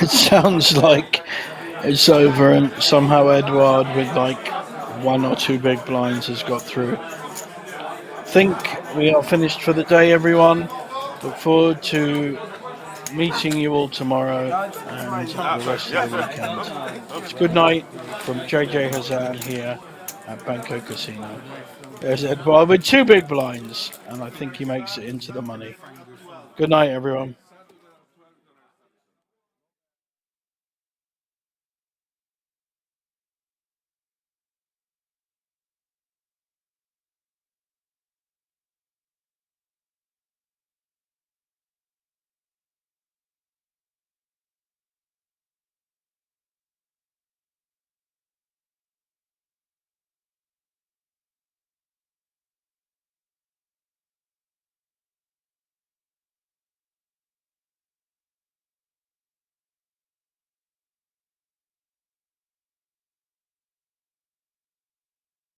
It sounds like it's over, and somehow Edouard, with like 1 or 2 big blinds, has got through. Think we are finished for the day, everyone. Look forward to meeting you all tomorrow and the rest of the weekend. It's good night from JJ Hazan here at Banco Casino. There's Edouard with 2 big blinds, and I think he makes it into the money. Good night, everyone.